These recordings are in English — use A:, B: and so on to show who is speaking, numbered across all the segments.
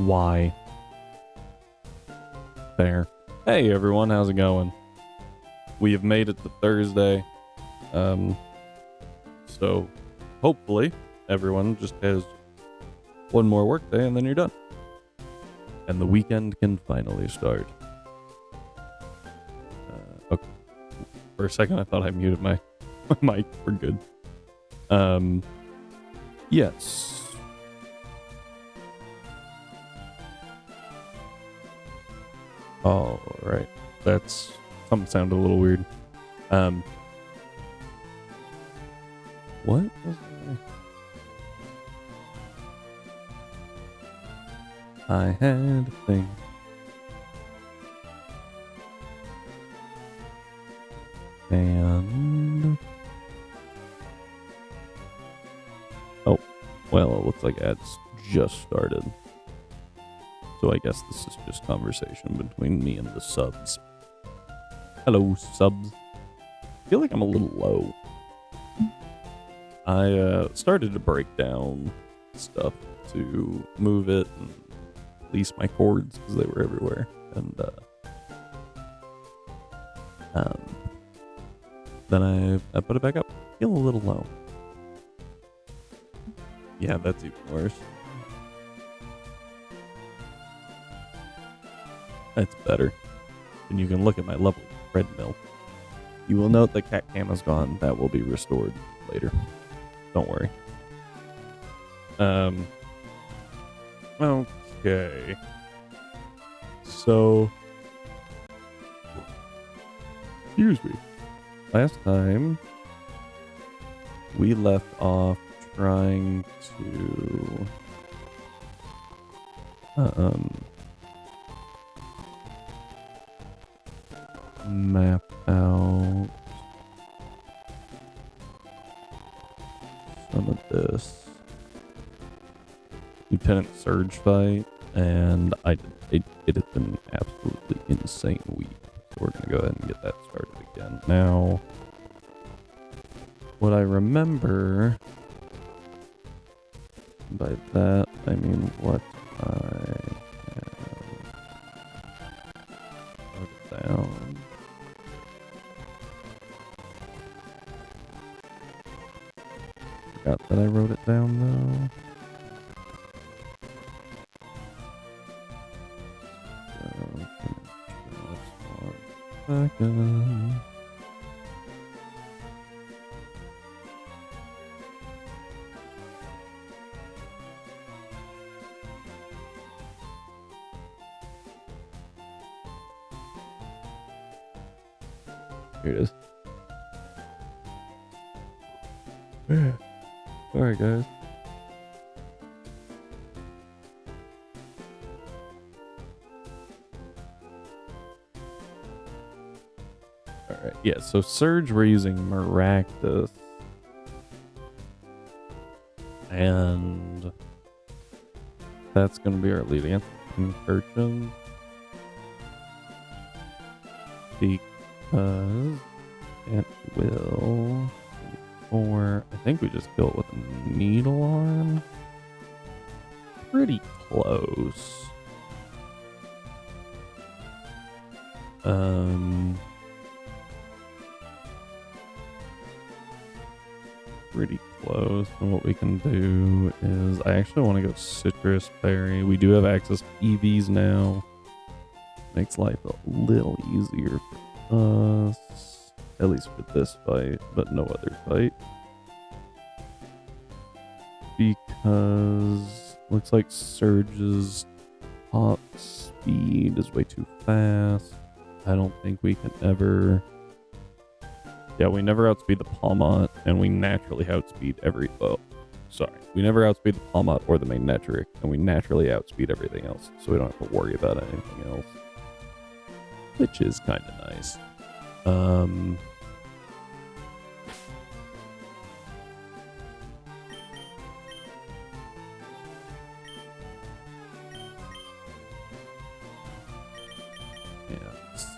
A: Why? There. Hey everyone, how's it going? We have made it to Thursday. So hopefully everyone just has one more work day and then you're done. And the weekend can finally start. Okay. For a second I thought I muted my mic. We're good. Yes. All right. That's something sounded a little weird. What was I had a thing. And oh, well, it looks like ads just started. So I guess this is just conversation between me and the subs. Hello, subs. I feel like I'm a little low. I started to break down stuff to move it and release my cords because they were everywhere. And then I put it back up. I feel a little low. Yeah, that's even worse. That's better. And you can look at my level treadmill. You will note the cat cam is gone. That will be restored later. Don't worry. Okay. So, excuse me. Last time, we left off trying to map out some of this Lieutenant Surge fight, and it had been absolutely insane week. So we're gonna go ahead and get that started again. Now, what I remember by that, I mean what I have down. Forgot that I wrote it down though. Second. Here it is. Alright, guys. Alright, yeah, so Surge, we're using Maractus. And that's going to be our lead against Incursion. Because it will... Or I think we just kill it with a Needle Arm. Pretty close. Pretty close. And what we can do is I actually want to go Citrus Berry. We do have access to EVs now. Makes life a little easier for us. At least for this fight, but no other fight. Because looks like Surge's top speed is way too fast. I don't think we can ever... Yeah, we never outspeed the Palmot, and we naturally outspeed every... Oh, sorry. We never outspeed the Palmot or the Magnetric, and we naturally outspeed everything else, so we don't have to worry about anything else. Which is kind of nice.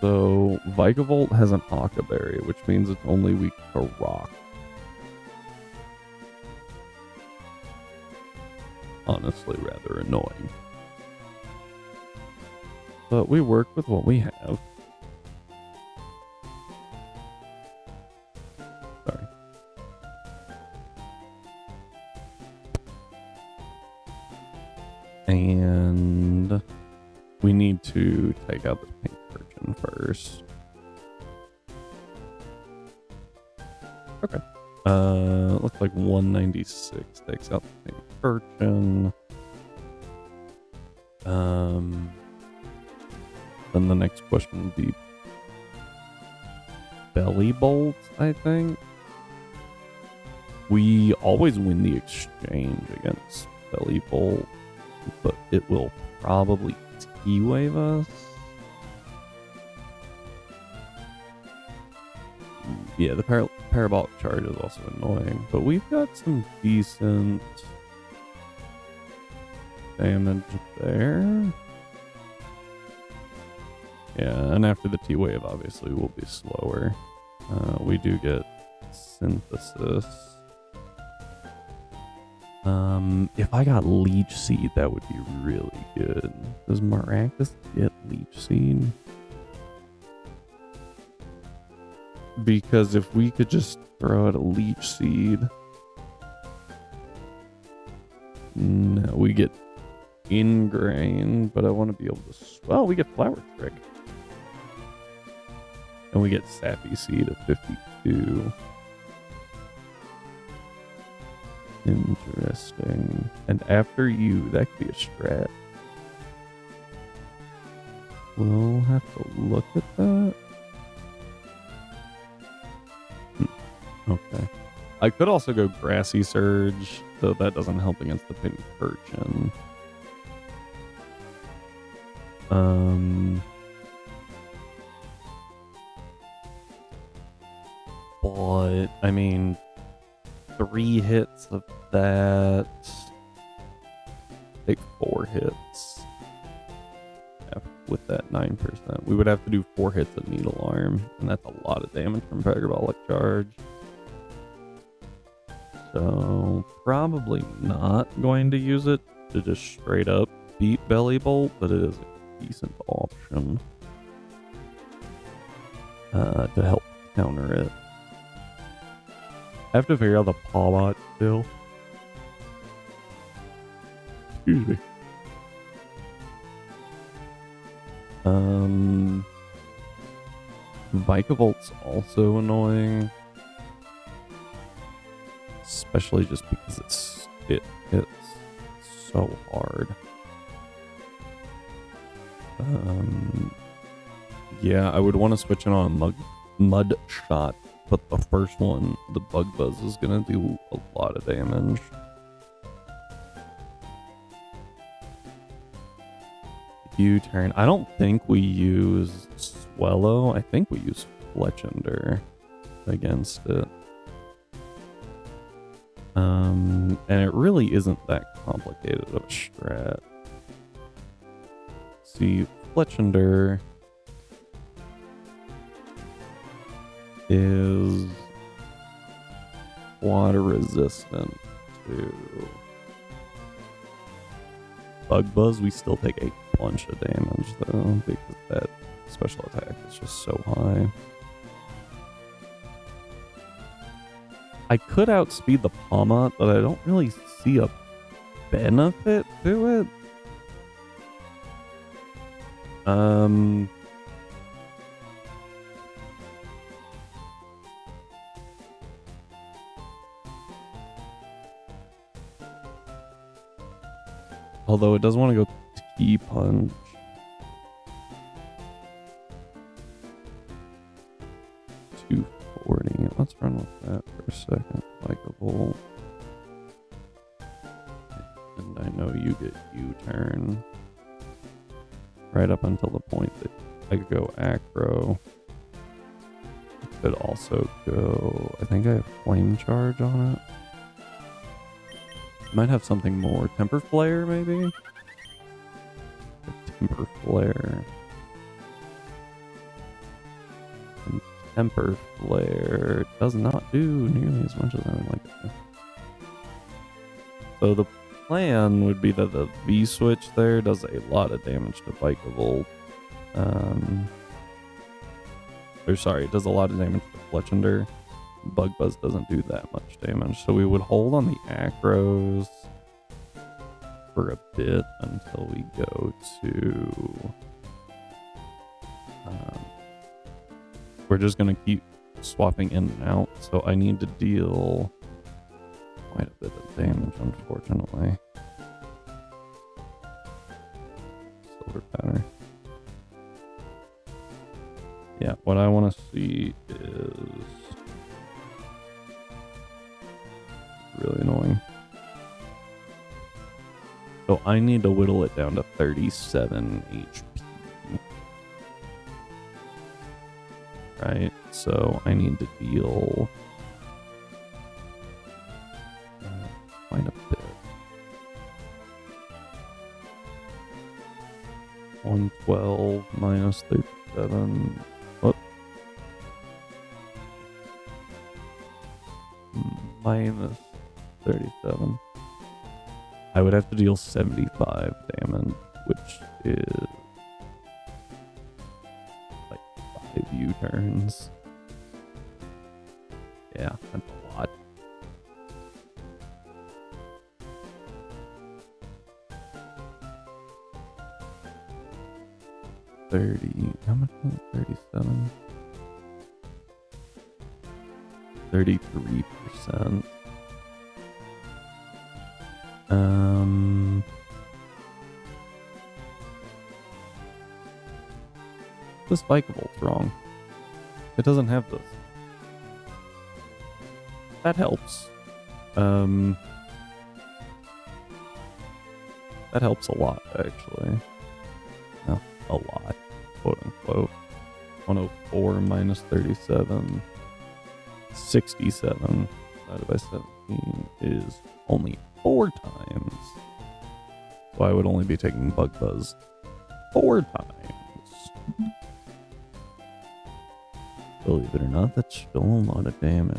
A: So, Vikavolt has an Aqua Berry, which means it's only weak to Rock. Honestly, rather annoying. but we work with what we have. Sorry. And we need to take out this pink urchin first. Okay. Looks like 196 takes out the pink urchin. Then the next question would be belly bolt, I think. We always win the exchange against belly bolt, but it will probably T-wave us. Yeah, the parabolic charge is also annoying, but we've got some decent damage there. Yeah, and after the T-wave, obviously, we'll be slower. We do get synthesis. If I got leech seed, that would be really good. Does Maractus get leech seed? Because if we could just throw out a leech seed. No, we get ingrain, but I want to be able to. Well, we get flower trick. And we get sappy seed at 52. Interesting. And after you, that could be a strat. We'll have to look at that. Okay. I could also go grassy surge, though that doesn't help against the pink urchin. But I mean, 3 hits of that. Take 4 hits. With that 9%. We would have to do 4 hits of needle arm, and that's a lot of damage from parabolic charge. So probably not going to use it to just straight up beat belly bolt, but it is a decent option to help counter it. I have to figure out the Pawbot still. Excuse me. Vicavolt's also annoying. Especially just because it hits so hard. Yeah, I would want to switch it on a mud shot, but the first one, the bug buzz, is gonna do a lot of damage. U-turn. I don't think we use Swellow. I think we use Fletchender against it. And it really isn't that complicated of a strat. See, Fletchender is water resistant to Bug Buzz. We still take a bunch of damage though, because that special attack is just so high. I could outspeed the Pawmot, but I don't really see a benefit to it. Although it does want to go T-punch. Let's run with that for a second. Like a volt. And I know you get U-turn. Right up until the point that I could go acro. I could also go... I think I have flame charge on it. Might have something more. Temper flare, maybe? Temper flare. Temper flare does not do nearly as much as I would like it to. So the plan would be that the V switch there does a lot of damage to Vikavolt. Or sorry, it does a lot of damage to Fletchender. Bug Buzz doesn't do that much damage. So we would hold on the acros for a bit until we go to... we're just going to keep swapping in and out. So I need to deal quite a bit of damage, unfortunately. Silver Pattern. Yeah, what I want to see is really annoying. So I need to whittle it down to 37 HP. Right, so I need to deal quite a bit. 112 minus 37. What? Minus 37. I would have to deal 75 damage, which is like 5 U-turns. Yeah, that's a lot. How much was it? 37? 33%. This Spikevolt's wrong. It doesn't have this. That helps. That helps a lot, actually. No, a lot, quote unquote. 104 minus 37. 67 divided by 17 is only 4 times. So I would only be taking Bug Buzz 4 times. Believe it or not, that's still a lot of damage.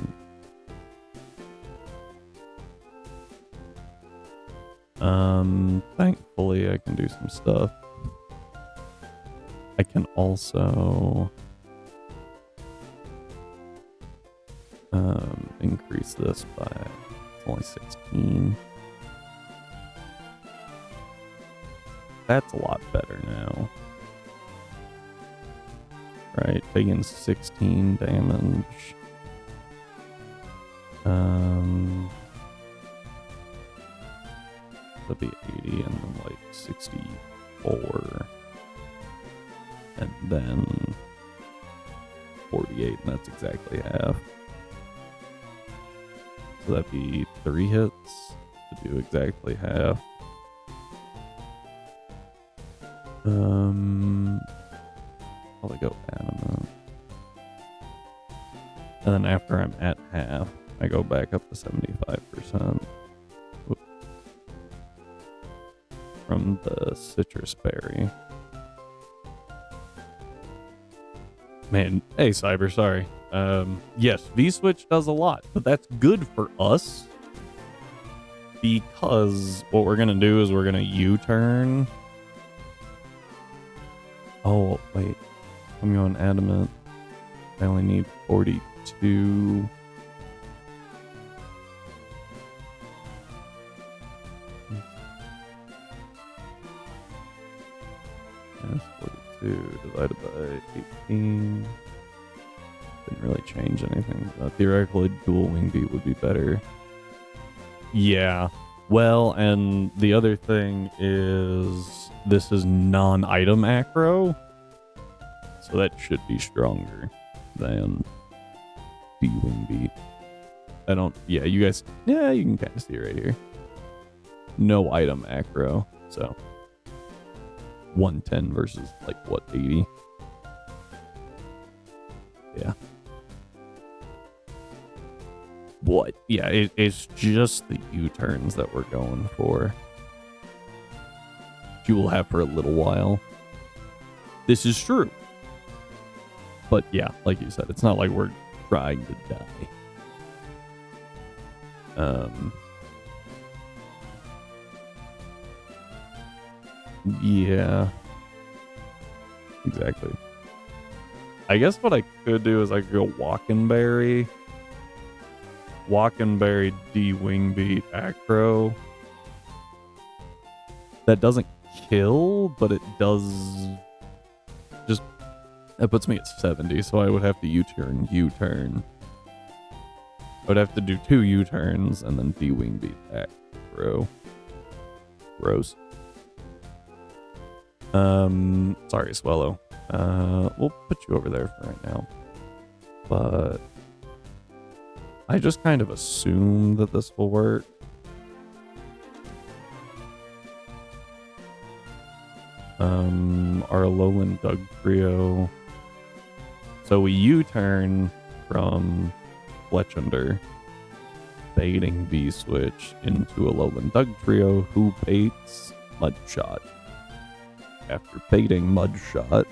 A: Thankfully I can do some stuff. I can also increase this by only 16. That's a lot better now. Right, taking 16 damage. That'd be 80 and then like 64. And then 48, and that's exactly half. So that'd be 3 hits to do exactly half. Probably go adamant. And then after I'm at half, I go back up to 75%. Oop. From the citrus berry. Man, hey Cyber, sorry. Yes, V-Switch does a lot, but that's good for us because what we're gonna do is we're gonna U-turn. Oh, wait. I'm going adamant. I only need 42. Minus 42 divided by 18. Didn't really change anything. Theoretically, dual wing beat would be better. Yeah. Well, and the other thing is this is non-item acro. So that should be stronger than D-Wing Beat. I don't... Yeah, you guys... Yeah, you can kind of see it right here. No item acro. So 110 versus, like, what, 80? Yeah. What? Yeah, it's just the U-turns that we're going for. You will have for a little while. This is true. But yeah, like you said, it's not like we're trying to die. Yeah. Exactly. I guess what I could do is I could go Walkenberry, D Wingbeat, Acro. That doesn't kill, but it does just, that puts me at 70, so I would have to U-turn. I would have to do 2 U-turns and then D Wingbeat Acro. Gross. Sorry, Swallow. We'll put you over there for right now. But I just kind of assume that this will work. Our Alolan Doug trio. So we U-turn from Fletchender, baiting V-Switch into Alolan Doug trio, who baits Mudshot. After baiting Mudshot,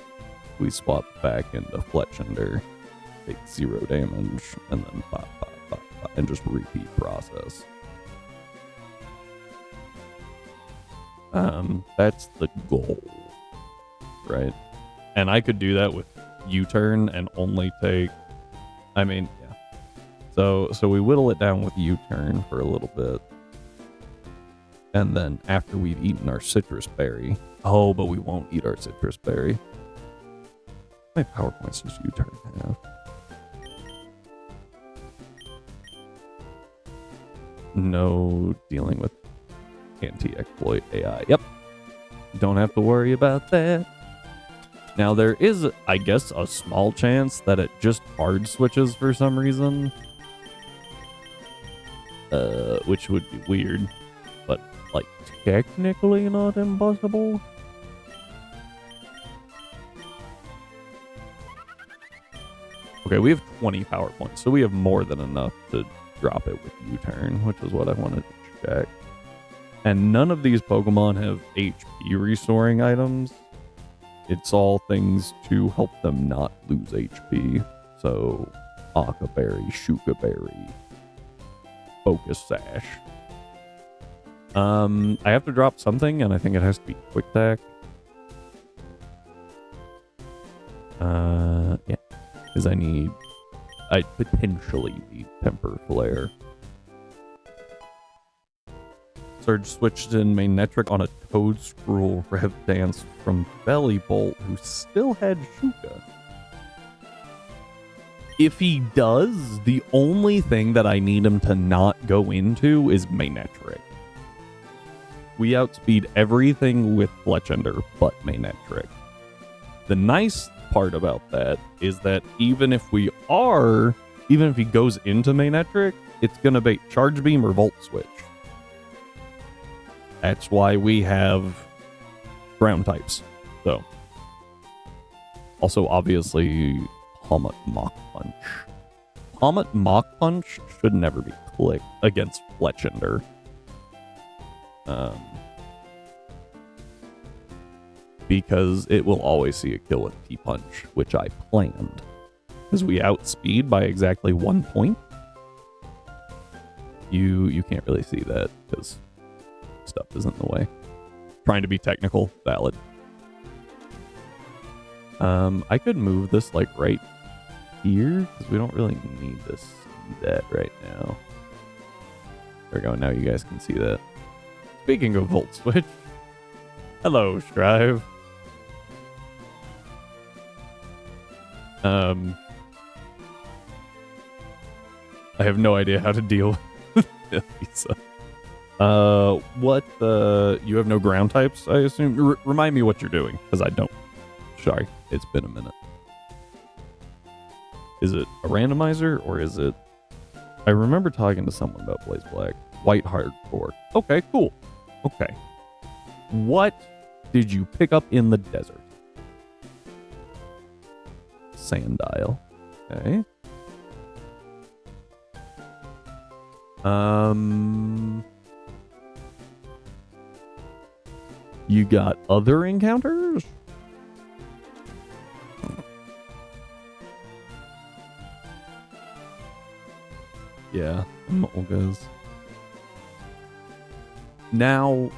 A: we swap back into Fletchender, take 0 damage, and then and just repeat process. That's the goal, right? And I could do that with U-turn and only take, I mean, yeah. So we whittle it down with U-turn for a little bit. And then after we've eaten our citrus berry, oh, but we won't eat our citrus berry. How many power points does U-turn have? No dealing with anti-exploit AI. Yep. Don't have to worry about that. Now there is, I guess, a small chance that it just hard switches for some reason. Which would be weird. But, like, technically not impossible. Okay, we have 20 power points, so we have more than enough to drop it with U-turn, which is what I wanted to check. And none of these Pokemon have HP restoring items. It's all things to help them not lose HP. So, Occa Berry, Shuka Berry, Focus Sash. I have to drop something, and I think it has to be Quick Attack. Yeah. Because I potentially need Temper Flare. Surge switched in Magnetric on a Toadscruel Rev Dance from Bellybolt, who still had Shuka. If he does, the only thing that I need him to not go into is Magnetric. We outspeed everything with Fletchender but Magnetric. The nice part about that is that even if he goes into Magnetric, it's going to bait Charge Beam or Volt Switch. That's why we have ground types. So, also obviously, Palmet Mach Punch. Palmet Mach Punch should never be clicked against Fletchender. Because it will always see a kill with T-Punch, which I planned. Because we outspeed by exactly 1 point. You can't really see that because stuff is in the way. Trying to be technical, valid. I could move this like right here because we don't really need to see that right now. There we go. Now you guys can see that. Speaking of Volt Switch, hello, Strive. I have no idea how to deal with Lisa. You have no ground types, I assume? Remind me what you're doing, because I don't. Sorry, it's been a minute. Is it a randomizer, or is it... I remember talking to someone about Blaze Black. White Hardcore. Okay, cool. Okay. What did you pick up in the desert? Sandile. Okay. You got other encounters? Yeah, Molgas. Now,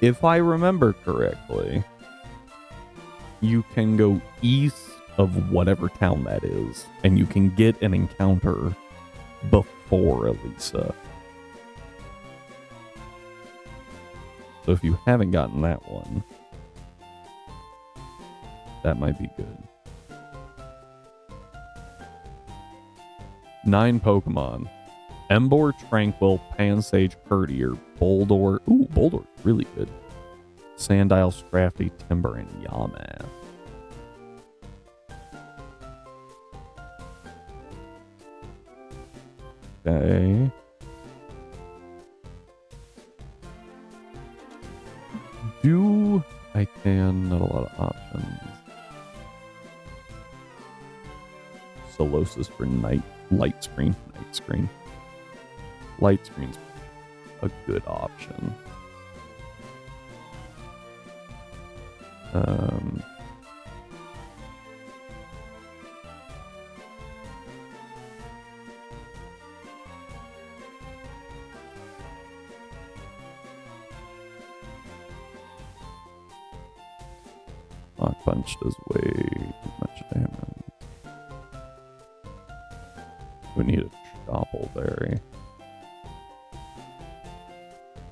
A: if I remember correctly, you can go east of whatever town that is, and you can get an encounter before Elisa. So if you haven't gotten that one, that might be good. 9 Pokemon. Emboar, Tranquil, Pansage, Courtier, Boldore. Ooh, Boldore's really good. Sandile, Scrafty, Timber, and Yamask. Okay. I can, not a lot of options. Solosis for light screen. Light screen's a good option. Lock Punch does way too much damage. We need a Choppleberry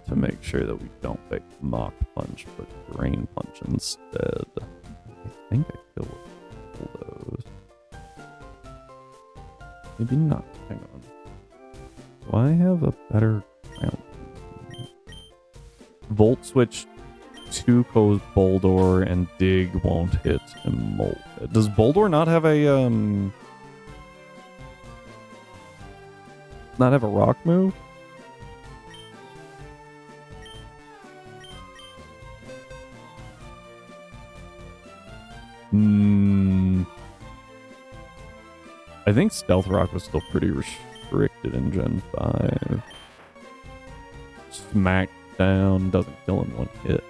A: to make sure that we don't pick Mach Punch, but Drain Punch instead. I think I killed all those. Maybe not. Hang on. Do I have a better ground? Volt Switch 2-Co's Boldore and Dig won't hit Molt. Does Boldore not have a rock move? I think Stealth Rock was still pretty restricted in Gen 5. Smackdown doesn't kill in one hit.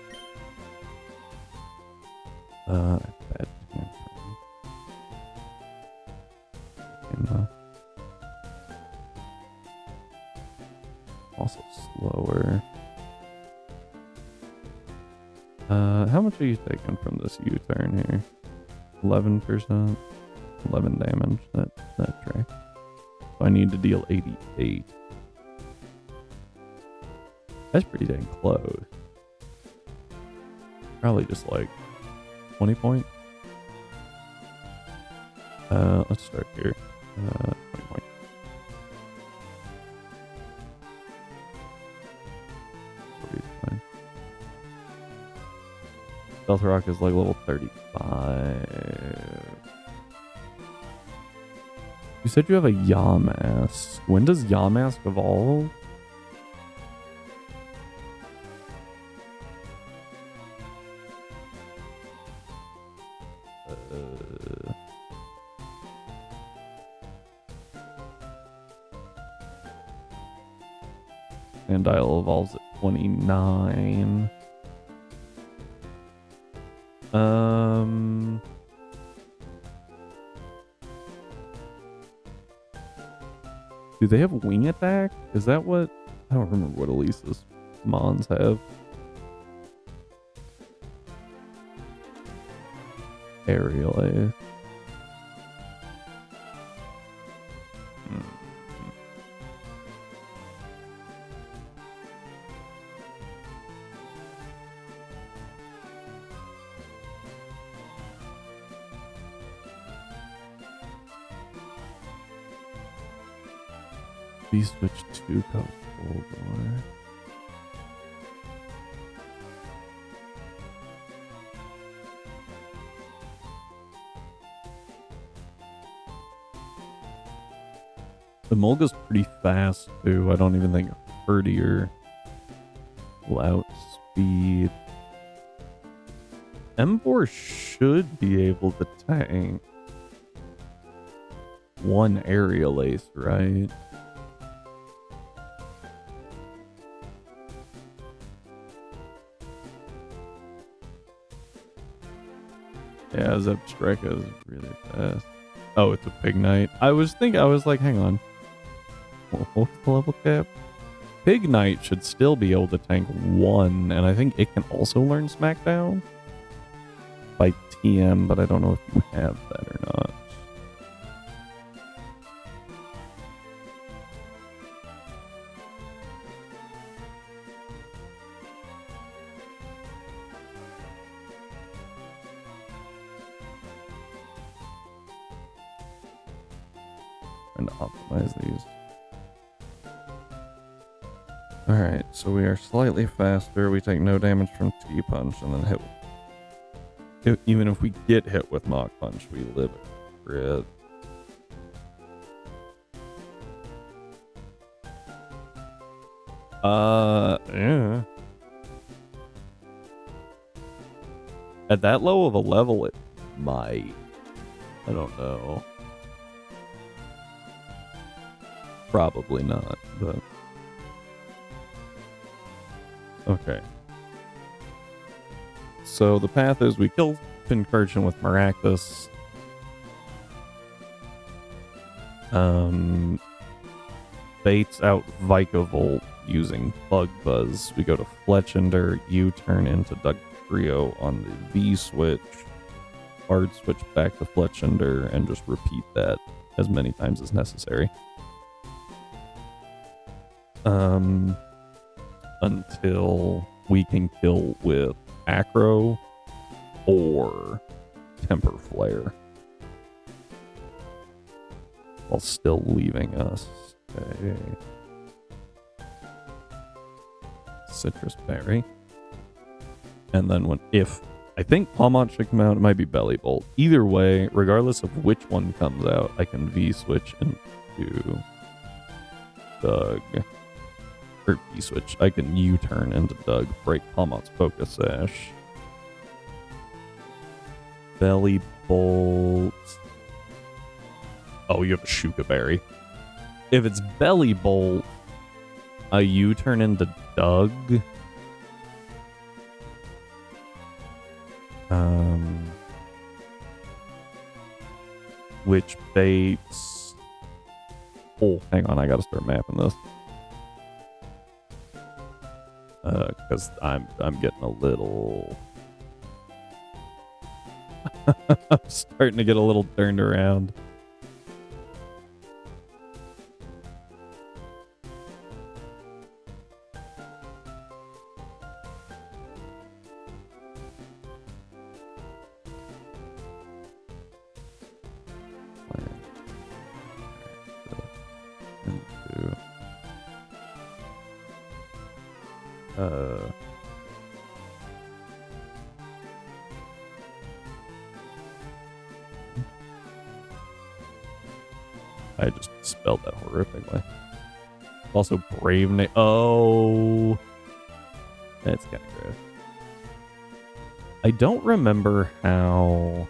A: Bad also slower. How much are you taking from this U-turn here? 11%? 11 damage. That tracks. So I need to deal 88. That's pretty dang close. Probably just like 20 points. Let's start here. 20 points. Stealth Rock is like level 35. You said you have a Yamask. When does Yamask evolve? Sandile evolves at 29. Do they have wing attack? Is that what? I don't remember what Elisa's Mons have. Aerial Ace. Switch 2 comes Boldore. The Mulga's pretty fast too. I don't even think Courtier will outspeed. Emboar should be able to tank one Aerial Ace, right? Yeah, Zebstrika is really fast. Oh, it's a Pignite. I was like, hang on. What's the level cap? Pig Knight should still be able to tank 1, and I think it can also learn Smackdown by TM, but I don't know if you have that or not. Trying to optimize these. Alright, so we are slightly faster. We take no damage from T-Punch and then hit. Even if we get hit with Mach Punch, we live a crit. Yeah. At that low of a level, it might. I don't know. Probably not, but... Okay. So the path is we kill Pincurchin with Maractus. Baits out Vikavolt using Bug Buzz. We go to Fletchender, U-turn into Dugtrio on the V-switch, hard switch back to Fletchender, and just repeat that as many times as necessary. Until we can kill with Acro or Temper Flare. While still leaving us a Citrus Berry. And then if I think Palmont should come out, it might be Belly Bolt. Either way, regardless of which one comes out, I can V-switch into Doug. Or V-switch. I can U-turn into Doug, break Palmont's Focus Sash. Belly Bolt. Oh, you have a Shuka Berry. If it's Belly Bolt, a U-turn into Doug. Which baits... Oh, hang on, I gotta start mapping this. Because I'm getting a little... I'm starting to get a little turned around. I just spelled that horrifically. Also, Brave Name. Oh, that's kind of gross. I don't remember how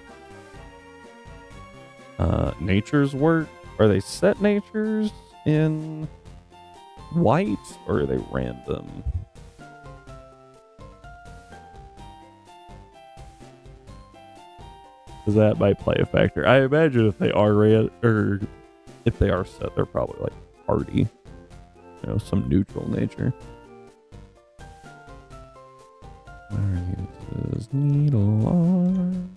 A: natures work. Are they set natures in white, or are they random? Because that might play a factor. I imagine if they are or if they are set, they're probably like hardy, you know, some neutral nature. Uses Needle Arm.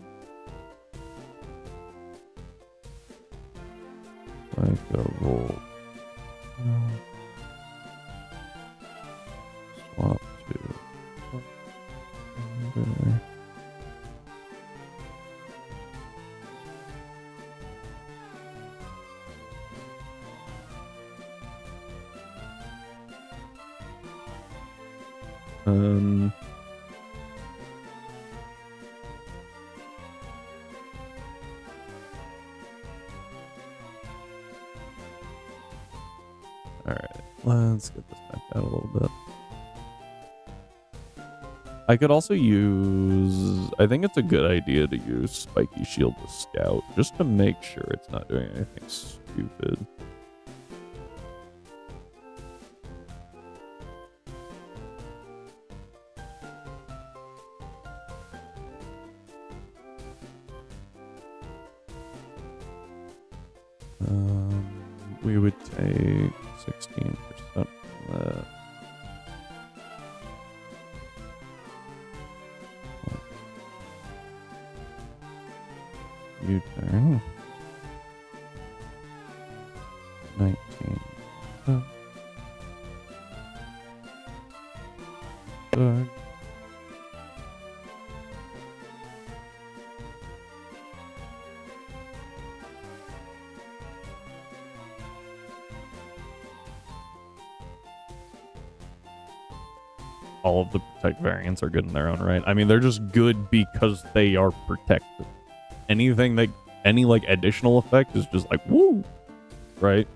A: Vikavolt. Swap to. Alright, let's get this back out a little bit. I could also use... I think it's a good idea to use Spiky Shield to Scout, just to make sure it's not doing anything stupid. We would take 16% from that. U-turn. 19. Good. All of the protect variants are good in their own right. I mean, they're just good because they are protected. Anything that, any like additional effect is just like, woo, right?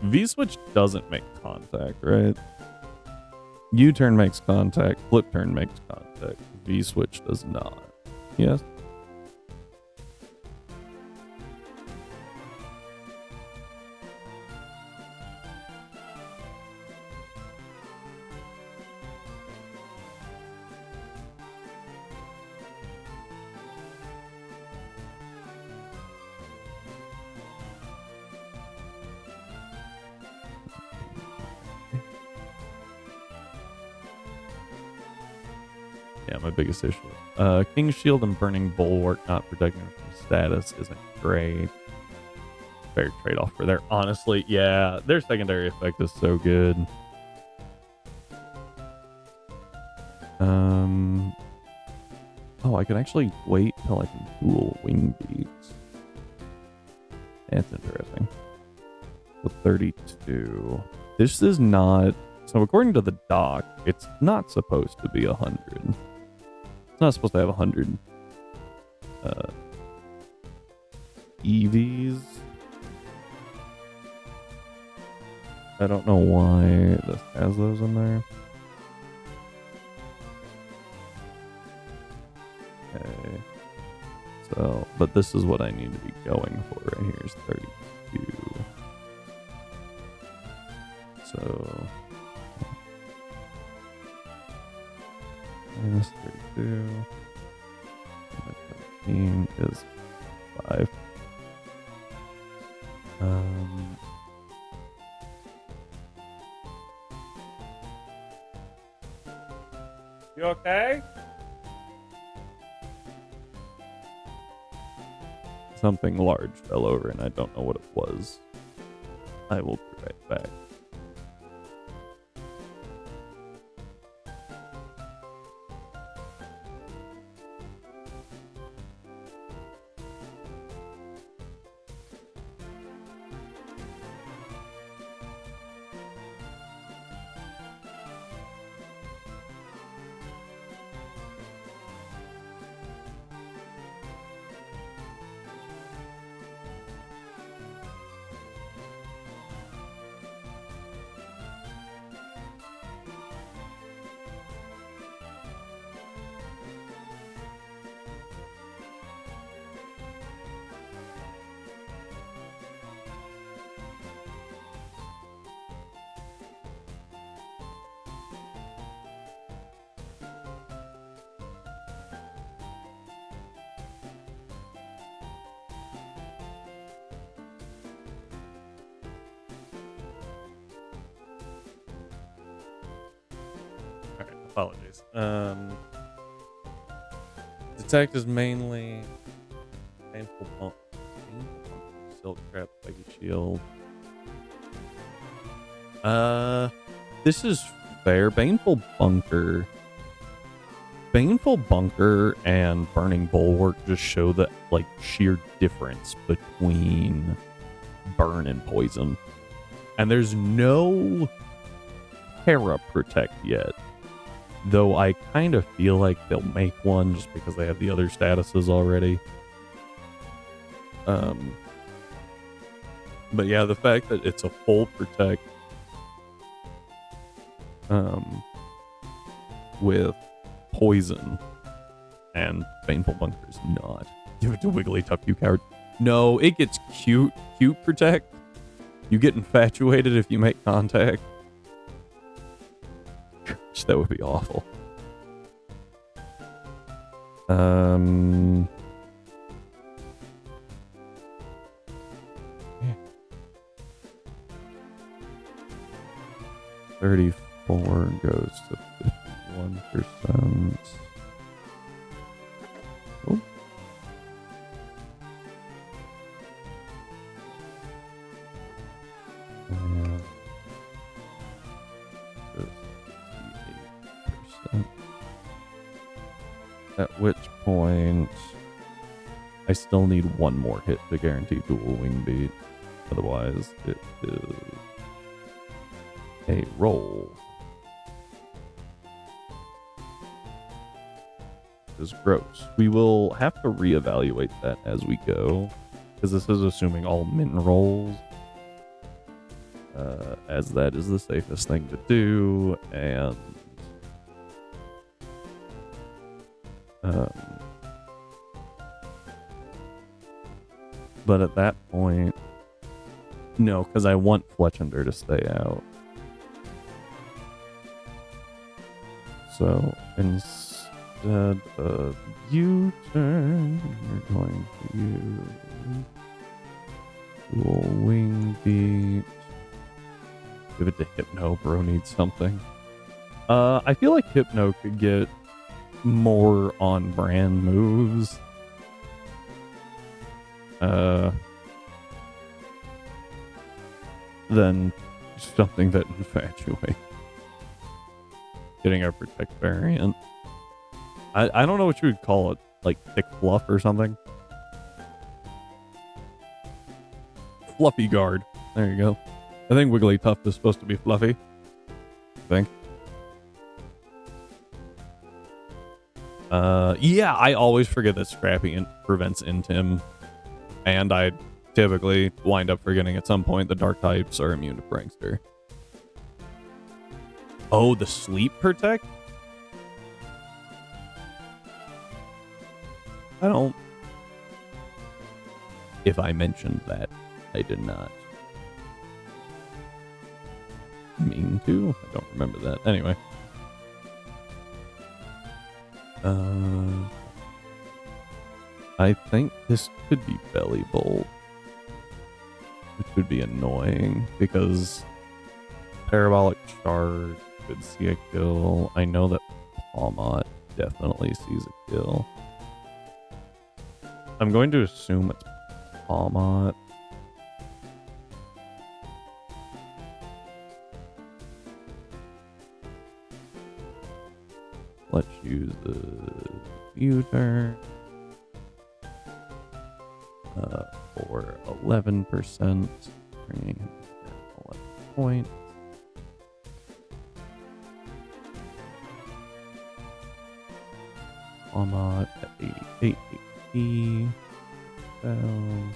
A: V-switch doesn't make contact, right? U-turn makes contact, flip turn makes contact. V-switch does not. Yes? Yeah, my biggest issue. King's Shield and Burning Bulwark not protecting him from status isn't great. Fair trade-off for there. Honestly, yeah, their secondary effect is so good. Oh, I can actually wait till I can dual Wing Beats. That's interesting. So 32. This is not... So according to the doc, it's not supposed to be 100. It's not supposed to have 100 EVs. I don't know why this has those in there. Okay. So, but this is what I need to be going for right here is 32. So, minus 32. 13 is 5. You okay? Something large fell over and I don't know what it was. I will be right back. Apologies. Detect is mainly painful pump, silk trap, spiky shield. This is fair. Baneful Bunker and Burning Bulwark just show the like sheer difference between burn and poison, and there's no Terra Protect yet. Though I kind of feel like they'll make one just because they have the other statuses already. But yeah, the fact that it's a full protect with poison and Baneful Bunker is not. Give it to Wigglytuff, you coward. No, it gets cute protect. You get infatuated if you make contact. That would be awful. Yeah. 34 goes to 51%. At which point, I still need one more hit to guarantee dual wing beat. Otherwise, it is a roll. Is gross. We will have to reevaluate that as we go, because this is assuming all min rolls, as that is the safest thing to do, and but at that point, no, because I want Fletchender to stay out. So instead of U-turn, we're going to use dual wing beat. Give it to Hypno. Bro needs something. I feel like Hypno could get more on brand moves. Than something that infatuates. Getting our protect variant. I don't know what you would call it, like thick fluff or something. Fluffy guard. There you go. I think Wigglytuff is supposed to be fluffy. I think. Yeah, I always forget that Scrappy prevents Intim, and I typically wind up forgetting at some point the dark types are immune to Prankster. Oh, the sleep protect? I don't... If I mentioned that, I did not mean to. I don't remember that. Anyway. I think this could be Belly Bolt, which would be annoying because Parabolic Charge could see a kill. I know that Palmot definitely sees a kill. I'm going to assume it's Palmot. Let's use the U-turn for 11%, bringing him down 11 points. Palmot at 88 HP. Down.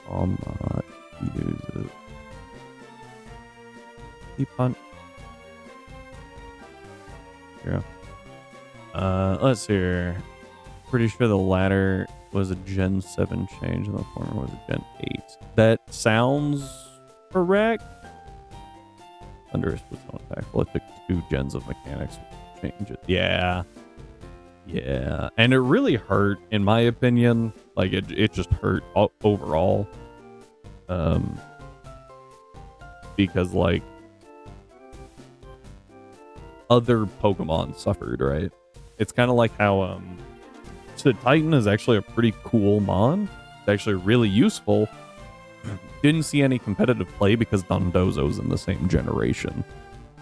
A: Palmot uses P-Punt. Yeah. Let's see here. Pretty sure the latter was a Gen 7 change and the former was a Gen 8. That sounds correct. Thunderous was on attack. Well, it took 2 gens of mechanics to change it. Yeah. Yeah. And it really hurt, in my opinion. Like, it just hurt overall. Because, like, other Pokemon suffered, right? It's kind of like how, Sid Titan is actually a pretty cool mon. It's actually really useful. Didn't see any competitive play because Dondozo's in the same generation.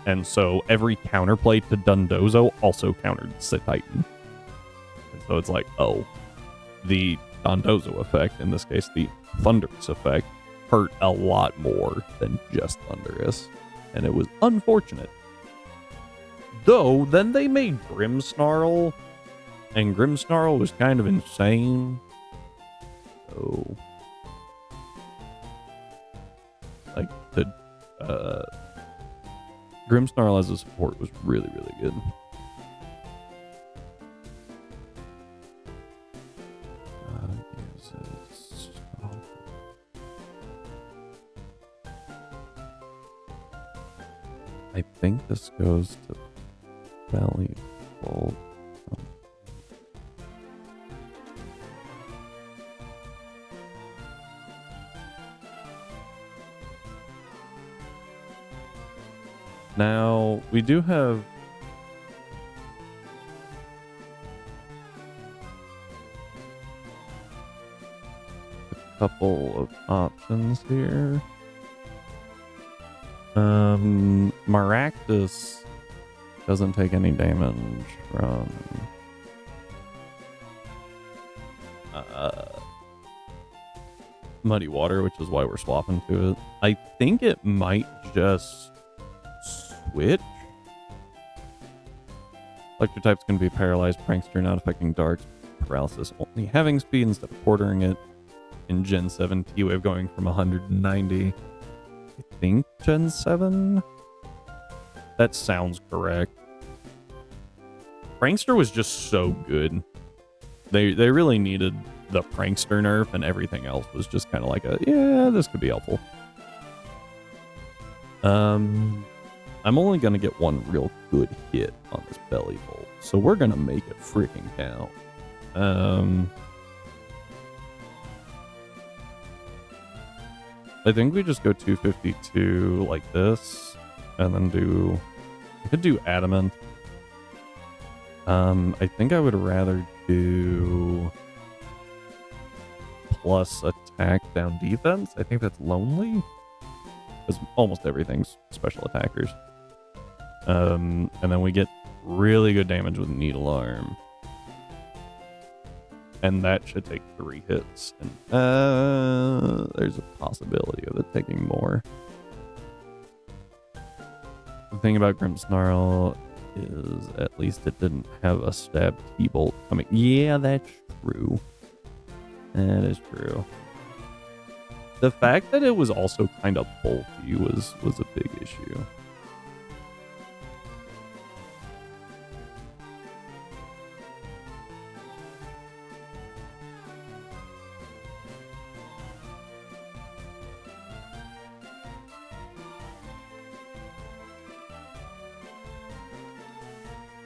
A: And so every counterplay to Dondozo also countered Sid Titan. And so it's like, oh, the Dondozo effect, in this case the Thunderous effect, hurt a lot more than just Thunderous. And it was unfortunate. Though, then they made Grimmsnarl, and Grimmsnarl was kind of insane. So, like, the Grimmsnarl as a support was really, really good. I think this goes to Belly Bolt. Now, we do have... couple of options here. Maractus doesn't take any damage from Muddy Water, which is why we're swapping to it. I think it might just switch. Electric types can be paralyzed, Prankster not affecting darks, paralysis only having speed instead of quartering it. In Gen 7, T-Wave going from 190. I think Gen 7? That sounds correct. Prankster was just so good. They really needed the Prankster nerf, and everything else was just kind of like a, yeah, this could be helpful. I'm only going to get one real good hit on this Belly Bolt, so we're going to make it freaking count. I think we just go 252 like this, and then I could do Adamant. I think I would rather do plus attack down defense. I think that's lonely, because almost everything's special attackers. And then we get really good damage with Needle Arm. And that should take 3 hits. And there's a possibility of it taking more. The thing about Grimmsnarl is at least it didn't have a stab T-Bolt coming. Yeah, that's true. That is true. The fact that it was also kind of bulky was a big issue.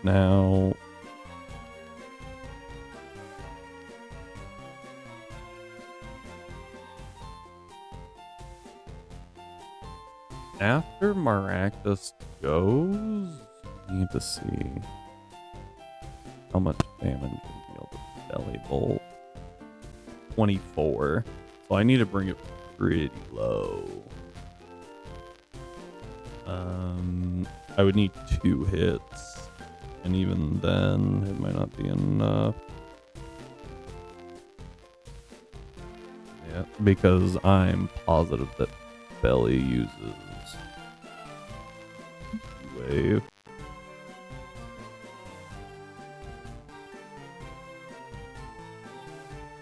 A: Now, after Maractus goes, I need to see how much damage we deal with Belly Bolt. 24. So I need to bring it pretty low. I would need 2 hits. And even then, it might not be enough. Yeah, because I'm positive that Belly uses Wave.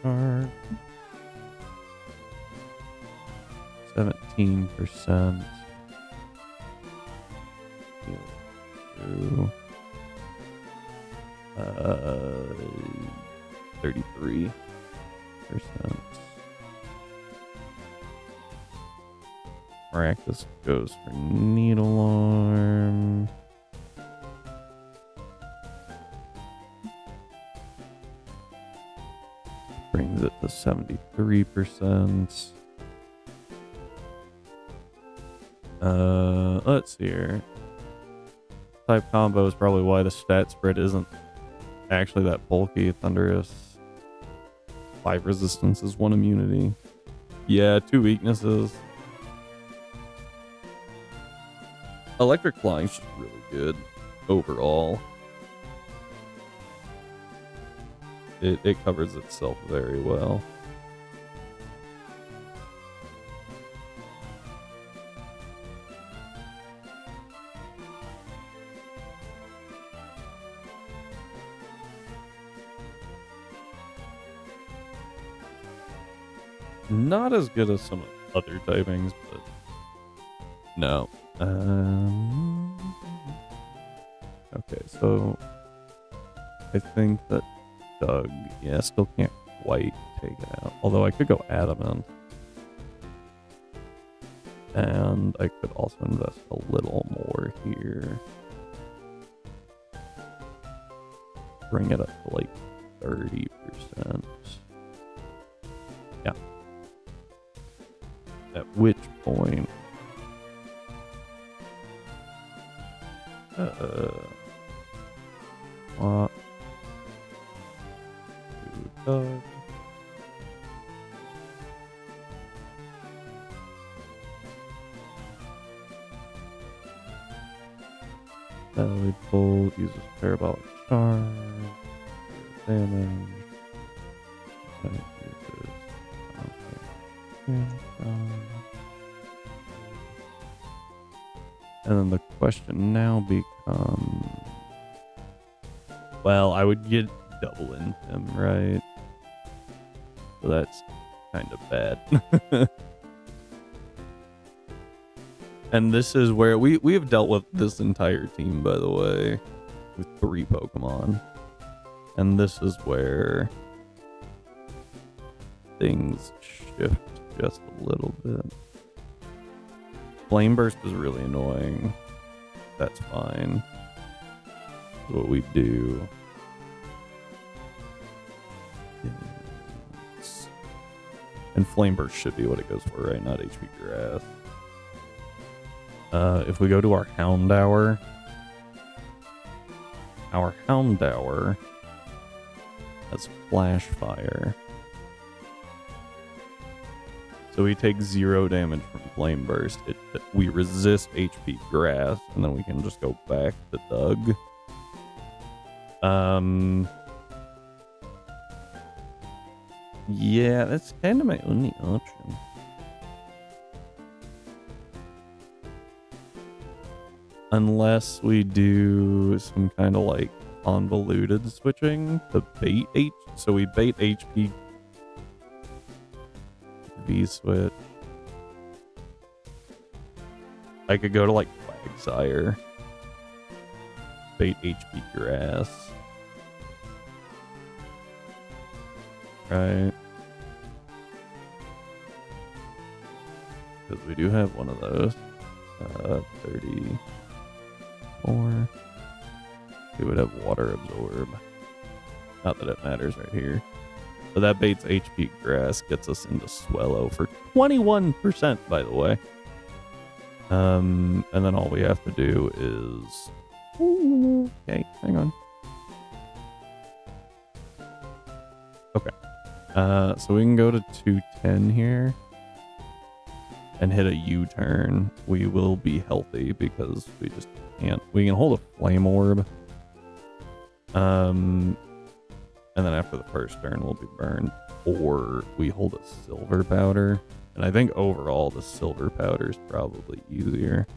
A: Charge. 17%. 33%. Maractus goes for Needle Arm. Brings it to 73%. Let's see here. Type combo is probably why the stat spread isn't actually that bulky. Thunderous. 5 resistances, 1 immunity. Yeah, 2 weaknesses. Electric Flying's just really good overall. It covers itself very well. Not as good as some other typings, but no. Okay, so I think that Doug, yeah, still can't quite take it out. Although I could go Adamant. And I could also invest a little more here. Bring it up to like 30%. Yeah. At which point... What? Belly Bolt uses Parabolic Charge. Damage. That uses and then the question now becomes, well, I would get double in him, right? So that's kind of bad. And this is where we have dealt with this entire team, by the way, with 3 Pokemon. And this is where things shift just a little bit. Flame Burst is really annoying. That's fine. That's what we do. And Flame Burst should be what it goes for, right? Not HP Grass. If we go to our Houndour has Flash Fire. So we take 0 damage from Flame Burst. We resist HP Grass, and then we can just go back to Doug. Yeah, that's kind of my only option. Unless we do some kind of like convoluted switching to bait H. So we bait HP V switch. I could go to like Quagsire. Bait HP Grass. Right. Because we do have one of those. 34. We would have Water Absorb. Not that it matters right here. So that baits HP Grass, gets us into Swellow for 21%, by the way. And then all we have to do is... Ooh, okay, hang on. Okay. So we can go to 210 here. And hit a U-turn. We will be healthy because we just can't. We can hold a Flame Orb. And then after the first turn, we'll be burned. Or we hold a Silver Powder. And I think overall, the Silver Powder is probably easier.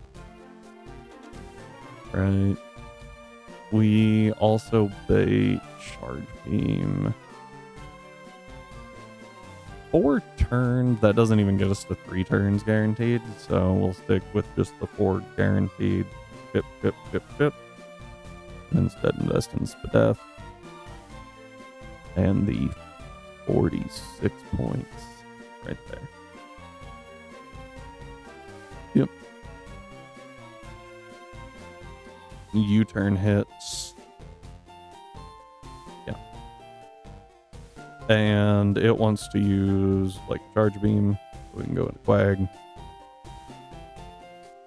A: Right. We also bait Charge Beam. 4 turns, that doesn't even get us to 3 turns guaranteed, so we'll stick with just the 4 guaranteed. Chip. Instead invest in Spadef. And the 46 points right there. Yep. U-turn hits. Yeah. And it wants to use like Charge Beam. So we can go into Quag.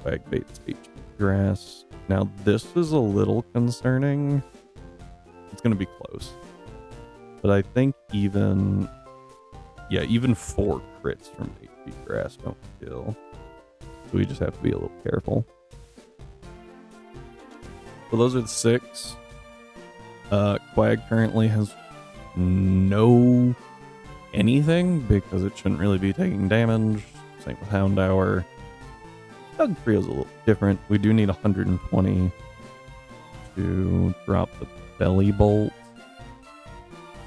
A: Quag baits HP Grass. Now this is a little concerning. It's going to be close. But I think even 4 crits from HP Grass don't kill. So we just have to be a little careful. So those are the 6. Quag currently has no anything because it shouldn't really be taking damage. Same with Houndour. Doug Creel's a little different. We do need 120 to drop the Belly Bolt.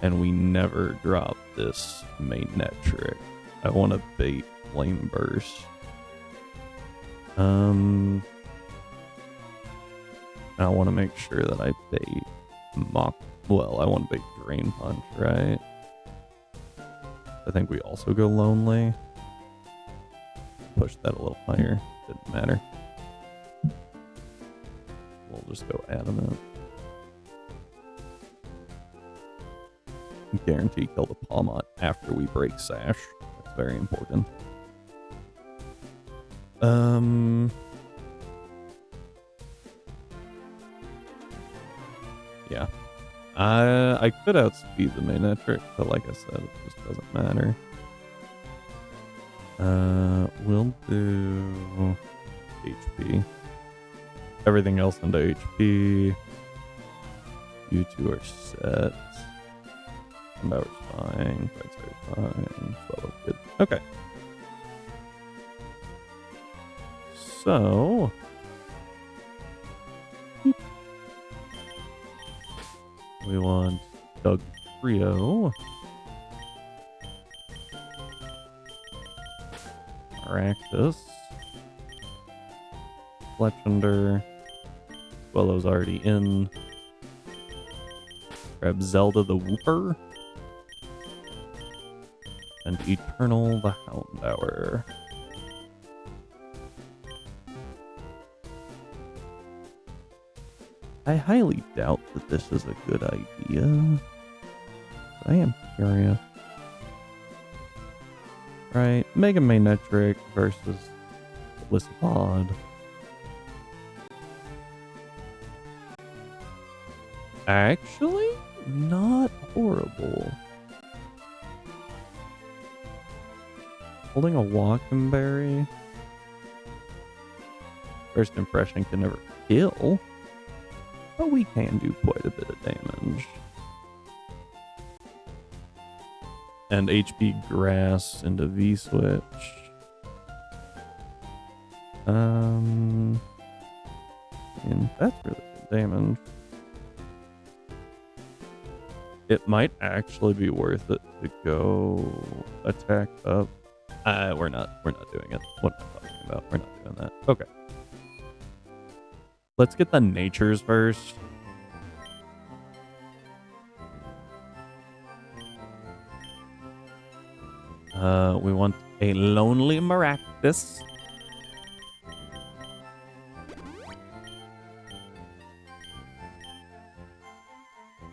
A: And we never drop this main net trick. I want to bait Flame Burst. I want to make sure that I bait I want to bait Drain Punch, right? I think we also go Lonely. Push that a little higher. Didn't matter. We'll just go Adamant. Guarantee kill the Palmot after we break Sash. That's very important. Yeah. I could outspeed the main trick, but like I said, it just doesn't matter. We'll do HP. everything else into HP. You two are set. Empower's fine. Brightstar's fine. Swallow's good. Okay. So... we want Doug Trio. Aractus. Fletchender. Swallow's already in. Grab Zelda the Wooper. And Eternal the Houndour. I highly doubt that this is a good idea. I am curious. Right, Mega Manetric versus Blissapod. Actually, not horrible. Holding a Walkenberry. First impression can never kill. But we can do quite a bit of damage. And HP Grass into V-Switch. And that's really good damage. It might actually be worth it to go attack up. We're not doing it. What am I talking about? We're not doing that. Okay. Let's get the natures first. We want a Lonely Maractus.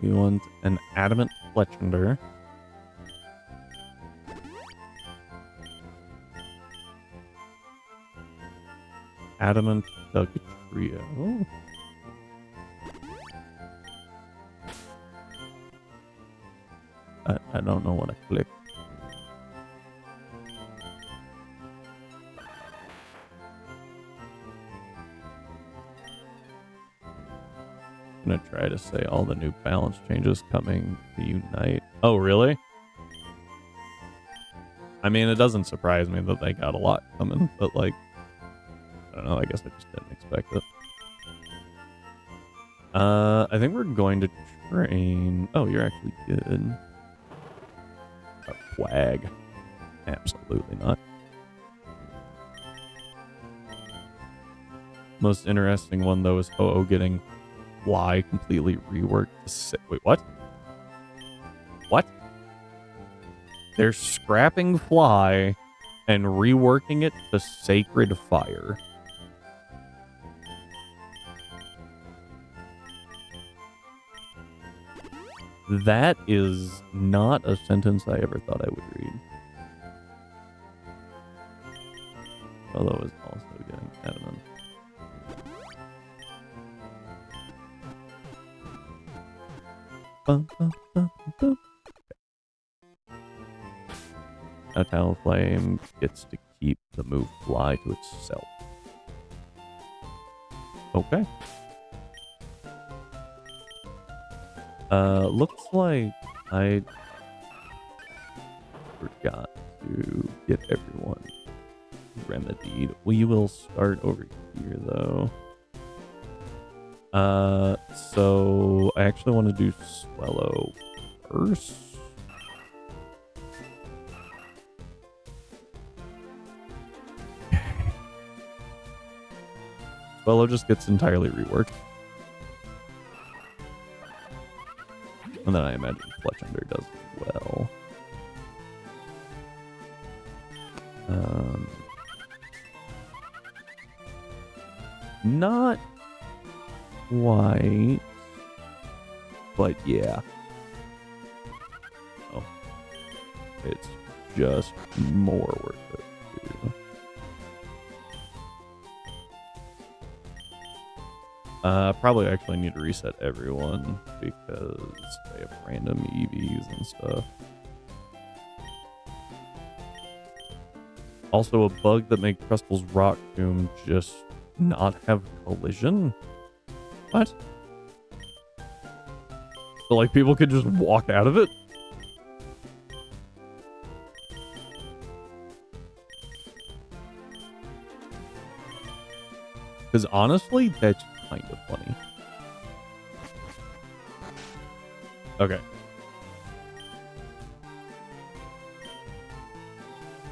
A: We want an Adamant Fletchender. Adamant Dugtrio. I don't know what I clicked. I'm gonna try to say all the new balance changes coming to Unite. Oh, really? I mean, it doesn't surprise me that they got a lot coming, but like, I don't know, I guess I just didn't expect it. I think we're going to train... Oh, you're actually good. A Quag. Absolutely not. Most interesting one, though, is Ho-Oh getting Fly completely reworked. Wait, what? What? They're scrapping Fly and reworking it to Sacred Fire. That is not a sentence I ever thought I would read. Although it's also getting adamant. Now Talonflame gets to keep the move Fly to itself. Okay. Looks like I forgot to get everyone remedied. We will start over here, though. So I actually want to do Swallow first. Swallow just gets entirely reworked. And then I imagine Fletchender does as well. Not quite, but yeah. Oh, it's just more worth it too. Probably actually need to reset everyone because they have random EVs and stuff. Also, a bug that makes Crustal's Rock Tomb just not have collision? What? So, like, people could just walk out of it? Because honestly, that's kind of funny. Okay.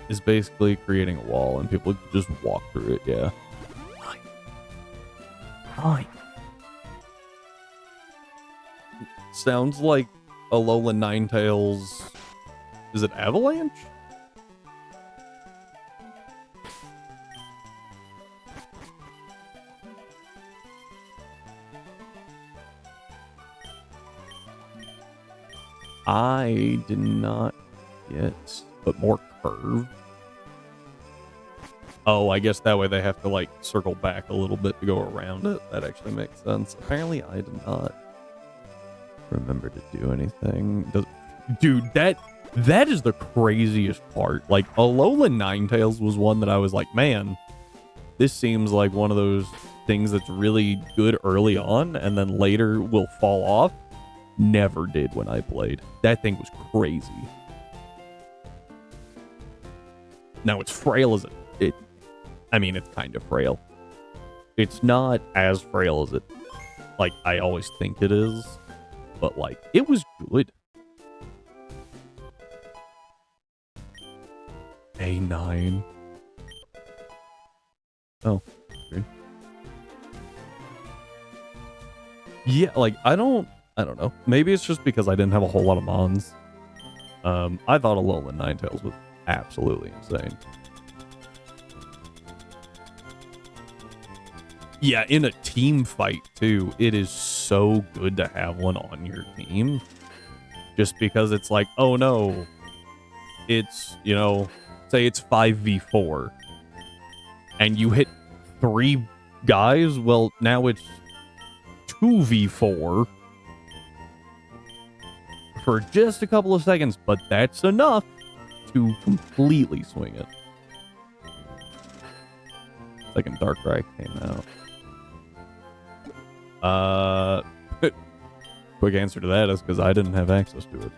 A: Is basically creating a wall and people just walk through it, yeah. Hi. Sounds like Alola Ninetales. Is it Avalanche? I did not get, but more curve. Oh, I guess that way they have to like circle back a little bit to go around it. That actually makes sense. Apparently I did not remember to do anything. Dude, that is the craziest part. Like, Alola Ninetales was one that I was like, man, this seems like one of those things that's really good early on and then later will fall off. Never did when I played. That thing was crazy. Now it's frail as it. I mean, it's kind of frail. It's not as frail as it, like, I always think it is. But, like, it was good. A9. Oh, okay. Yeah, like, I don't know. Maybe it's just because I didn't have a whole lot of mons. I thought Alola Ninetales was absolutely insane. Yeah, in a team fight, too, it is so good to have one on your team. Just because it's like, oh no, it's, you know, say it's 5v4. And you hit 3 guys, well, now it's 2v4. For just a couple of seconds, but that's enough to completely swing it. Second Darkrai came out. Quick answer to that is because I didn't have access to it.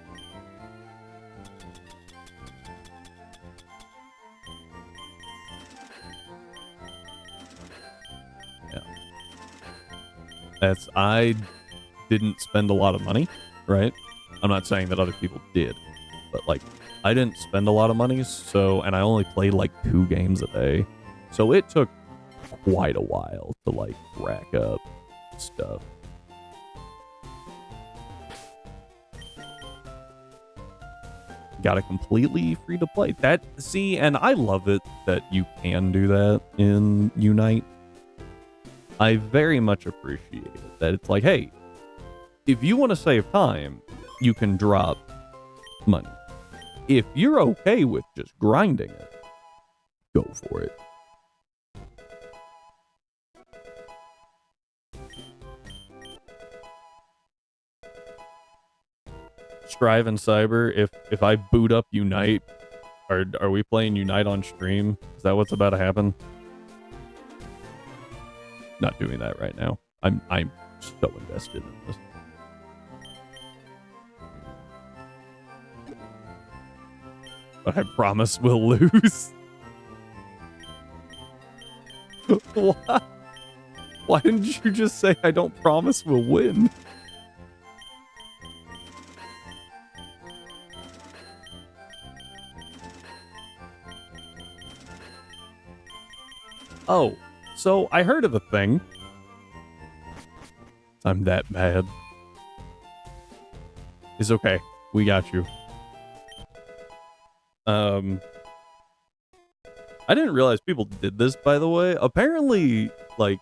A: Yeah. I didn't spend a lot of money, right? I'm not saying that other people did, but like, I didn't spend a lot of money, so, and I only played like 2 games a day. So it took quite a while to like rack up stuff. Got it completely free to play. See, and I love it that you can do that in Unite. I very much appreciate it that it's like, hey, if you want to save time, you can drop money. If you're okay with just grinding it, go for it. Strive and Cyber, if I boot up Unite, are we playing Unite on stream? Is that what's about to happen? Not doing that right now. I'm so invested in this. But I promise we'll lose. What? Why didn't you just say I don't promise we'll win? Oh, so I heard of a thing. I'm that mad. It's okay. We got you. I didn't realize people did this, by the way. Apparently, like,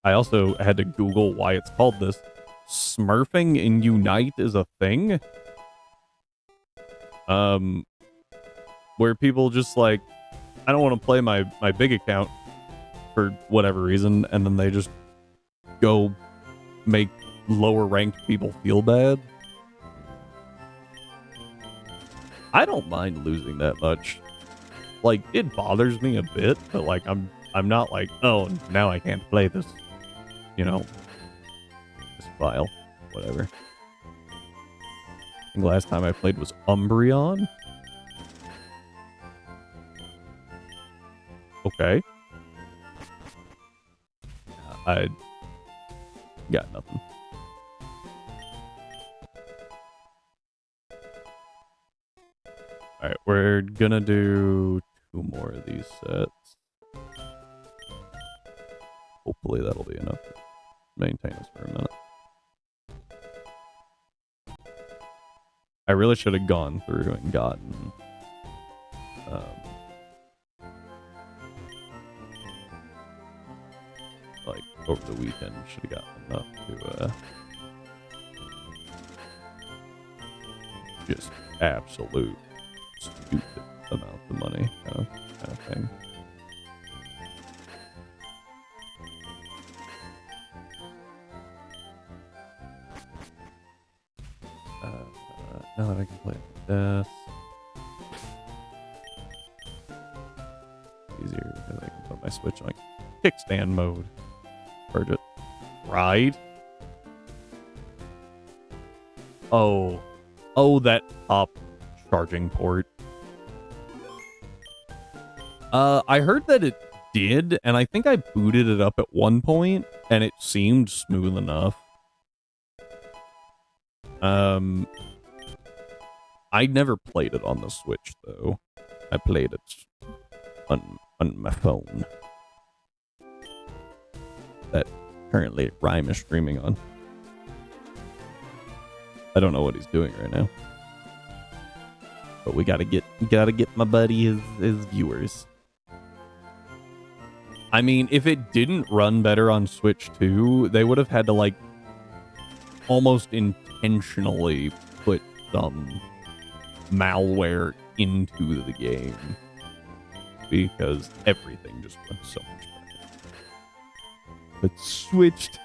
A: I also had to Google why it's called this. Smurfing in Unite is a thing. Where people just like, I don't want to play my big account for whatever reason, and then they just go make lower ranked people feel bad. I don't mind losing that much. Like, it bothers me a bit, but like, I'm I'm not like, oh, now I can't play this, you know, this file, whatever. I think last time I played was Umbreon. Okay. I got nothing. Alright, we're gonna do 2 more of these sets. Hopefully that'll be enough to maintain us for a minute. I really should have gone through and gotten like over the weekend, should have gotten enough to just absolute stupid amounts of money kind of thing. Now that I can play this, easier because I can put my Switch on kickstand mode. Charge it. Right? Oh, that top charging port. I heard that it did, and I think I booted it up at one point, and it seemed smooth enough. I never played it on the Switch, though. I played it on my phone. That currently Rhyme is streaming on. I don't know what he's doing right now. But we gotta get my buddy his viewers. I mean, if it didn't run better on Switch 2, they would have had to, like, almost intentionally put some malware into the game. Because everything just went so much better. But switched.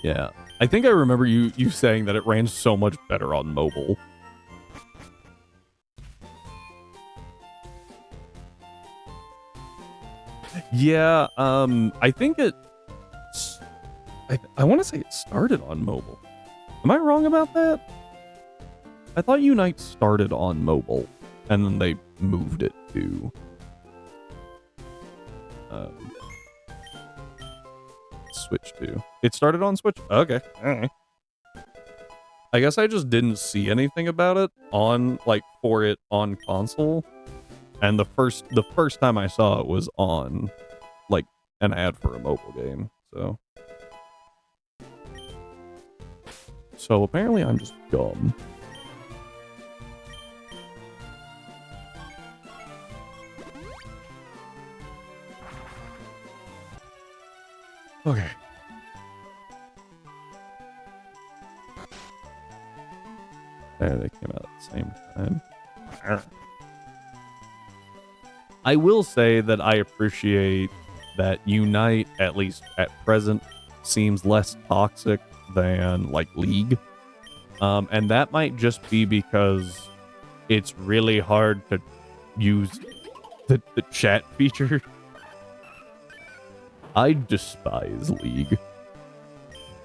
A: Yeah. I think I remember you saying that it ran so much better on mobile. Yeah, I think I want to say it started on mobile. Am I wrong about that? I thought Unite started on mobile, and then they moved it to Switch 2. It started on Switch? Okay. Alright. I guess I just didn't see anything about it on, like, for it on console. And the first time I saw it was on, like, an ad for a mobile game, so apparently I'm just dumb. Okay. There, they came out at the same time. I will say that I appreciate that Unite, at least at present, seems less toxic than, like, League. And that might just be because it's really hard to use the chat feature. I despise League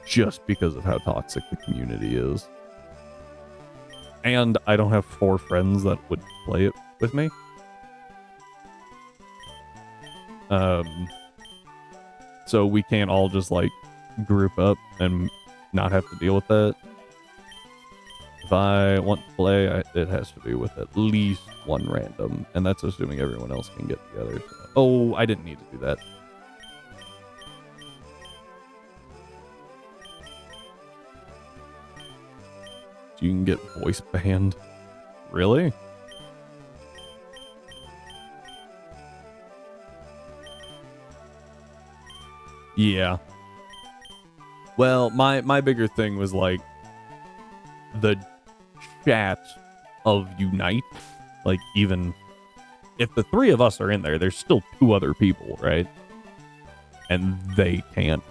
A: just because of how toxic the community is. And I don't have 4 friends that would play it with me. So we can't all just, like, group up and not have to deal with that. If I want to play, it has to be with at least 1 random, and that's assuming everyone else can get together. So. Oh, I didn't need to do that. You can get voice banned. Really? Yeah. Well, my bigger thing was, like, the chat of Unite. Like, even if the 3 of us are in there, there's still 2 other people, right? And they can't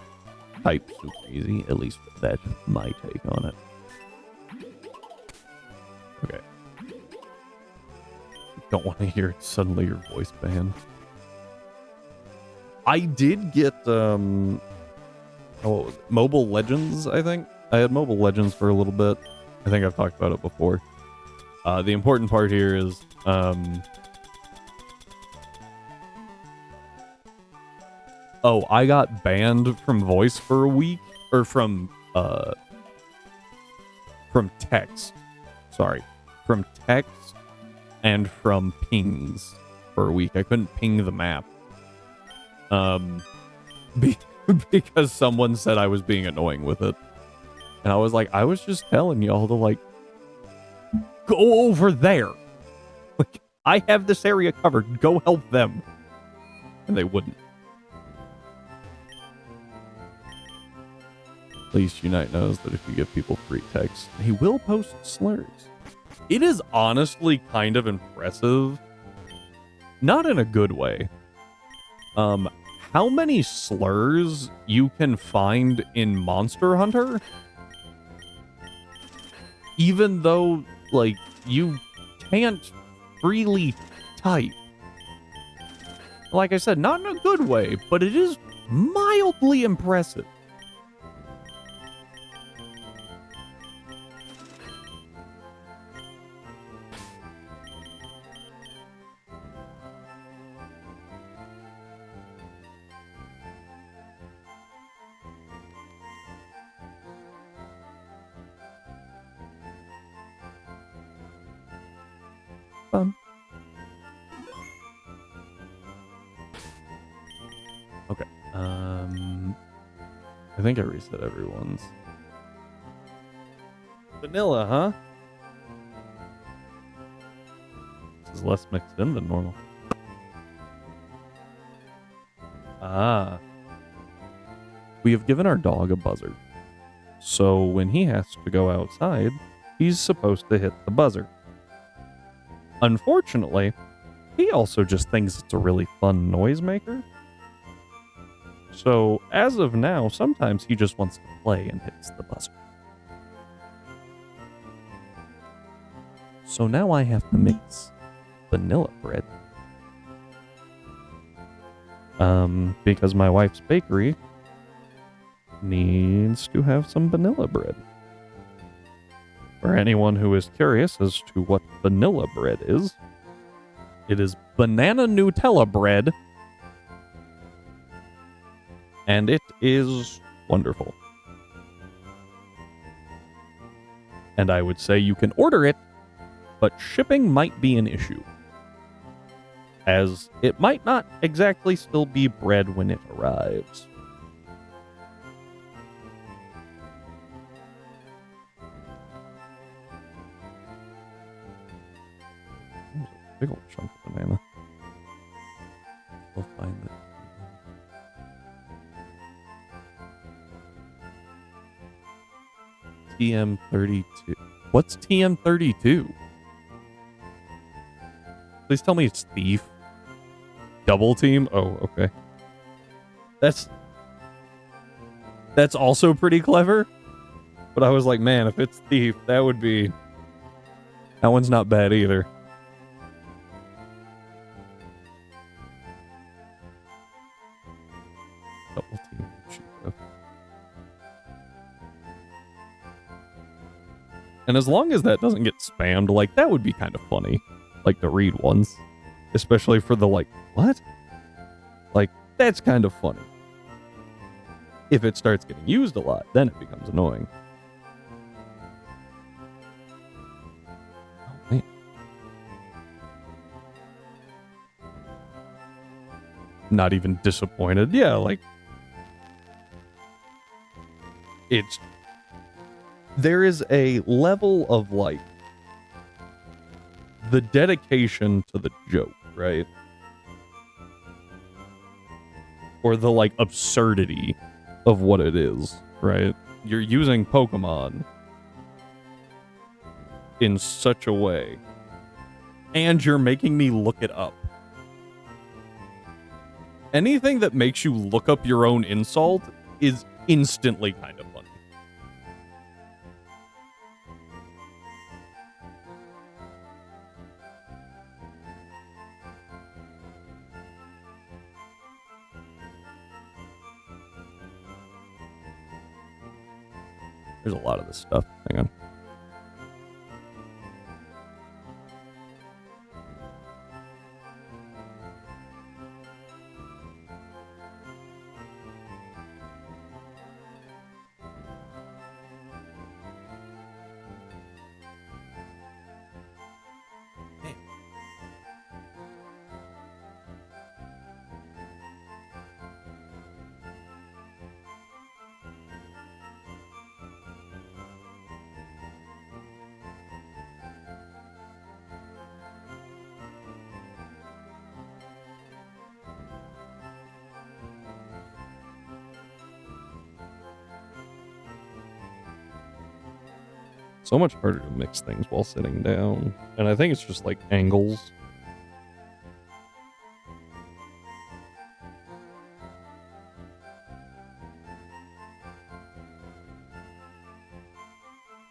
A: type super easy. At least that's my take on it. Okay. don't want to hear suddenly your voice banned. I did get, what was it? Mobile Legends, I think. I had Mobile Legends for a little bit. I think I've talked about it before. The important part here is, oh, I got banned from voice for a week, or from text. Sorry. From text and from pings for a week. I couldn't ping the map. Because someone said I was being annoying with it. And I was like, I was just telling y'all to, like, go over there. Like, I have this area covered. Go help them. And they wouldn't. At least Unite knows that if you give people free text, he will post slurs. It is honestly kind of impressive. Not in a good way. How many slurs you can find in Monster Hunter? Even though, like, you can't freely type. Like I said, not in a good way, but it is mildly impressive. Okay. I think I reset everyone's. Vanilla, huh? This is less mixed in than normal. Ah. We have given our dog a buzzer. So when he has to go outside, he's supposed to hit the buzzer. Unfortunately, he also just thinks it's a really fun noisemaker. So, as of now, sometimes he just wants to play and hits the buzzer. So now I have to mix vanilla bread. Because my wife's bakery needs to have some vanilla bread. For anyone who is curious as to what vanilla bread is, it is banana Nutella bread. And it is wonderful. And I would say you can order it, but shipping might be an issue. As it might not exactly still be bread when it arrives. There's a big old chunk of banana. We'll find it. TM32. What's TM32? Please tell me it's thief. Double team? Oh, okay. That's also pretty clever. But I was like, man, if it's thief, that would be... That one's not bad either. Double team. And as long as that doesn't get spammed, like, that would be kind of funny. Like, to read ones. Especially for the, like, what? Like, that's kind of funny. If it starts getting used a lot, then it becomes annoying. Oh, man. Not even disappointed. Yeah, like... It's... There is a level of, like, the dedication to the joke, right? Or the, like, absurdity of what it is, right? You're using Pokemon in such a way, and you're making me look it up. Anything that makes you look up your own insult is instantly kind of funny. There's a lot of this stuff. Hang on. So much harder to mix things while sitting down. And I think it's just like angles.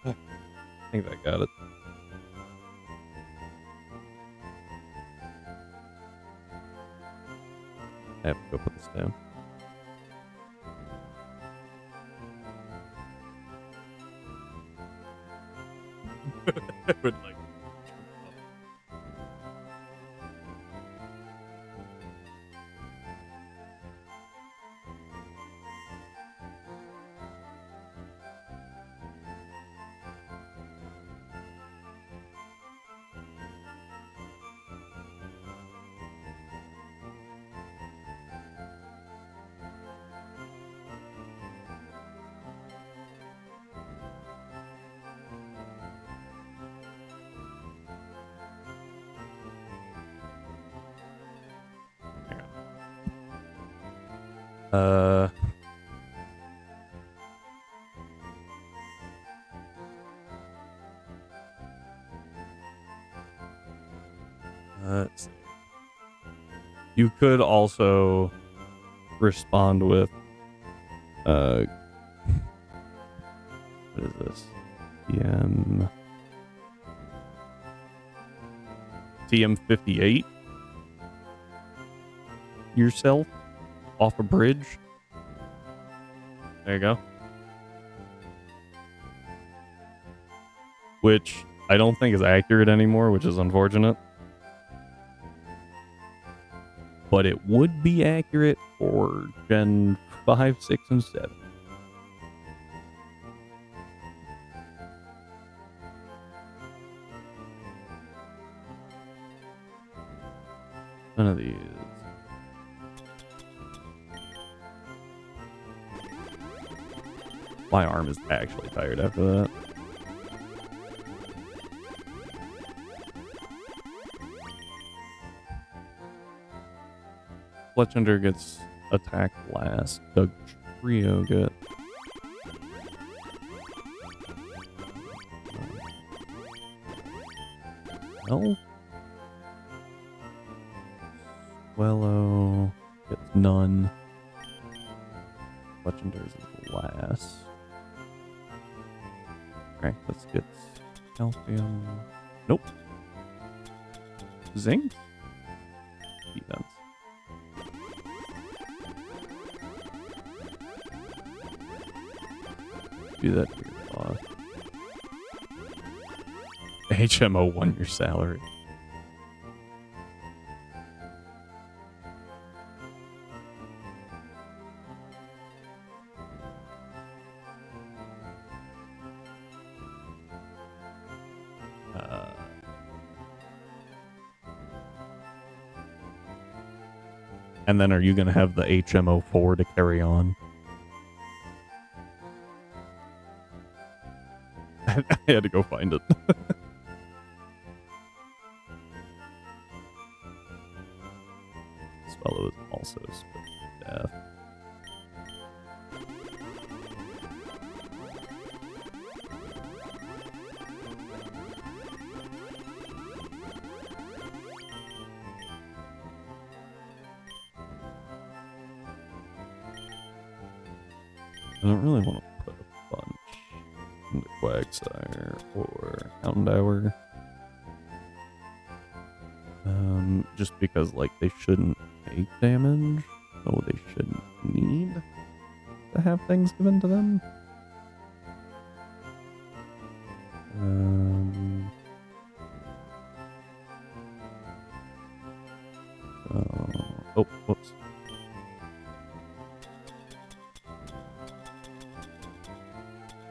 A: I think I got it. I have to go put this down. I would like. Let's see. You could also respond with, what is this? TM58 yourself off a bridge. There you go. Which I don't think is accurate anymore, which is unfortunate. But it would be accurate for Gen 5, 6, and 7. None of these. My arm is actually tired after that. Fletchender gets attacked last. Doug Trio get. Well. Swellow gets none. Fletchender's is last. Practice gets Calcium. Nope. Zing? Defense. Do that to your boss. HMO won your salary. And then are you going to have the HMO4 to carry on? I had to go find it. This fellow is also split death. I don't really want to put a bunch into Quagsire or Houndour. Just because, like, they shouldn't take damage, so they shouldn't need to have things given to them.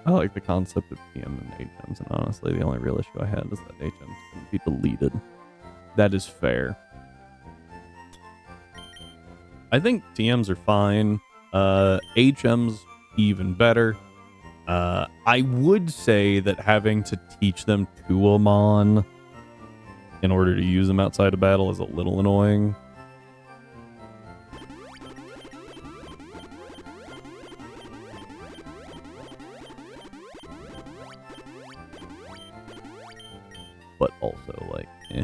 A: I like the concept of TM and HMs, and honestly, the only real issue I had is that HMs couldn't be deleted. That is fair. I think TMs are fine. HMs even better. I would say that having to teach them to Amon in order to use them outside of battle is a little annoying. But also, like, eh.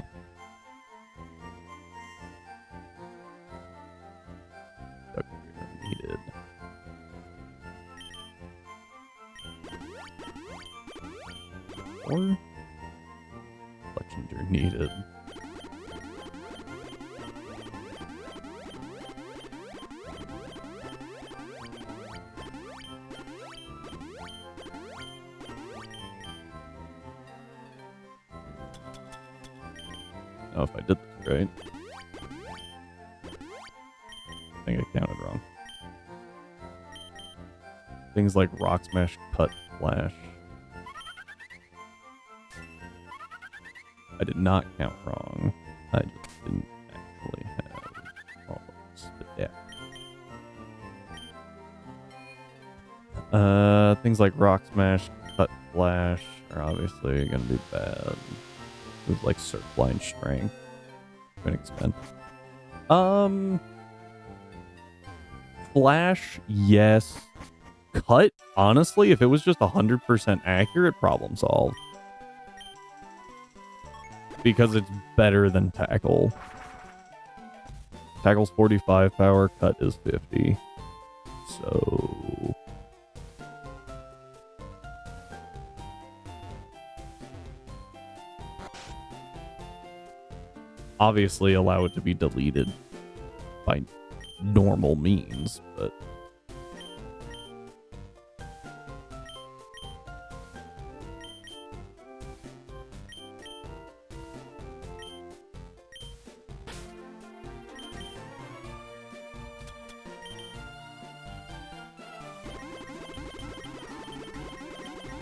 A: Needed. Or Fletchinger needed. Oh, if I did this right. I think I counted wrong. Things like Rock Smash, Cut, Flash. I did not count wrong. I just didn't actually have all of this. Yeah. Things like Rock Smash, Cut, Flash are obviously going to be bad. Moves like Surf Line Strength to an extent. Flash, yes. Cut, honestly, if it was just 100% accurate, problem solved. Because it's better than Tackle. Tackle's 45 power, Cut is 50. So... obviously allow it to be deleted by normal means, but...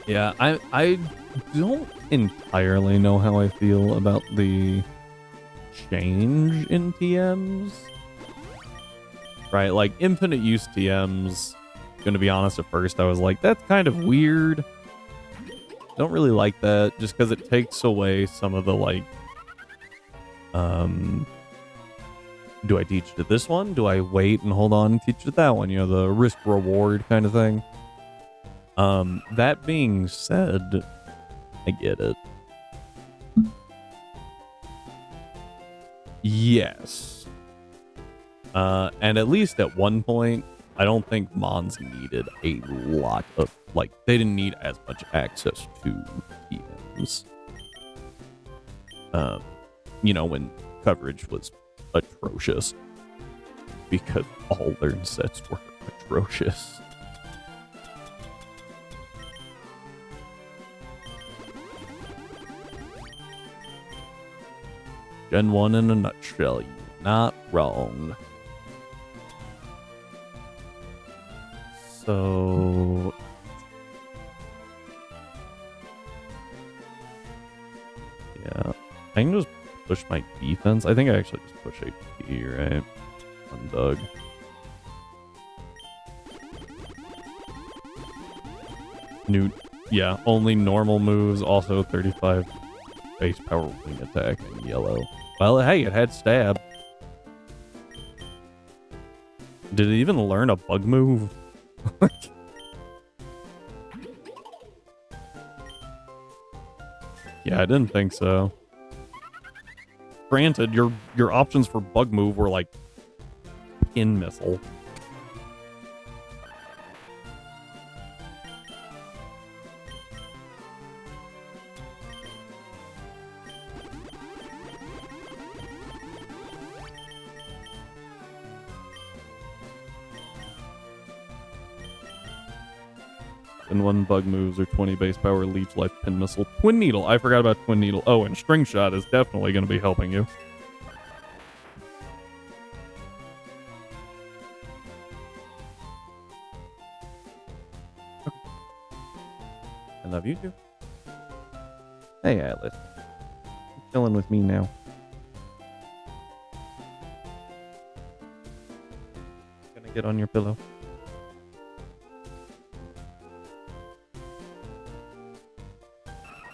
A: yeah, I don't entirely know how I feel about the change in TMs. Right, like infinite use TMs, gonna be honest, at first I was like, that's kind of weird. Don't really like that, just because it takes away some of the, like, do I teach to this one? Do I wait and hold on and teach to that one? You know, the risk-reward kind of thing. That being said, I get it. Yes. And at least at one point, I don't think Mons needed a lot of, like, they didn't need as much access to TMs. You know, when coverage was atrocious. Because all learn sets were atrocious. Gen 1 in a nutshell, you're not wrong. So... yeah. I can just push my defense. I think I actually just push HP, right? On Doug. New... yeah, only normal moves, also 35 base power wing attack in yellow. Well, hey, it had stab. Did it even learn a bug move? Yeah, I didn't think so. Granted, your options for bug move were like pin missile. And one bug moves or 20 base power, leech life, pin missile, twin needle. I forgot about twin needle. Oh, and string shot is definitely going to be helping you. I love you too. Hey, Atlas. You're chilling with me now. Gonna get on your pillow.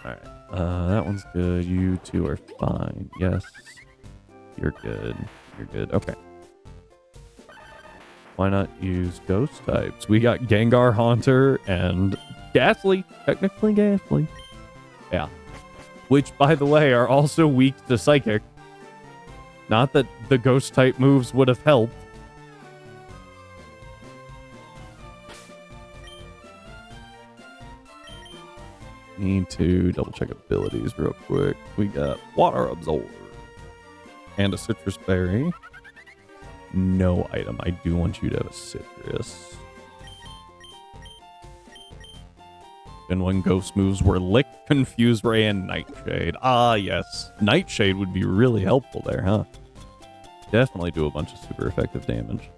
A: Alright. That one's good. You two are fine. Yes. You're good. You're good. Okay. Why not use ghost types? We got Gengar, Haunter, and Ghastly. Technically Ghastly. Yeah. Which, by the way, are also weak to Psychic. Not that the ghost type moves would have helped. Need to double check abilities real quick. We got Water Absorb and a Citrus Berry. No item. I do want you to have a Citrus. And when ghost moves were Lick, Confuse Ray, and Nightshade. Ah, yes. Nightshade would be really helpful there, huh? Definitely do a bunch of super effective damage.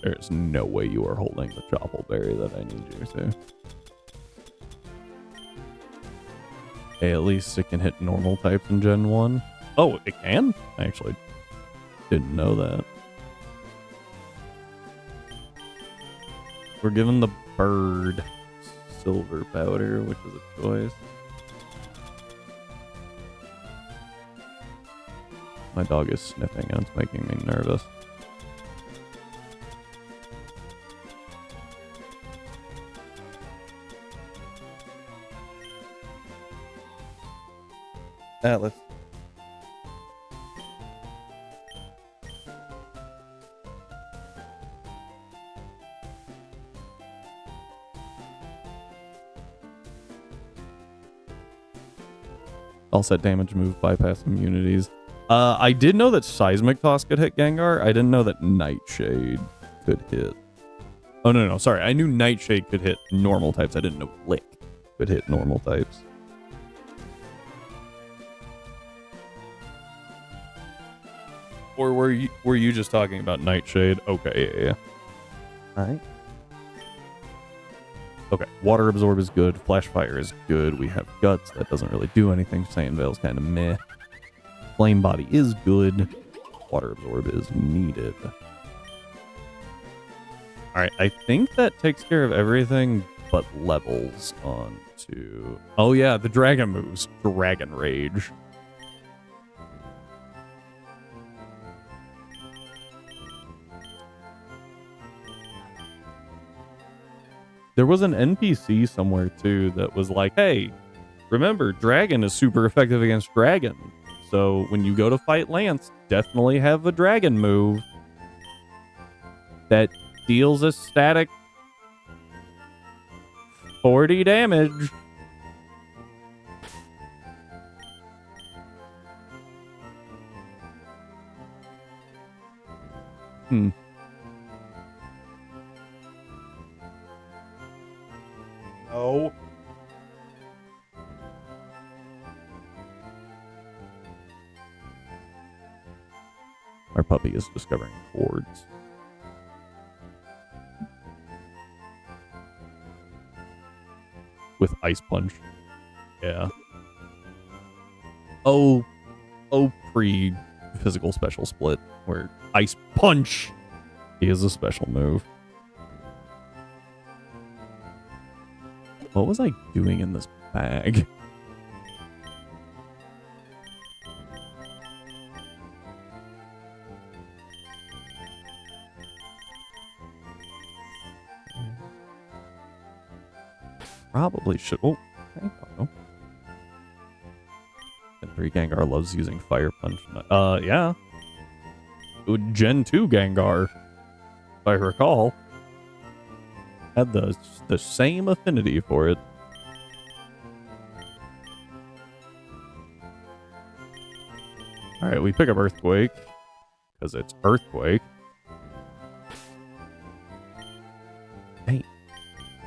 A: There's no way you are holding the Chople Berry that I need you to. Hey, at least it can hit normal types in Gen 1. Oh, it can? I actually didn't know that. We're given the bird Silver Powder, which is a choice. My dog is sniffing and it's making me nervous. Atlas. All set damage move bypass immunities. I did know that Seismic Toss could hit Gengar. I didn't know that Nightshade could hit. Oh, no. Sorry. I knew Nightshade could hit normal types. I didn't know Lick could hit normal types. Or were you just talking about Nightshade? Okay, yeah. Alright. Okay, Water Absorb is good. Flash Fire is good. We have Guts. That doesn't really do anything. Sand Veil's kind of meh. Flame Body is good. Water Absorb is needed. Alright, I think that takes care of everything but levels on to... Oh yeah, the Dragon moves. Dragon Rage. There was an NPC somewhere, too, that was like, hey, remember, Dragon is super effective against Dragon. So when you go to fight Lance, definitely have a Dragon move that deals a static 40 damage. No. Our puppy is discovering chords. With Ice Punch. Yeah. Oh, pre-physical special split, where Ice Punch is a special move. What was I doing in this bag? Probably should. Oh, I don't know. And 3 Gengar loves using Fire Punch. Yeah. Gen 2 Gengar, if I recall, had the same affinity for it. Alright, we pick up Earthquake, because it's Earthquake. Hey,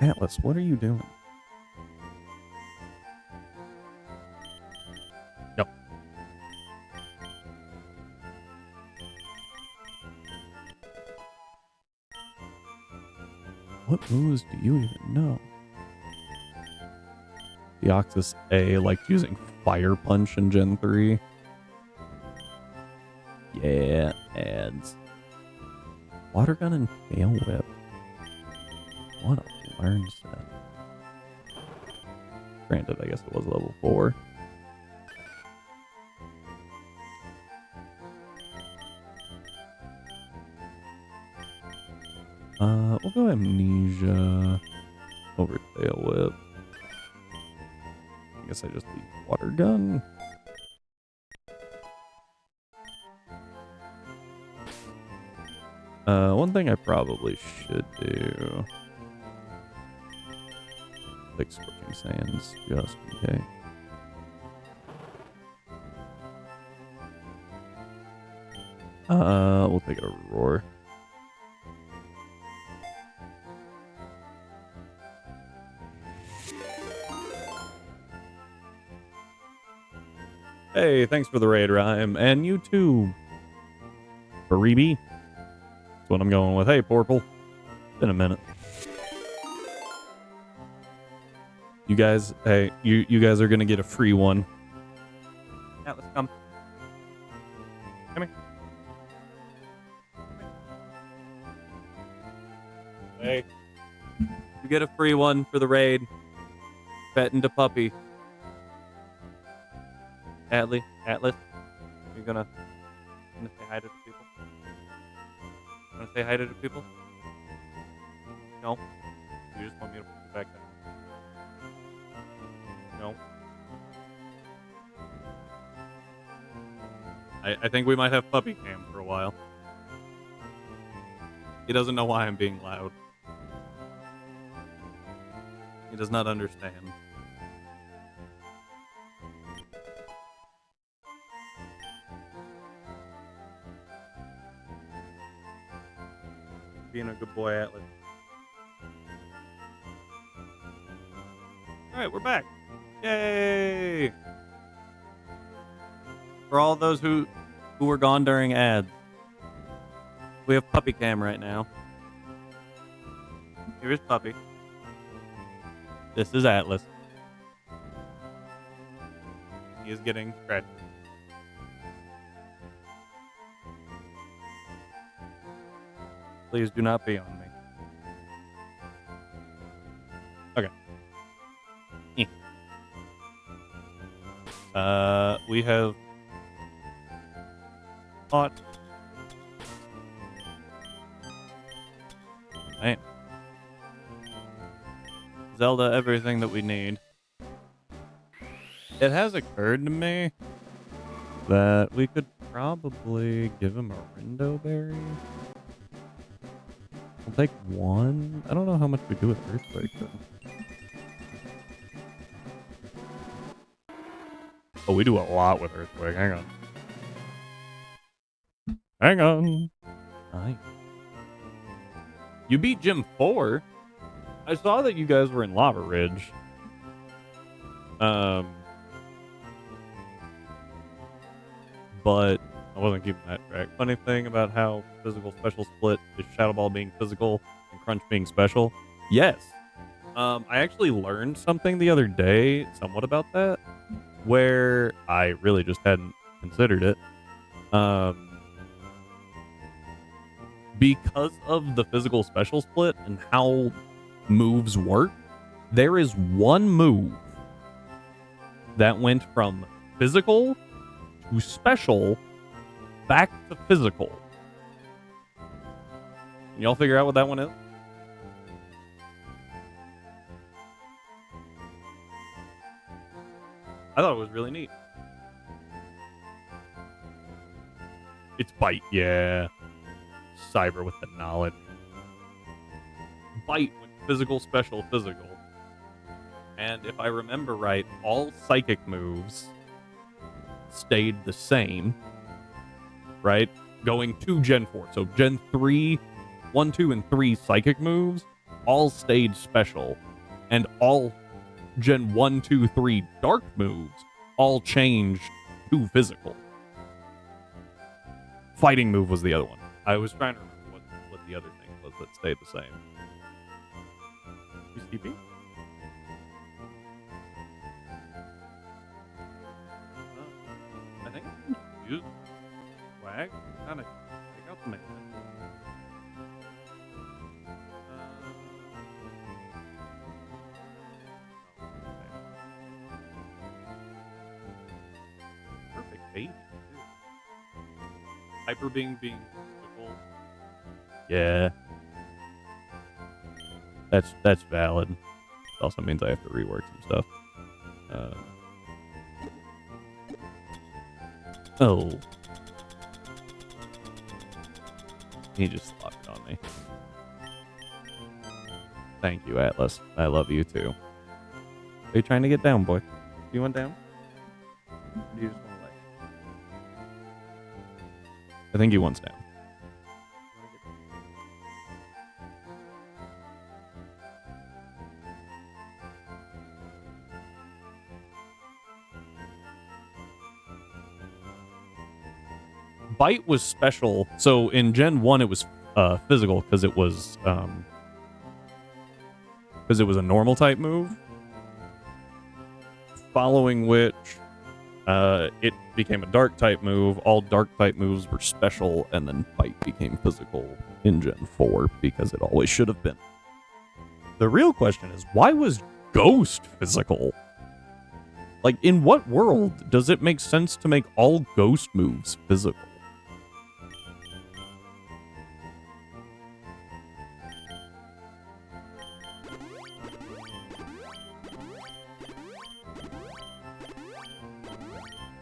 A: Atlas, what are you doing? No. What moves do you even know? Deoxys A, like using Fire Punch in Gen 3. Yeah, ads. Water Gun and Tail Whip. What a learn set. Granted, I guess it was level 4. We'll go Amnesia over Tail Whip. I guess I just need Water Gun. One thing I probably should do. Take Scorching Sands just in case. We'll take it over Roar. Hey, thanks for the raid, Rhyme. And you too, Baribi. That's what I'm going with. Hey, Porple. Been a minute. You guys, hey, you guys are gonna get a free one. Yeah, let's come. Come here. Hey. You get a free one for the raid. Pet into puppy. Atlas, you're gonna say hi to the people? Gonna say hi to the people? No? You just want me to put you back down? No? I think we might have puppy cam for a while. He doesn't know why I'm being loud. He does not understand. Being a good boy, Atlas. Alright, we're back. Yay! For all those who were gone during ads, we have Puppy Cam right now. Here's Puppy. This is Atlas. He is getting scratched. Please do not be on me. Okay. We have caught. Man. Zelda, everything that we need. It has occurred to me that we could probably give him a Rindo Berry. I'll take one. I don't know how much we do with Earthquake, though. Oh, we do a lot with Earthquake. Hang on. Hang on. Nice. You beat Gym 4? I saw that you guys were in Lava Ridge. But I wasn't keeping that track. Funny thing about how physical special split is Shadow Ball being physical and Crunch being special. Yes. I actually learned something the other day, somewhat about that, where I really just hadn't considered it. Because of the physical special split and how moves work, there is one move that went from physical to special back to physical. Can y'all figure out what that one is? I thought it was really neat. It's Bite, yeah. Cyber with the knowledge. Bite went physical, special, physical. And if I remember right, all psychic moves stayed the same, right? Going to Gen 4. So Gen 3, 1, 2, and 3 psychic moves all stayed special. And all Gen 1, 2, 3 dark moves all changed to physical. Fighting move was the other one. I was trying to remember what the other thing was that stayed the same. UCB? I think use swag. Kind of take out the man. Perfect baby. Hyper being physical. Yeah. That's valid. It also means I have to rework some stuff. Oh. He just slapped it on me. Thank you, Atlas. I love you too. Are you trying to get down, boy? You want down? Or do you just want to lay? I think he wants down. Bite was special. So in Gen 1 it was physical because it was a normal type move. Following which it became a dark type move. All dark type moves were special, and then Bite became physical in Gen 4 because it always should have been. The real question is, why was Ghost physical? Like, in what world does it make sense to make all Ghost moves physical?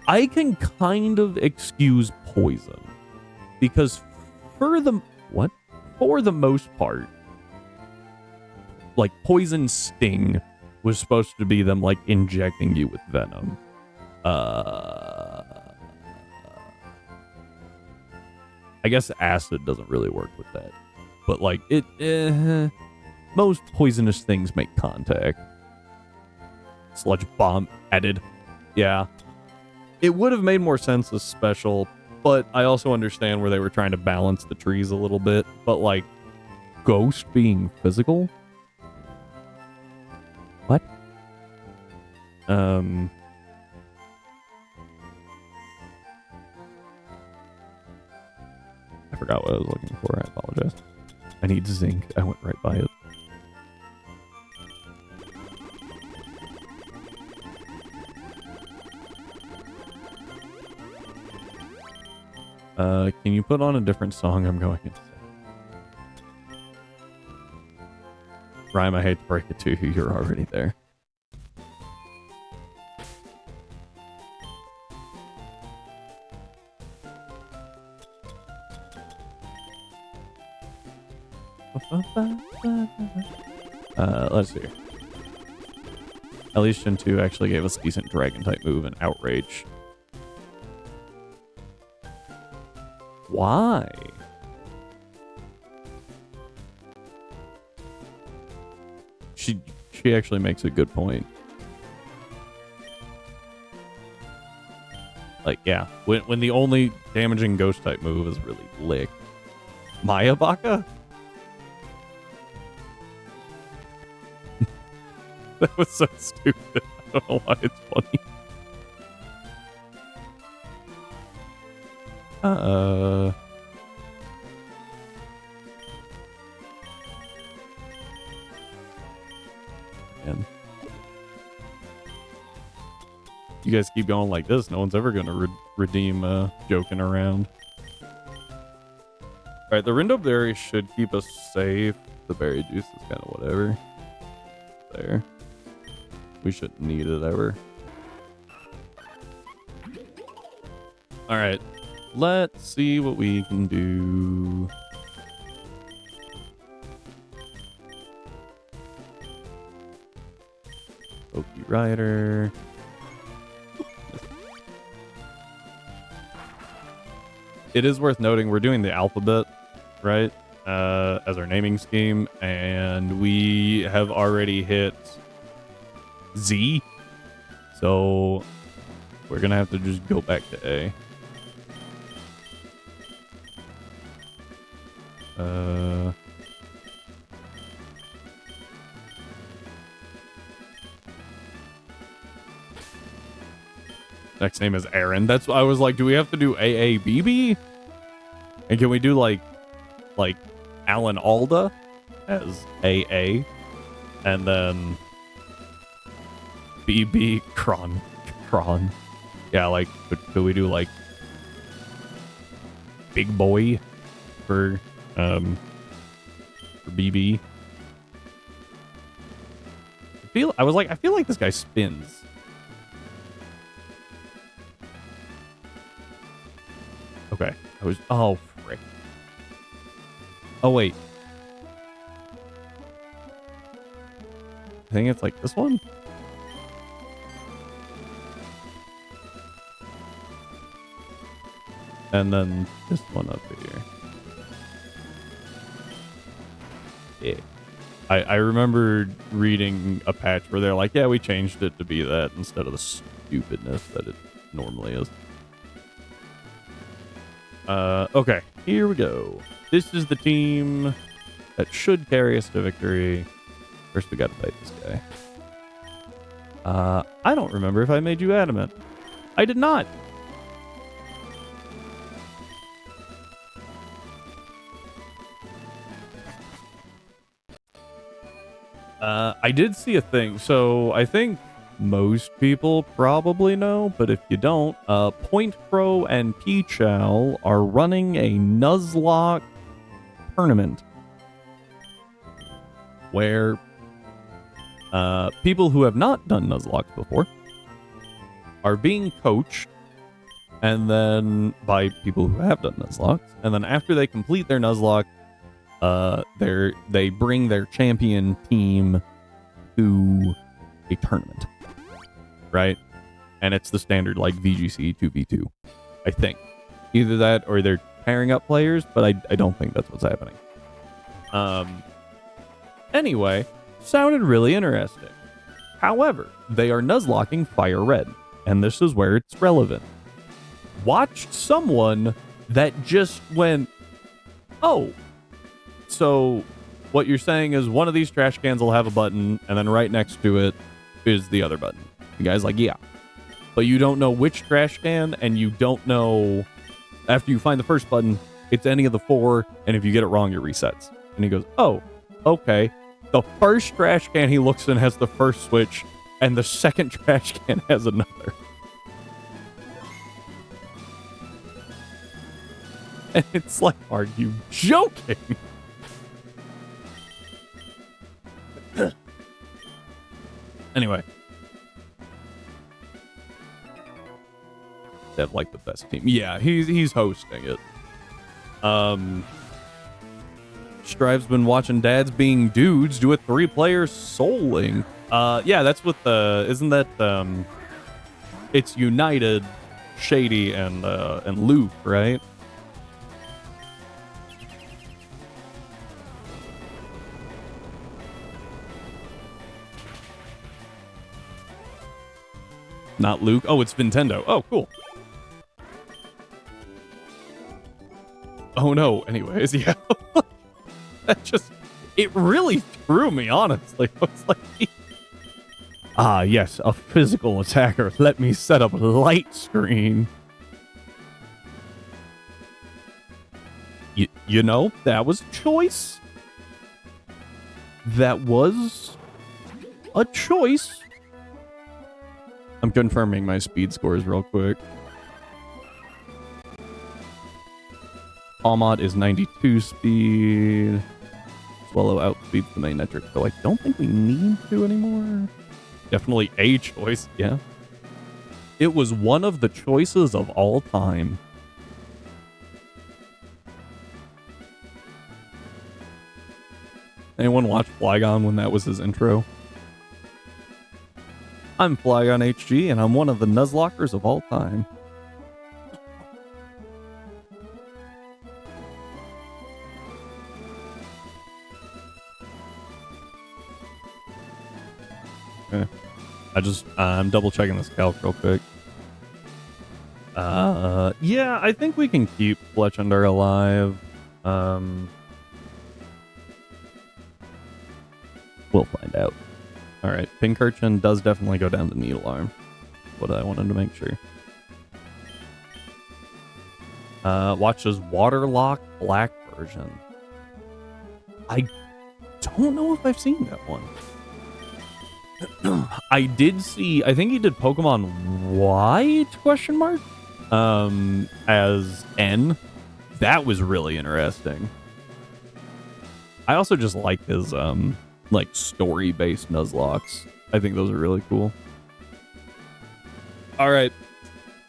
A: I can kind of excuse poison because for the most part, like poison sting was supposed to be them like injecting you with venom. I guess acid doesn't really work with that, but like most poisonous things make contact. Sludge bomb added, yeah. It would have made more sense as special, but I also understand where they were trying to balance the trees a little bit. But, like, Ghost being physical? What? I forgot what I was looking for. I apologize. I need zinc. I went right by it. Can you put on a different song? I'm going insane. Rhyme, I hate to break it to you. You're already there. Let's see. At least Gen 2 actually gave us a decent dragon type move and Outrage. Why? She actually makes a good point. Like, yeah, when the only damaging ghost type move is really Lick. Maya Baka? That was so stupid. I don't know why it's funny. Man. You guys keep going like this, no one's ever going to redeem joking around. Alright, the Rindo Berry should keep us safe. The berry juice is kind of whatever. There. We shouldn't need it ever. Alright. Let's see what we can do. Pokey Rider. It is worth noting we're doing the alphabet, right? As our naming scheme, and we have already hit Z. So we're gonna have to just go back to A. next name is Aaron. That's why I was like, do we have to do AABB? And can we do like Alan Alda as AA? And then BB Kron. Yeah, like, could we do like Big Boy for BB? I feel like this guy spins. Okay. Oh, frick. Oh, wait. I think it's like this one. And then this one up here. Yeah. I remember reading a patch where they're like, yeah, we changed it to be that instead of the stupidness that it normally is. Okay, here we go. This is the team that should carry us to victory. First, we gotta fight this guy. I don't remember if I made you adamant. I did not. I did see a thing, so I think most people probably know, but if you don't, Point Pro and P-Chow are running a Nuzlocke tournament where people who have not done Nuzlocke before are being coached, and then by people who have done Nuzlocke, and then after they complete their Nuzlocke, they bring their champion team to a tournament, right? And it's the standard like VGC 2v2, I think. Either that or they're pairing up players, but I don't think that's what's happening. Anyway, sounded really interesting. However, they are Nuzlocking Fire Red, and this is where it's relevant. Watched someone that just went, oh, so what you're saying is one of these trash cans will have a button, and then right next to it is the other button. The guy's like, yeah. But you don't know which trash can, and you don't know, after you find the first button, it's any of the four, and if you get it wrong, it resets. And he goes, oh, okay. The first trash can he looks in has the first switch, and the second trash can has another. And it's like, are you joking? Anyway. They have like the best team. Yeah, he's hosting it. Strive's been watching dads being dudes do a 3-player Soul Link. Yeah, that's what isn't that it's United, Shady, and Luke, right? Not Luke. Oh, it's Nintendo. Oh, cool. Oh, no. Anyways, yeah. That just... It really threw me, honestly. I was like... Ah, yes. A physical attacker. Let me set up a light screen. You know, that was a choice. That was a choice. I'm confirming my speed scores real quick. Palmot is 92 speed. Swallow outspeeds the main metric, though I don't think we need to anymore. Definitely a choice, yeah. It was one of the choices of all time. Anyone watch Flygon when that was his intro? I'm Flygon HG, and I'm one of the Nuzlockers of all time. Okay. I'm double checking this calc real quick. Yeah, I think we can keep Fletchender alive. We'll find out. Alright, Pinkerton does definitely go down to Needle Arm. What I wanted to make sure. Watch this Waterlock Black version. I don't know if I've seen that one. I did see, I think he did Pokemon White, question mark? As N. That was really interesting. I also just like his, like, story-based Nuzlocks. I think those are really cool. All right.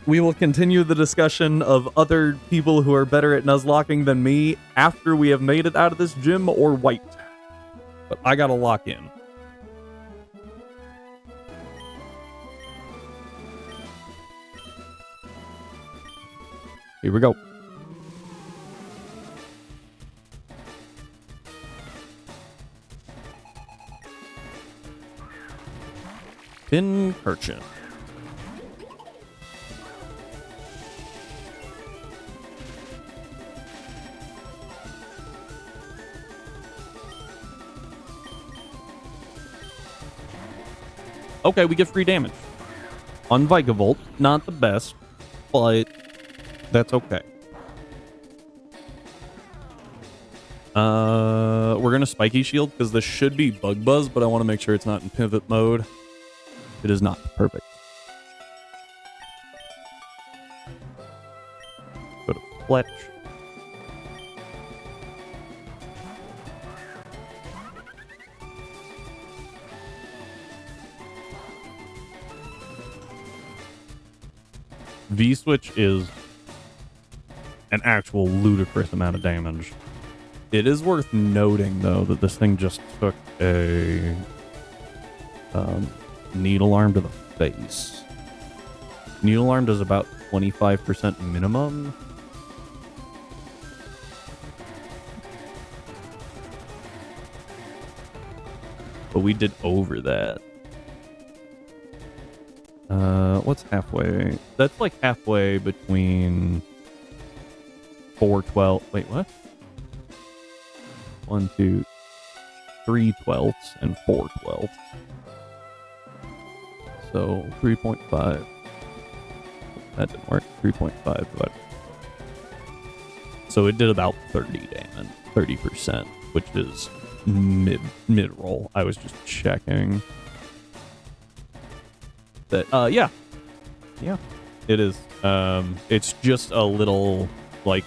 A: We will continue the discussion of other people who are better at Nuzlocking than me after we have made it out of this gym or White. But I gotta lock in. Here we go. Pincurchin. Okay, we get free damage. On Vikavolt, not the best, but that's okay. We're gonna Spiky Shield because this should be Bug Buzz, but I want to make sure it's not in pivot mode. It is not. Perfect. Go to Fletch. V-Switch is an actual ludicrous amount of damage. It is worth noting, though, that this thing just took a Needle Arm to the face. Needle Arm does about 25% minimum. But we did over that. What's halfway? That's like halfway between 4/12. Wait, what? 1, 2, 3/12 and 4/12. So 3.5. That didn't work. 3.5 divided. So it did about 30 damage, 30%, which is mid roll. I was just checking. That yeah, it is. It's just a little like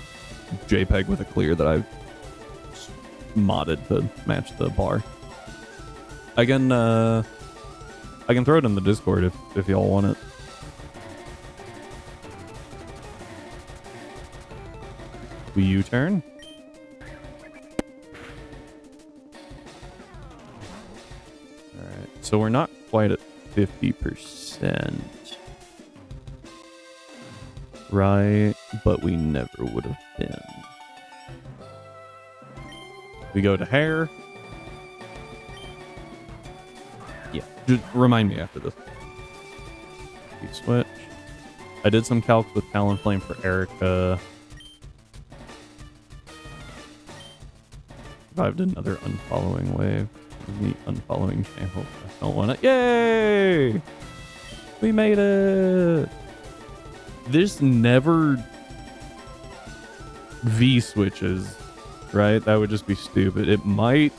A: JPEG with a clear that I've modded to match the bar. I can throw it in the Discord if y'all want it. We U-turn. All right, so we're not quite at 50%. Right, but we never would have been. We go to hair. Yeah, just remind me after this. We switch. I did some calcs with Talonflame for Erica. Survived another unfollowing wave. The unfollowing channel. I don't want it. Yay! We made it! This never V-switches, right? That would just be stupid. It might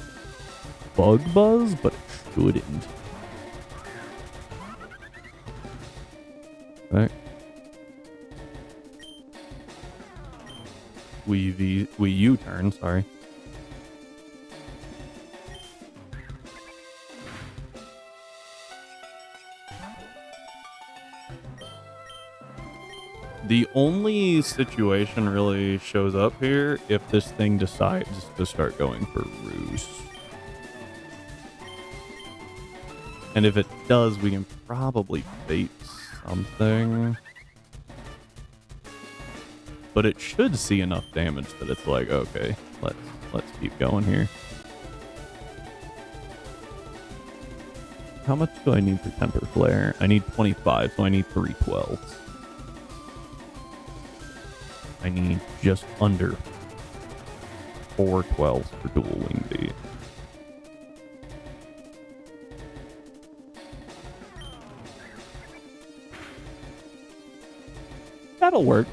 A: Bug Buzz, but it shouldn't. Right. We U-turn, sorry. The only situation really shows up here if this thing decides to start going for Roost. And if it does, we can probably bait something. But it should see enough damage that it's like, okay, let's keep going here. How much do I need for Temper Flare? I need 25, so I need 3 12s. I need just under 4 12s for dual wing beat. That'll work.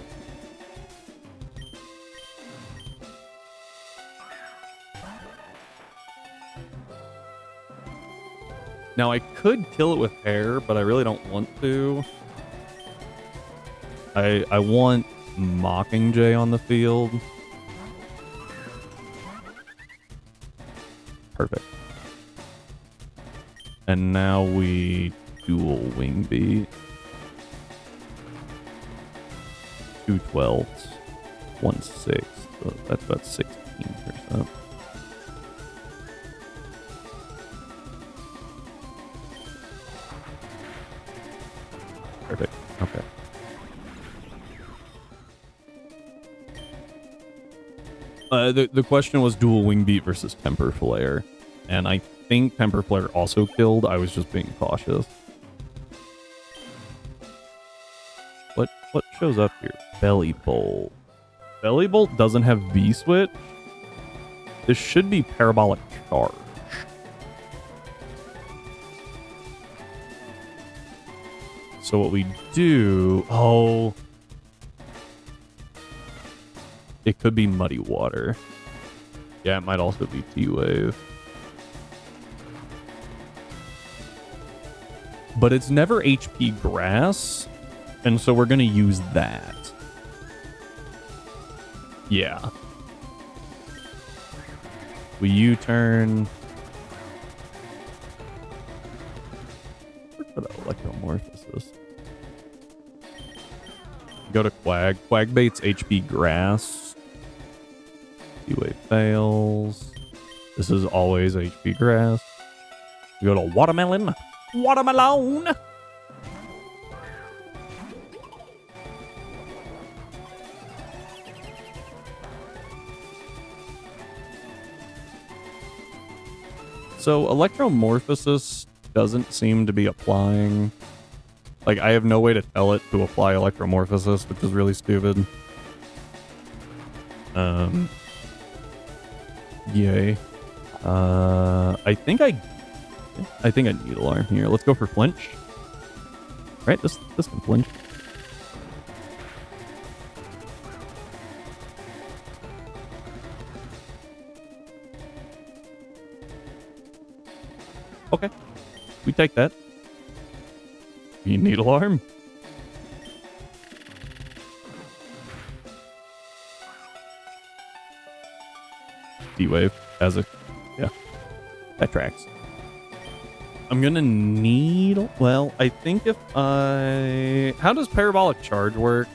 A: Now, I could kill it with hair, but I really don't want to. I want Mockingjay on the field. Perfect. And now we dual wing beat. 2/12, 1/6. So that's about 16%. Perfect. Okay. The question was dual wing beat versus temper flare, and I think temper flare also killed. I was just being cautious. What shows up here? Belly Bolt. Belly Bolt doesn't have V switch. This should be parabolic charge. So what we do... Oh... It could be Muddy Water. Yeah, it might also be T-Wave. But it's never HP Grass, and so we're going to use that. Yeah. We U-turn. Where's that Electromorphosis? Go to Quag. Quag baits HP Grass. T-Wave fails. This is always HP Grass. We go to Watermelon. Watermelon! So Electromorphosis doesn't seem to be applying. Like, I have no way to tell it to apply Electromorphosis, which is really stupid. Yay. I think I Needle Arm here. Let's go for flinch. Right, this can flinch. Okay. We take that. You Needle Arm. D-Wave as a... Yeah. That tracks. I'm gonna needle... Well, I think if I... How does Parabolic Charge work?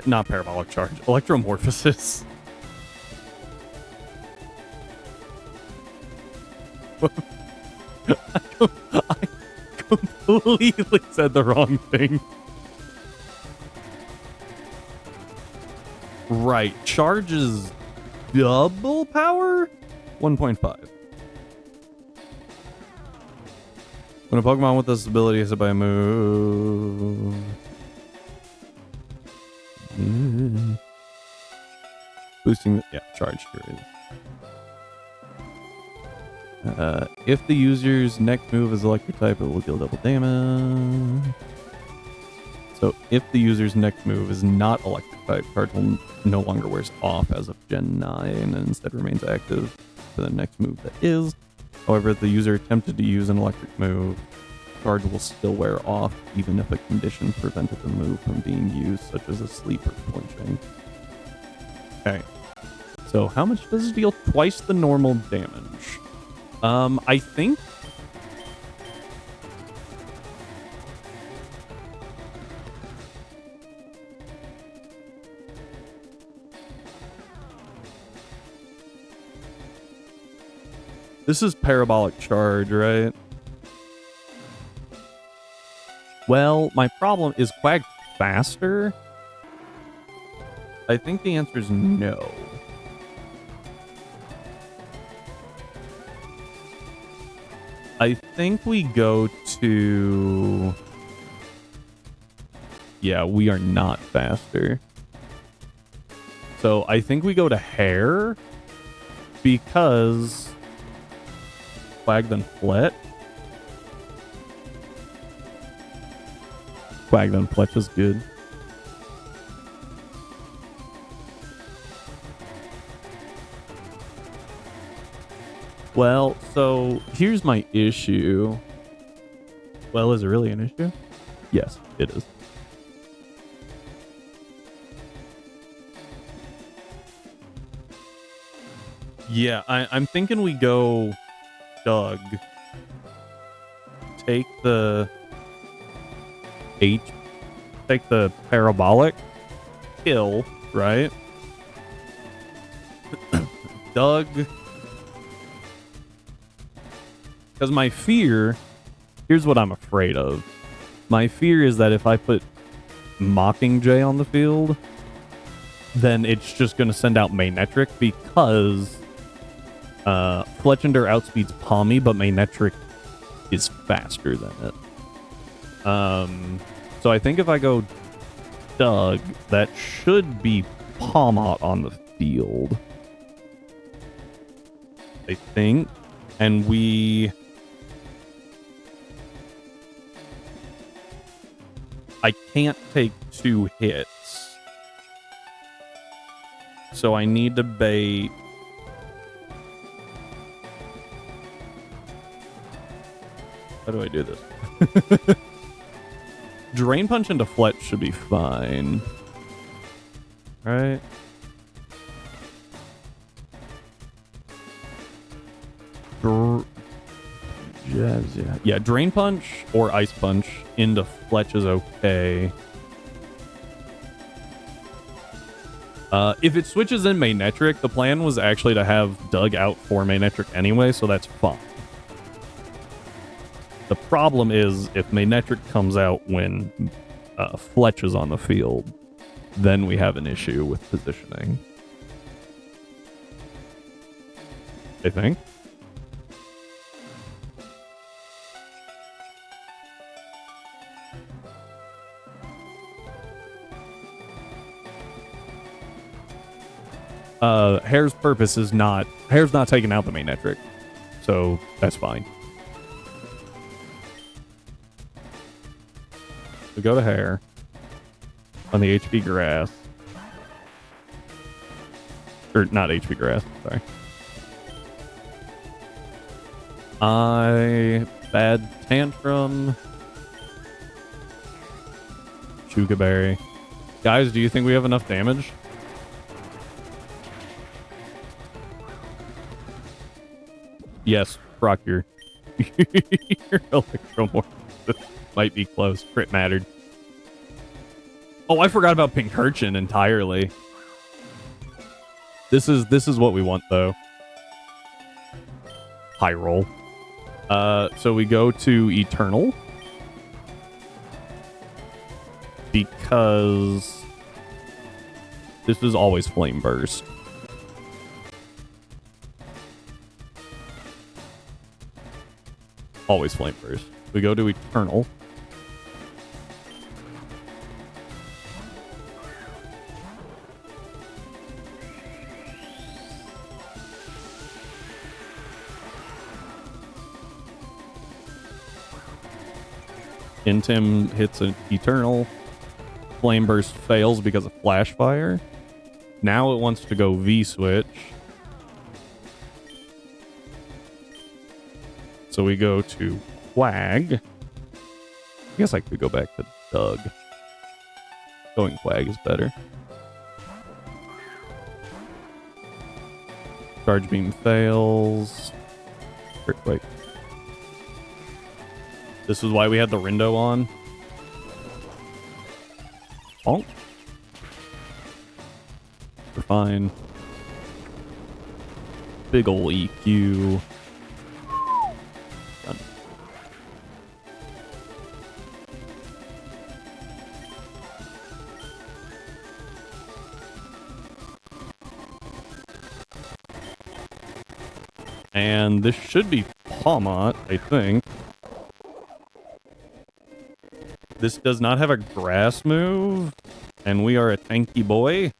A: Not Parabolic Charge. Electromorphosis. I completely said the wrong thing. Right. Charge is double power? 1.5. When a Pokemon with this ability is hit by a move... Boosting the... Yeah, charge here is. If the user's next move is electric type, it will deal double damage. So if the user's next move is not electric type, charge will no longer wears off as of Gen 9 and instead remains active for the next move that is. However, if the user attempted to use an electric move, charge will still wear off even if a condition prevented the move from being used, such as a sleep or flinching. Okay. So how much does it deal? Twice the normal damage. I think... This is Parabolic Charge, right? Well, my problem is Quag faster? I think the answer is no. I think we go to... Yeah, we are not faster. So I think we go to Hair because Quag then Flet. Quag then Fletch is good. Well, so here's my issue. Well, is it really an issue? Yes, it is. Yeah, I'm thinking we go Doug. Take the take the parabolic, kill, right? Doug. Because my fear, here's what I'm afraid of. My fear is that if I put Mockingjay on the field, then it's just going to send out Maynetric because Fletchender outspeeds Palmy, but Maynetric is faster than it. So I think if I go Doug, that should be Palmot on the field. I think. And I can't take 2 hits. So I need to bait. How do I do this? Drain Punch into Fletch should be fine. Right? Yeah, Drain Punch or Ice Punch into Fletch is okay. If it switches in Maynetric, the plan was actually to have Doug out for Maynetric anyway, so that's fine. The problem is if Maynetric comes out when Fletch is on the field, then we have an issue with positioning. I think. Hair's purpose is not... Hair's not taking out the Maynetric, so that's fine. We go to Hair on the HP Grass. Or not HP Grass, sorry. Bad Tantrum. Sugar Berry. Guys, do you think we have enough damage? Yes, Brock, your Electromorph might be close. Crit mattered. Oh, I forgot about Pincurchin entirely. This is what we want, though. High roll. So we go to Eternal. Because this is always Flame Burst. Always Flame Burst. We go to Eternal. Intim hits an Eternal. Flame Burst fails because of Flash Fire. Now it wants to go V-Switch. So we go to Quag. I guess I could go back to Doug. Going Quag is better. Charge Beam fails. Earthquake. This is why we had the Rindo on. Oh. We're fine. Big ol' EQ. Done. And this should be Palmot, I think. This does not have a grass move, and we are a tanky boy.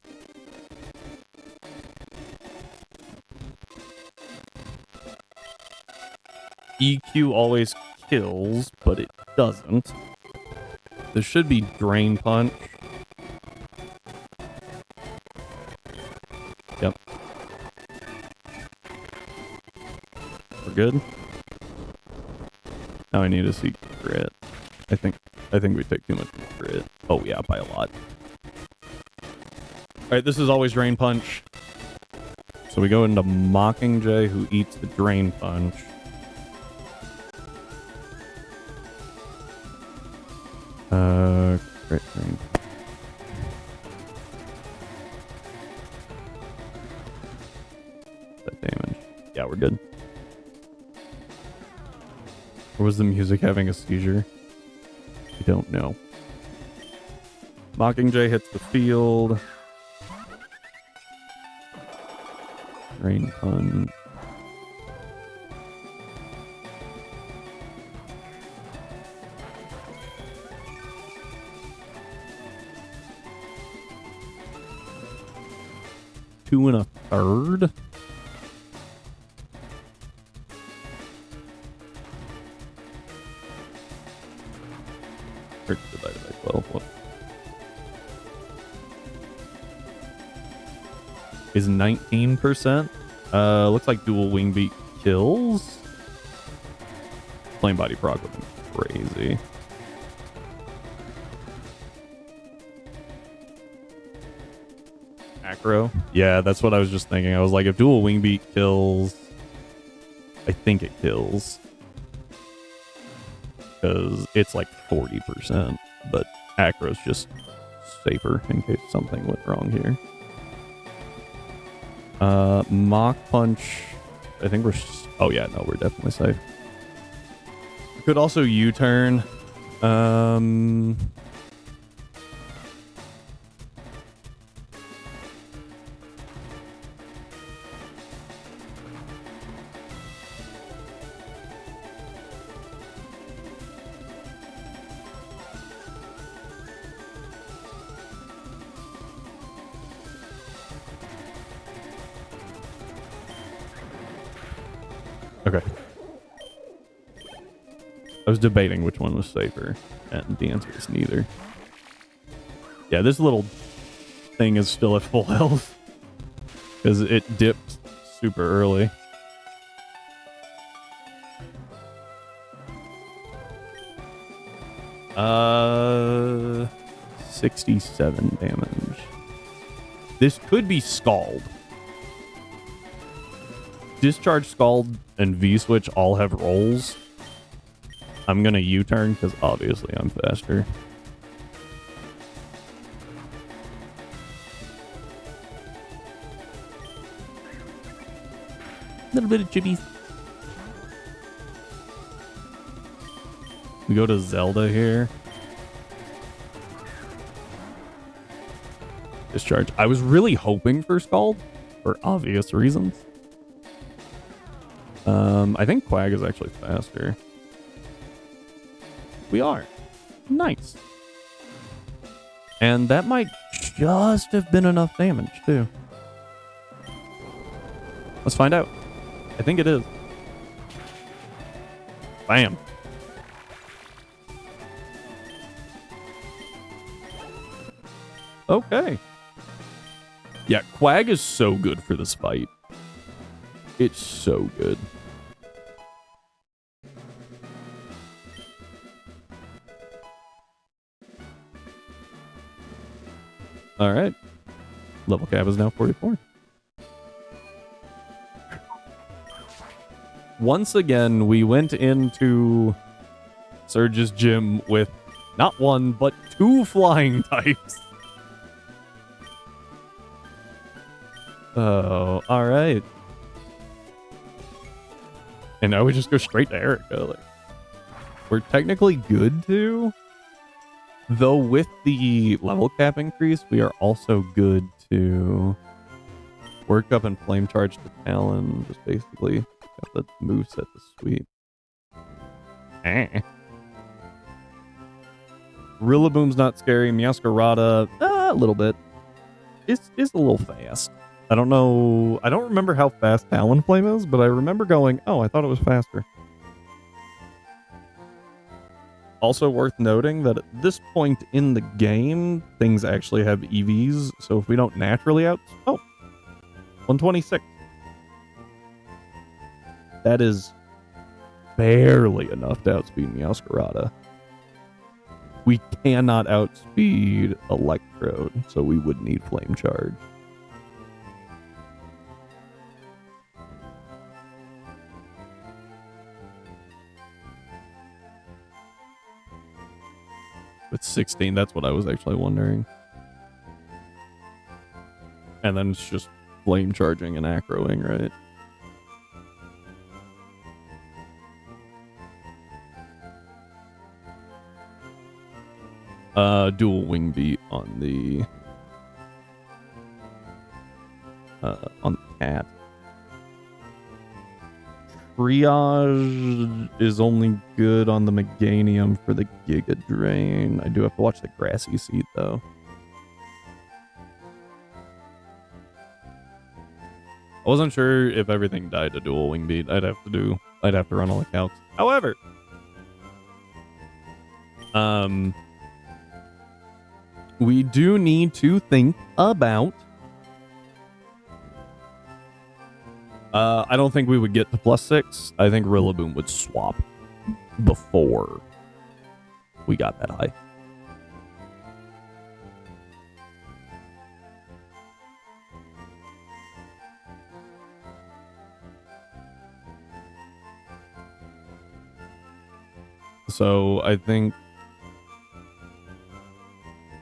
A: EQ always kills, but it doesn't. This should be Drain Punch. Yep. good. Now I need to see crit. I think we take too much crit. Oh yeah, by a lot. Alright, this is always Drain Punch. So we go into Mockingjay, who eats the Drain Punch. Crit Drain. That damage. Yeah, we're good. Or was the music having a seizure? I don't know. Mockingjay hits the field. Drain Punch. Two and a third. Or divided by 12. What? Is 19%. Looks like dual wing beat kills. Flame body proc would be crazy. Acro. Yeah, that's what I was just thinking. I was like, if dual wing beat kills, I think it kills. Because it's like 40%, but Acro's just safer in case something went wrong here. Mach Punch. I think we're... Oh yeah, no, we're definitely safe. We could also U-turn. Okay. I was debating which one was safer, and the answer is neither. Yeah, this little thing is still at full health because it dipped super early. Uh, 67 damage. This could be Scald. Discharge, Scald, and V-Switch all have rolls. I'm gonna U-turn because obviously I'm faster. A little bit of chibbies. We go to Zelda here. Discharge. I was really hoping for Scald for obvious reasons. I think Quag is actually faster. We are. Nice. And that might just have been enough damage, too. Let's find out. I think it is. Bam. Okay. Yeah, Quag is so good for this fight. It's so good. All right. Level cap is now 44. Once again, we went into Surge's gym with not one, but two flying types. Oh, all right. And now we just go straight to Erica. Like, we're technically good too. Though with the level cap increase, we are also good to work up and flame charge the Talon. Just basically got the moveset to sweep. Rillaboom's not scary. Meowscarada, a little bit. It's a little fast. I don't know. I don't remember how fast Talonflame is, but I remember going, oh, I thought it was faster. Also worth noting that at this point in the game, things actually have EVs, so if we don't naturally out... Oh! 126. That is barely enough to outspeed Meowscarada. We cannot outspeed Electrode, so we would need Flame Charge. With 16, that's what I was actually wondering. And then it's just Flame Charging and Acroing, right? Dual Wing Beat on the cat. Triage is only good on the Meganium for the Giga Drain. I do have to watch the Grassy Seed though. I wasn't sure if everything died to Dual Wing Beat. I'd have to run all the counts. However, we do need to think about. I don't think we would get to +6. I think Rillaboom would swap before we got that high. So I think...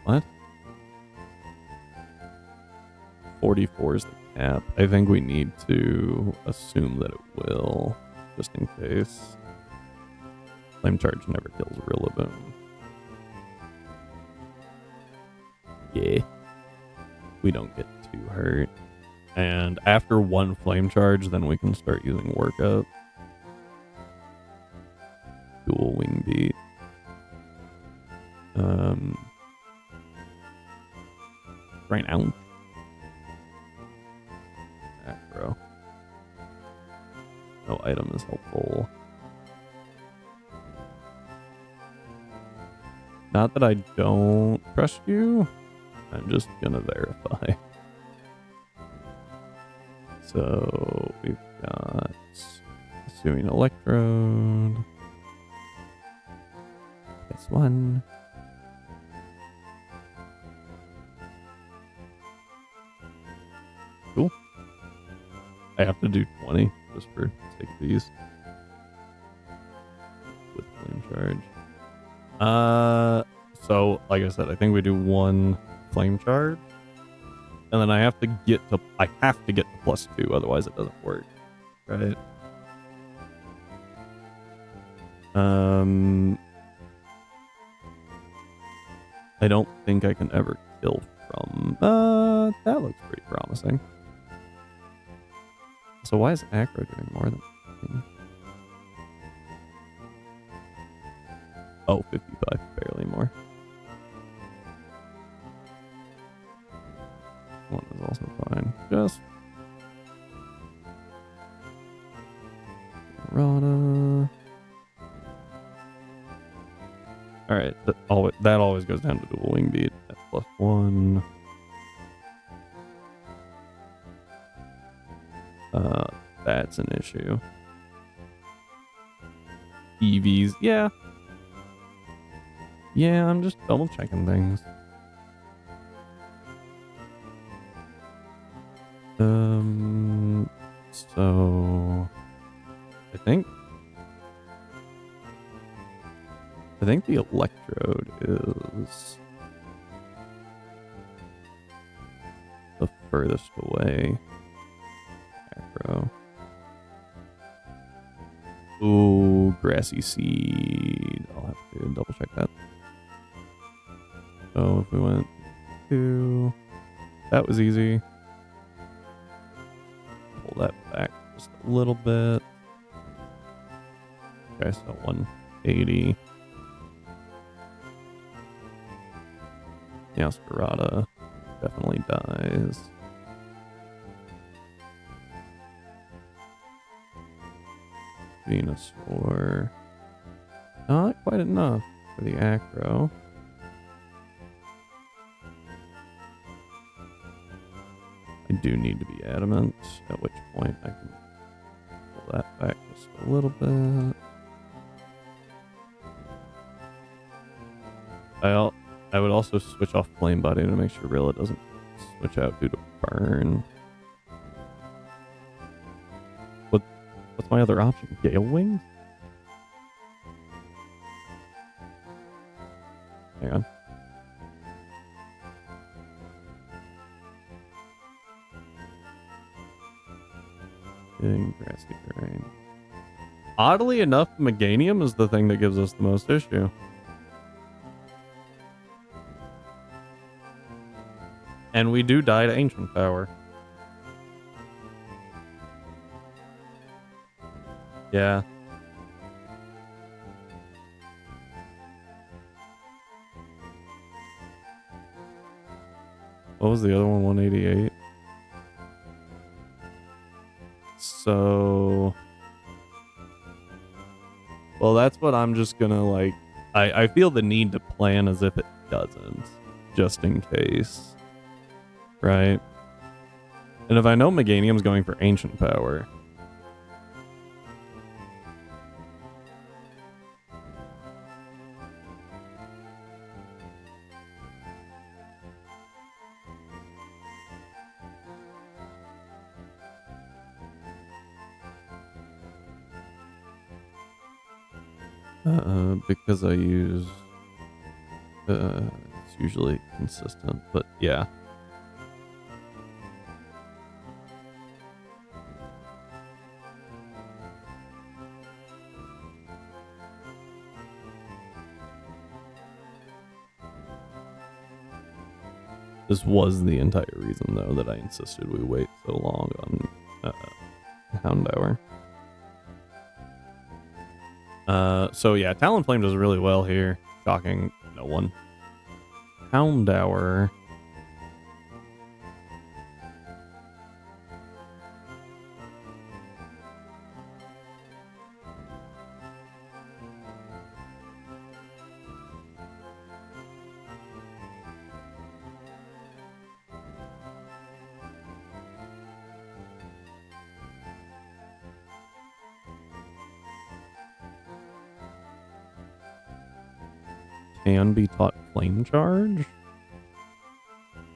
A: What? 44 is the cap. I think we need to assume that it will, just in case. Flame Charge never kills Rillaboom. Yeah. We don't get too hurt. And after one Flame Charge, then we can start using Workup. Dual Wing Beat. Right now. Acro. No item is helpful. Not that I don't trust you. I'm just gonna verify. So we've got Pursuing Electrode. Guess one. Cool. I have to do 20 just for sake of these. With Flame Charge. So like I said, I think we do one Flame Charge. And then I have to get to +2, otherwise it doesn't work. Right? I don't think I can ever kill from... that looks pretty promising. So why is Acro doing more than... Oh, 55, barely more. One is also fine. Just... Rana... Alright, that always goes down to Dual Wing Beat at +1. That's an issue. EVs, yeah. Yeah, I'm just double checking things. So I think the Electrode is the furthest away. Acro. Ooh, Grassy Seed. I'll have to double check that. So if we went to... That was easy. Pull that back just a little bit. Okay, so 180. Meowscarada definitely dies. Venusaur. Not quite enough for the Acro. I do need to be adamant, at which point I can pull that back just a little bit. I would also switch off Flame Body to make sure Rilla doesn't switch out due to burn. What's my other option? Gale Wings? Hang on. Grassy Terrain. Oddly enough, Meganium is the thing that gives us the most issue. And we do die to Ancient Power. Yeah. What was the other one? 188. So... Well, that's what I'm just gonna, like... I feel the need to plan as if it doesn't. Just in case. Right? And if I know Meganium's going for Ancient Power... because I use... it's usually consistent, but yeah. This was the entire reason, though, that I insisted we wait so long on Houndour. So yeah, Talonflamed does really well here. Shocking no one. Houndour. Can be taught Flame Charge?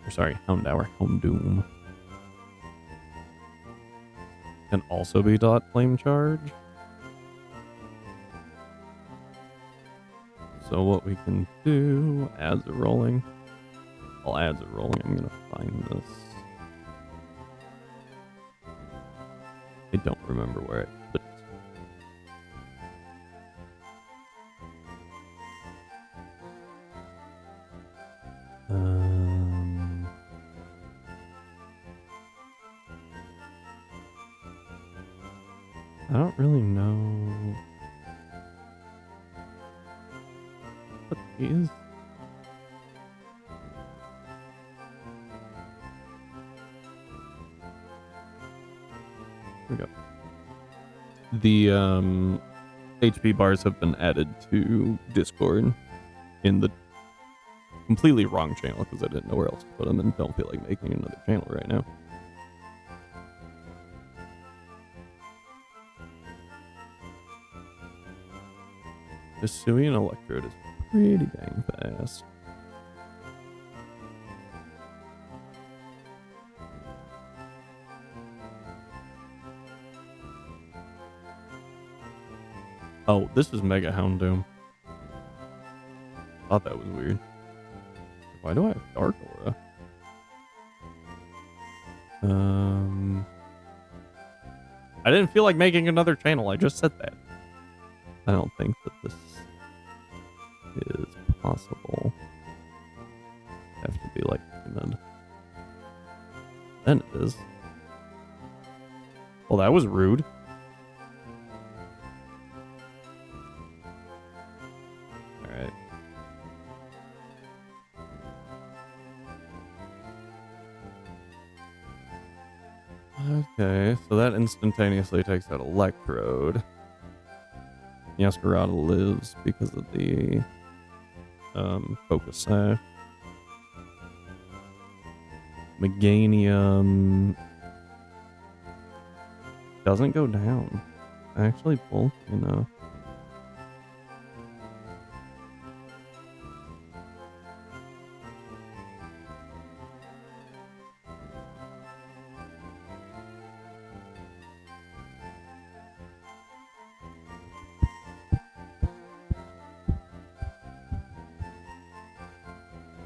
A: Or sorry, Houndour, Houndoom. Can also be taught Flame Charge. So what we can do, ads are rolling. While ads are rolling, I'm gonna find this. I don't remember where I put it. I don't really know what these. Here we go. The HP bars have been added to Discord in the completely wrong channel because I didn't know where else to put them and don't feel like making another channel right now. Hisuian Electrode is pretty dang fast. Oh, this is Mega Houndoom. Thought that was weird. Why do I have Dark Aura? I didn't feel like making another channel. I just said that. I don't think that this is possible. Have to be like mid. Then it is. Well, that was rude. Alright. Okay, so that instantaneously takes out Electrode. Yaskarada lives because of the Focus Sash. Meganium doesn't go down. Actually bulky enough.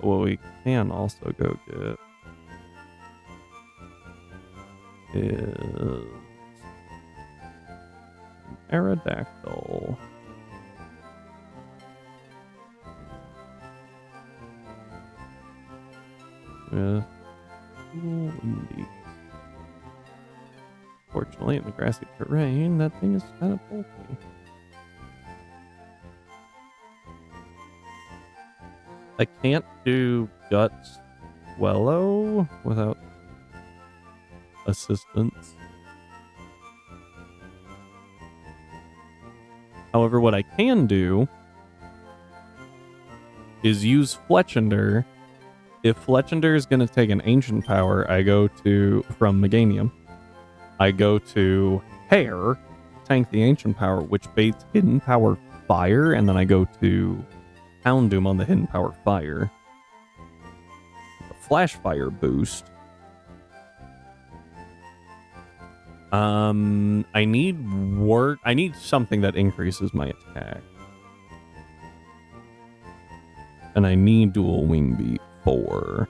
A: what we can also go get is an Aerodactyl. With cool wing. Fortunately, in the grassy terrain, that thing is kind of bulky. I can't do Guts Swellow without assistance. However, what I can do is use Fletchender. If Fletchender is going to take an Ancient Power, I go to, from Meganium, I go to Hair, tank the Ancient Power, which baits Hidden Power Fire, and then I go to Houndoom on the Hidden Power Fire. The Flash Fire boost. I need something that increases my attack. And I need dual wing beat for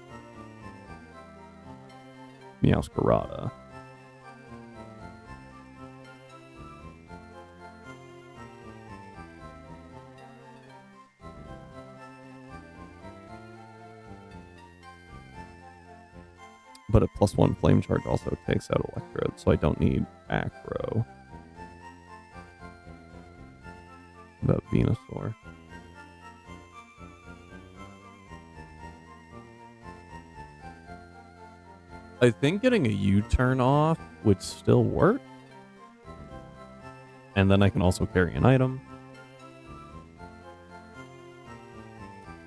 A: Meowscarada. But a +1 flame charge also takes out Electrode, so I don't need Acro. About Venusaur. I think getting a U-turn off would still work. And then I can also carry an item.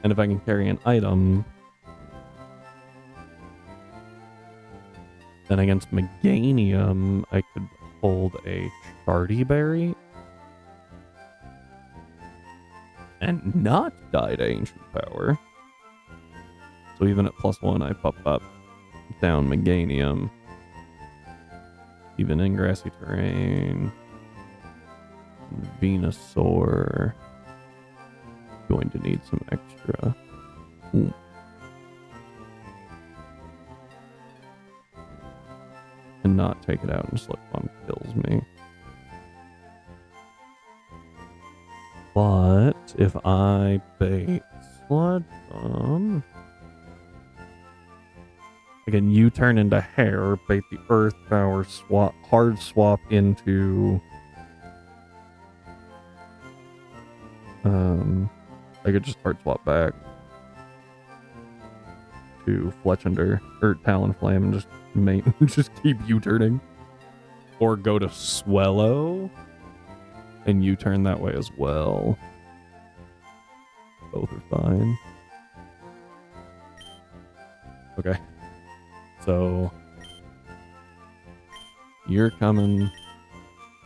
A: And if I can carry an item, then against Meganium, I could hold a Chardy Berry and not die to Ancient Power. So even at +1, I pop up down Meganium. Even in grassy terrain. Venusaur. Going to need some extra. Ooh. And not take it out and Slip Bomb kills me. But if I bait Sludge Bomb, I can U-turn into Hair, bait the Earth Power, hard swap into I could just hard swap back to Fletchender or Talonflame and just keep U-turning. Or go to Swellow and U-turn that way as well. Both are fine. Okay. So you're coming.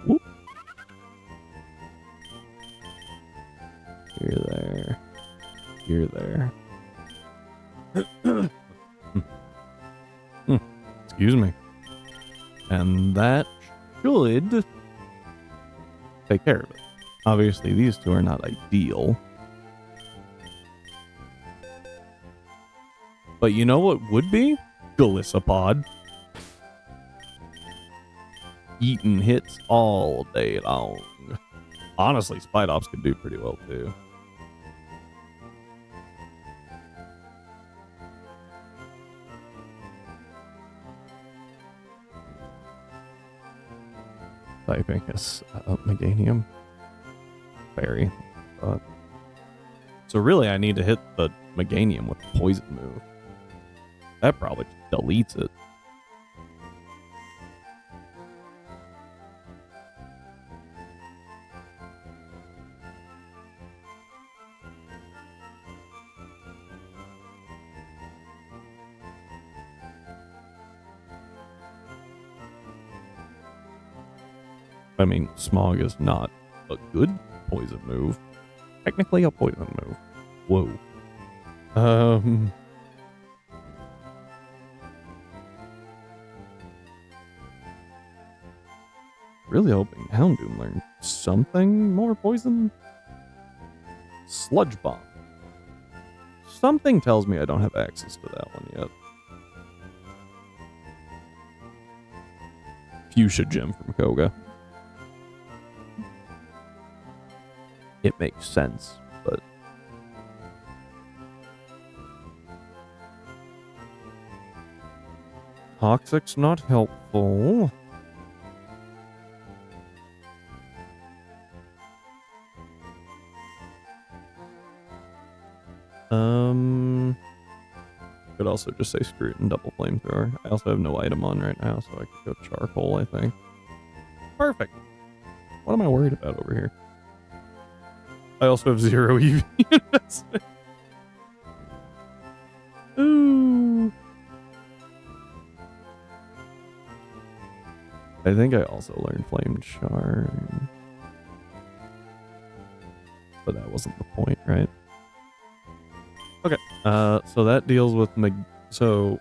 A: Whoop. You're there. You're there. Excuse me. And that should take care of it. Obviously, these two are not ideal. But you know what would be? Golisopod. Eating hits all day long. Honestly, Spidops could do pretty well too. Typing is Meganium. Fairy. So really, I need to hit the Meganium with the Poison move. That probably deletes it. I mean, Smog is not a good poison move. Technically a poison move. Whoa. Really hoping Houndoom learned something more poison. Sludge Bomb. Something tells me I don't have access to that one yet. Fuchsia Gem from Koga. It makes sense, but... Toxic's not helpful. Could also just say screw it and double flamethrower. I also have no item on right now, so I could go charcoal, I think. Perfect. What am I worried about over here? I also have 0 EV investment. Ooh. I think I also learned Flame Shard. But that wasn't the point, right? Okay, so that deals with so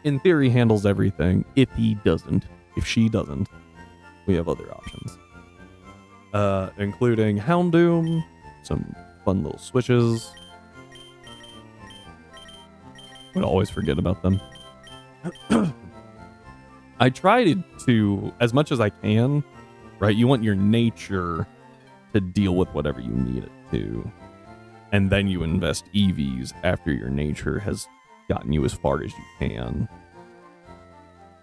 A: in theory handles everything. If he doesn't, if she doesn't, we have other options. Including Houndoom, some fun little switches. Would always forget about them. I try to, as much as I can, right? You want your nature to deal with whatever you need it to. And then you invest EVs after your nature has gotten you as far as you can.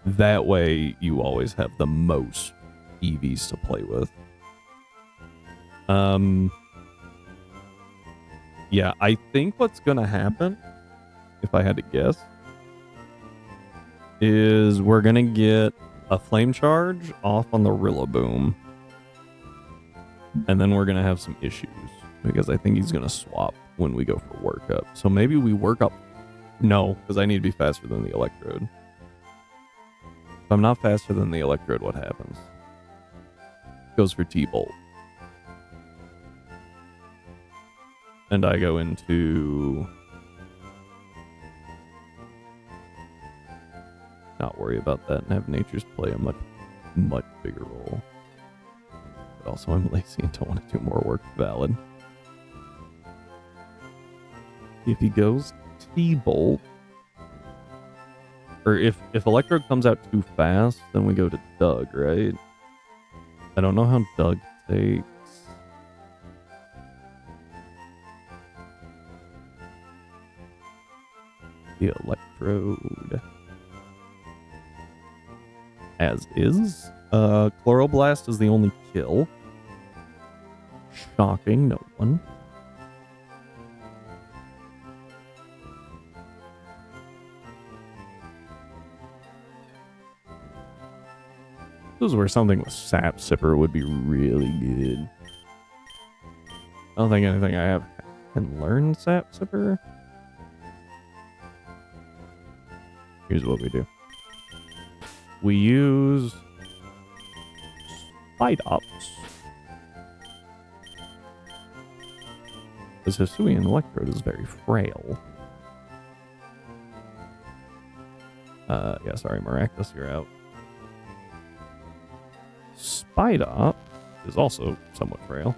A: That way, you always have the most EVs to play with. Yeah, I think what's gonna happen, if I had to guess, is we're gonna get a flame charge off on the Rillaboom. And then we're gonna have some issues. Because I think he's going to swap when we go for workup. So maybe we work up... No, because I need to be faster than the Electrode. If I'm not faster than the Electrode, what happens? Goes for T-Bolt. And I go into... Not worry about that and have Nature's play a much, much bigger role. But also I'm lazy and don't want to do more work. Valid. If he goes T-Bolt, or if Electrode comes out too fast, then we go to Doug, right? I don't know how Doug takes. The Electrode. As is. Chloroblast is the only kill. Shocking, no one. This is where something with Sap Sipper would be really good. I don't think anything I have can learn Sap Sipper. Here's what we do. We use Spidops. Because Hisuian Electrode is very frail. Yeah, sorry, Maractus, you're out. Spidop is also somewhat frail.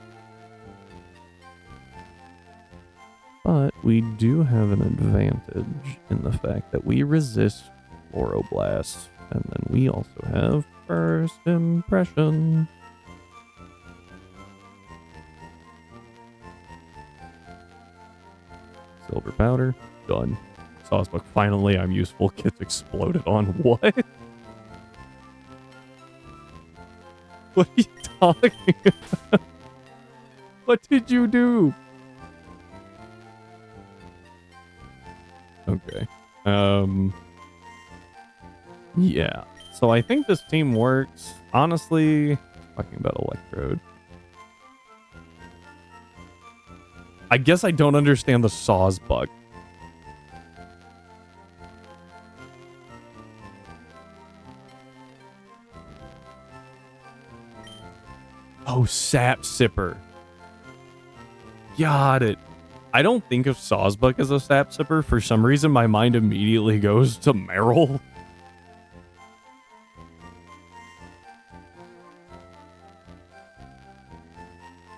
A: But we do have an advantage in the fact that we resist Chloroblast. And then we also have First Impression. Silver Powder. Done. Sawsbuck, finally I'm useful. Gets exploded on what? What are you talking about? What did you do? Okay. Yeah. So I think this team works. Honestly, talking about Electrode. I guess I don't understand the Sawsbuck. Oh, Sap Sipper. Got it. I don't think of Sawsbuck as a Sap Sipper. For some reason, my mind immediately goes to Meryl.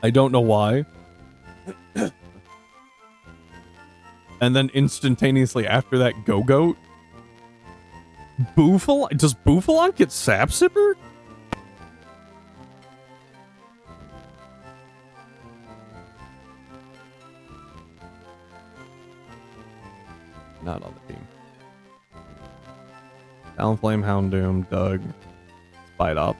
A: I don't know why. And then instantaneously after that, Go-Goat. Boofalon? Does Boofalon get Sap Sipper? Not on the team. Talonflame, Houndoom, Doug, Spidops.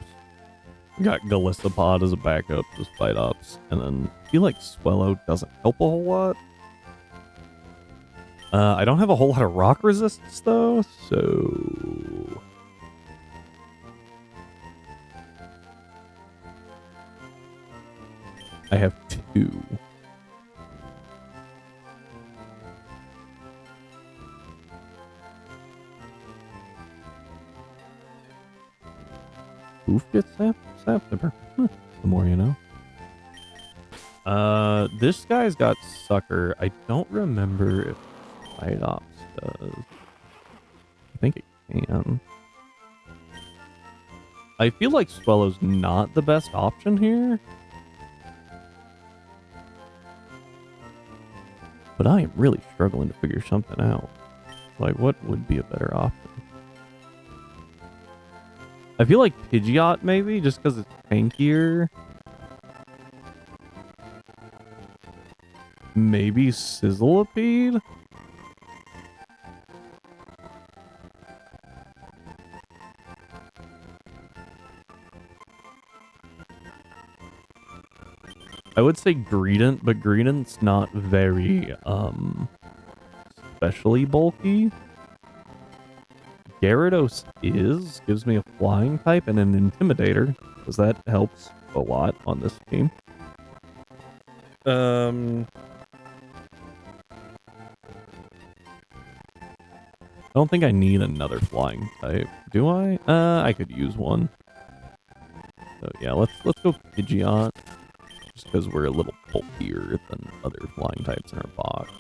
A: We got Galissapod as a backup to Spidops. And then I feel like Swellow doesn't help a whole lot. I don't have a whole lot of rock resistance though, so I have 2. Oof gets Sap Sipper. Huh. The more you know. This guy's got Sucker. I don't remember if Spidops does. I think it can. I feel like Swellow's not the best option here. But I am really struggling to figure something out. Like, what would be a better option? I feel like Pidgeot, maybe, just because it's tankier. Maybe Sizzlipede? I would say Greedent, but Greedent's not very, especially bulky. Gyarados gives me a flying type and an Intimidator, because that helps a lot on this team. I don't think I need another flying type, do I? I could use one. So yeah, let's go Pidgeot. Just because we're a little bulkier than other flying types in our box.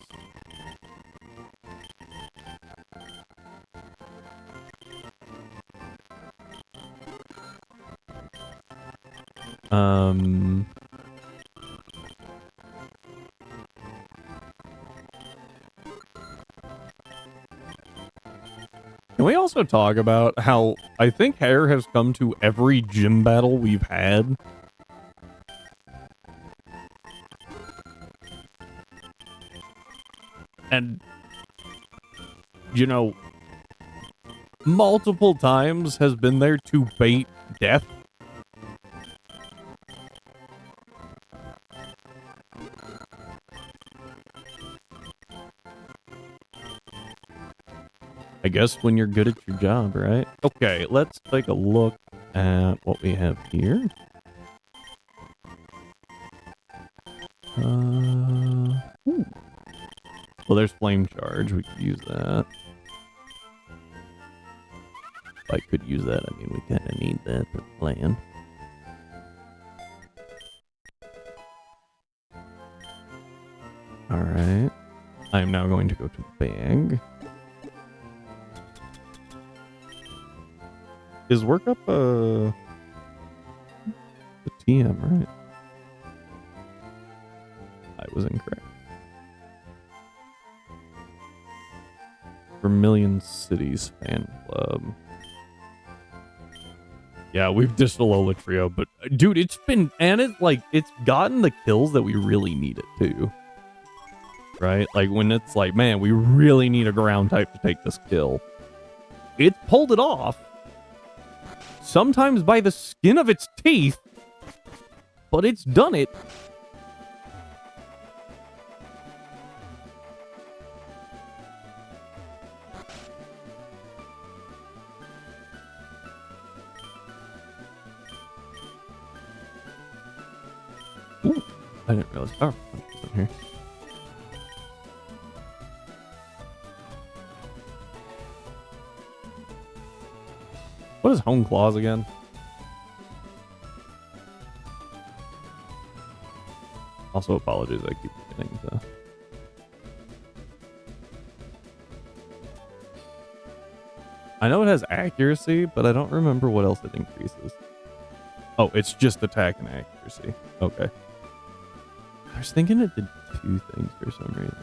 A: Can we also talk about how I think Hair has come to every gym battle we've had? And, you know, multiple times has been there to bait death. I guess when you're good at your job, right? Okay, let's take a look at what we have here. Well, there's Flame Charge. We could use that. If I could use that, I mean, we kind of need that for plan. Alright. I am now going to go to bag. Is Workup the TM, right? I was incorrect. Vermilion Cities Fan Club. Yeah, we've dished Alola Trio, but dude, it's been, and it's gotten the kills that we really need it to. Right? Like when it's like, man, we really need a ground type to take this kill. It pulled it off. Sometimes by the skin of its teeth, but it's done it. Ooh, I didn't realize Power Punch was in here. What is Home Claws again? Also, apologies, I keep forgetting to. I know it has accuracy, but I don't remember what else it increases. Oh, it's just attack and accuracy. Okay. I was thinking it did 2 things for some reason.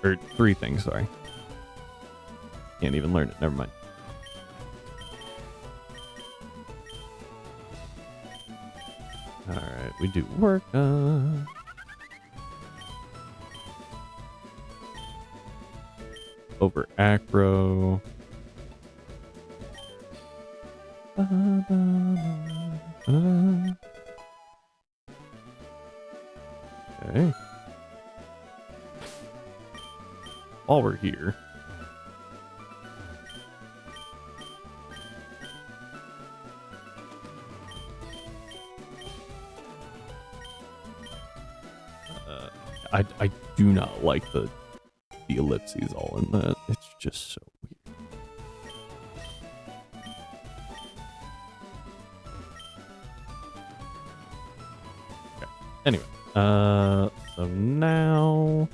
A: Or 3 things, sorry. Can't even learn it, never mind. Alright, we do work. Over acro. Okay. While we're here. I do not like the ellipses all in that. It's just so weird. Okay. Anyway, so now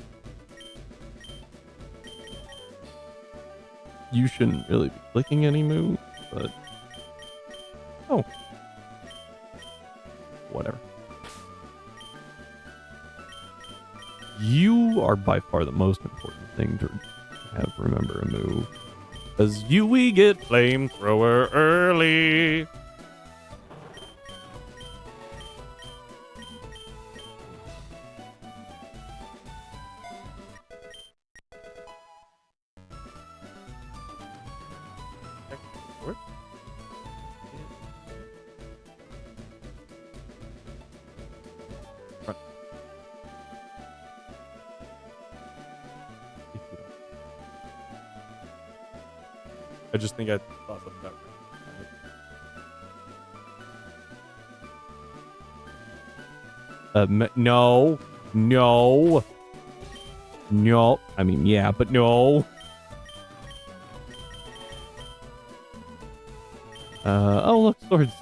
A: you shouldn't really be clicking any moves, but oh, whatever. You are by far the most important thing to have remember a move. Cause we get flamethrower early. I just think I thought something about it. No. I mean, yeah, but no. Oh, look, swords.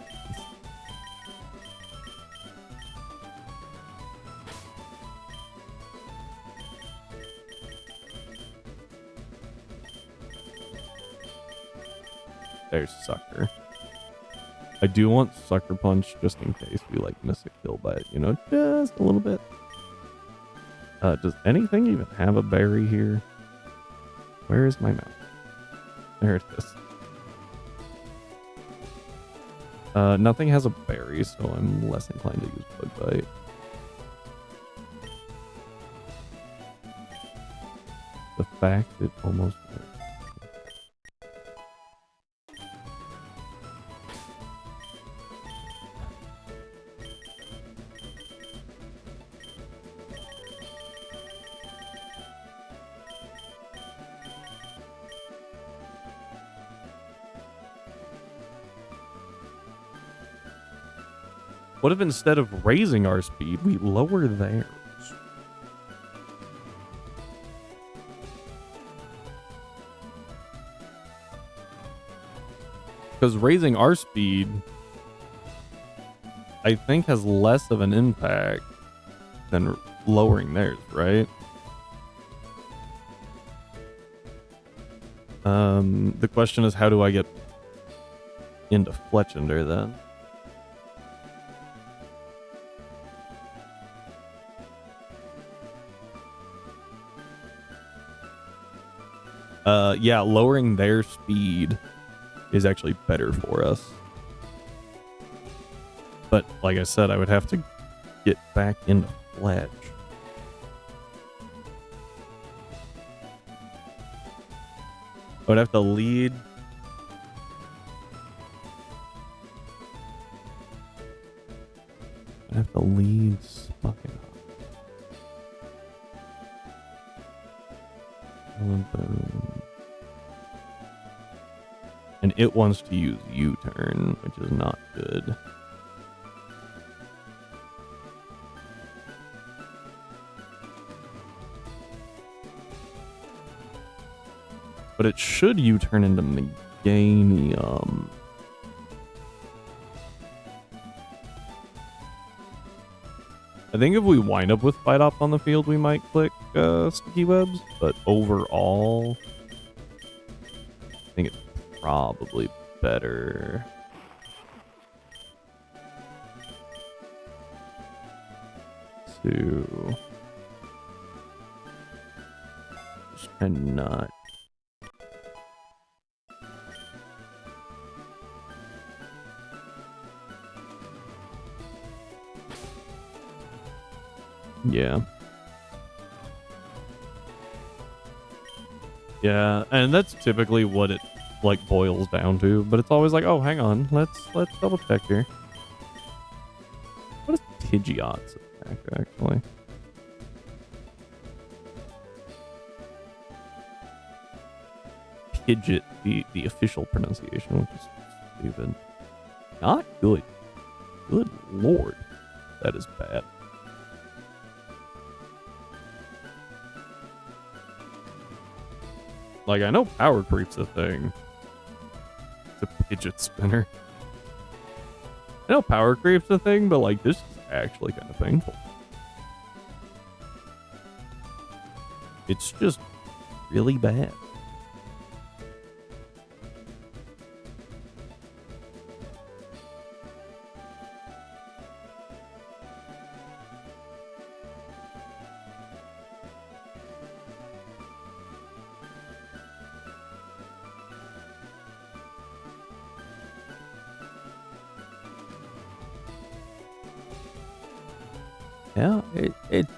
A: There's Sucker. I do want Sucker Punch just in case we like miss a kill by it, you know, just a little bit. Does anything even have a berry here? Where is my mouth? There it is. Nothing has a berry, so I'm less inclined to use Bug Bite. The fact it almost worked. What if instead of raising our speed, we lower theirs? Because raising our speed, I think, has less of an impact than lowering theirs, right? The question is, how do I get into Fletchender then? Yeah, lowering their speed is actually better for us. But like I said, I would have to get back into Fletch. I would have to lead. I have to lead Spucking up. And it wants to use U-turn, which is not good. But it should U-turn into Meganium. I think if we wind up with Fight Off on the field, we might click Sticky Webs, but overall, I think it's probably better to
B: cannot. Yeah. Yeah, and that's typically what it like boils down to, but it's always like, oh, hang on, let's double check here. What is Pidgeot's attack actually? Pidgeot, the official pronunciation, which is stupid. Not good. Good lord, that is bad. Like, I know Power Creep's a thing. It's a Pidgeot spinner. I know Power Creep's a thing, but like, this is actually kind of painful. It's just really bad. Yeah,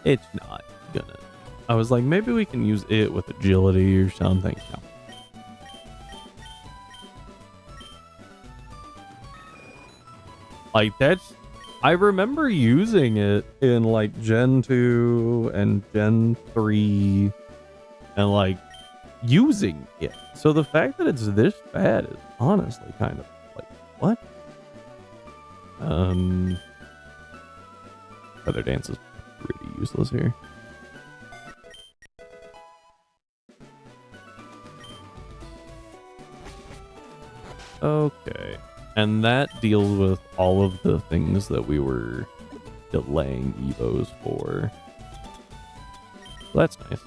B: it's not gonna. I was like, maybe we can use it with agility or something. No. Like, that's... I remember using it in, like, Gen 2 and Gen 3. And, like, using it. So the fact that it's this bad is honestly kind of, like, what? Feather Dance is pretty useless here. Okay. And that deals with all of the things that we were delaying Evos for. So that's nice.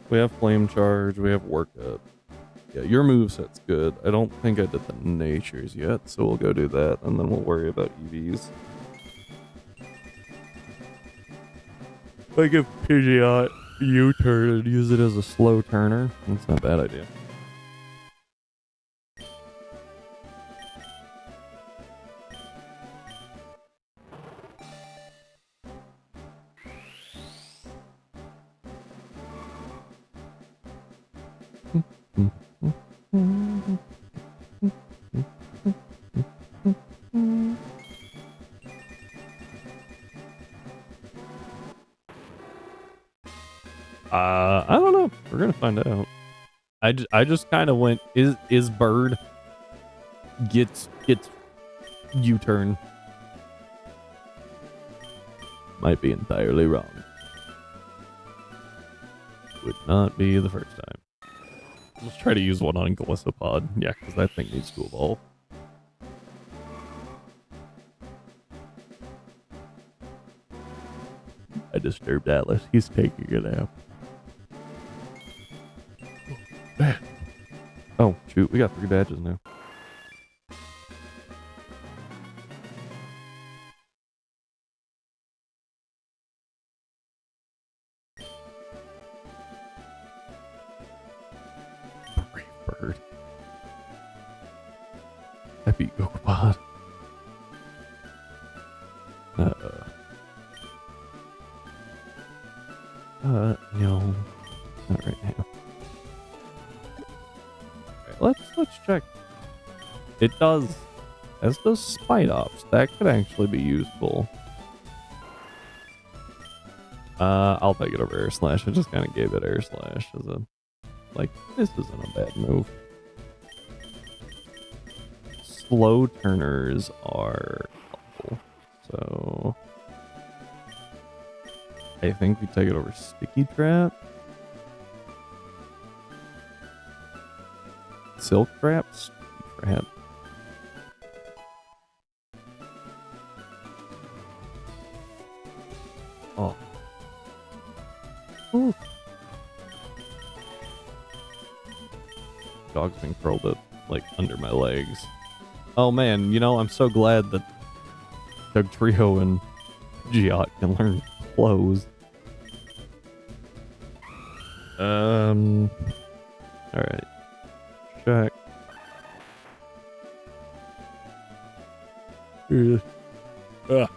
B: We have Flame Charge, we have Work Up. Yeah, your moveset's good. I don't think I did the natures yet, so we'll go do that, and then we'll worry about EVs. Like if Pidgeot U-turn and use it as a slow turner, that's not a bad idea. I don't know. We're gonna find out. I just kind of went, is bird gets U-turn. Might be entirely wrong. Would not be the first time. Let's try to use one on Glisopod. Yeah, because that thing needs to evolve. I disturbed Atlas. He's taking a nap. Oh, shoot. We got 3 badges now. Brave bird. I beat Gokopod. No. Not right now. Alright, let's check. It does. As does Spite Ops. That could actually be useful. I'll take it over Air Slash. I just kind of gave it Air Slash as a... Like, this isn't a bad move. Slow turners are helpful. So... I think we take it over Sticky Trap. Silk Trap? Sticky Trap. Oh. Ooh. Dog's been curled up, like, under my legs. Oh man, you know, I'm so glad that Dugtrio and Giot can learn clothes. All right. Check. You're fine.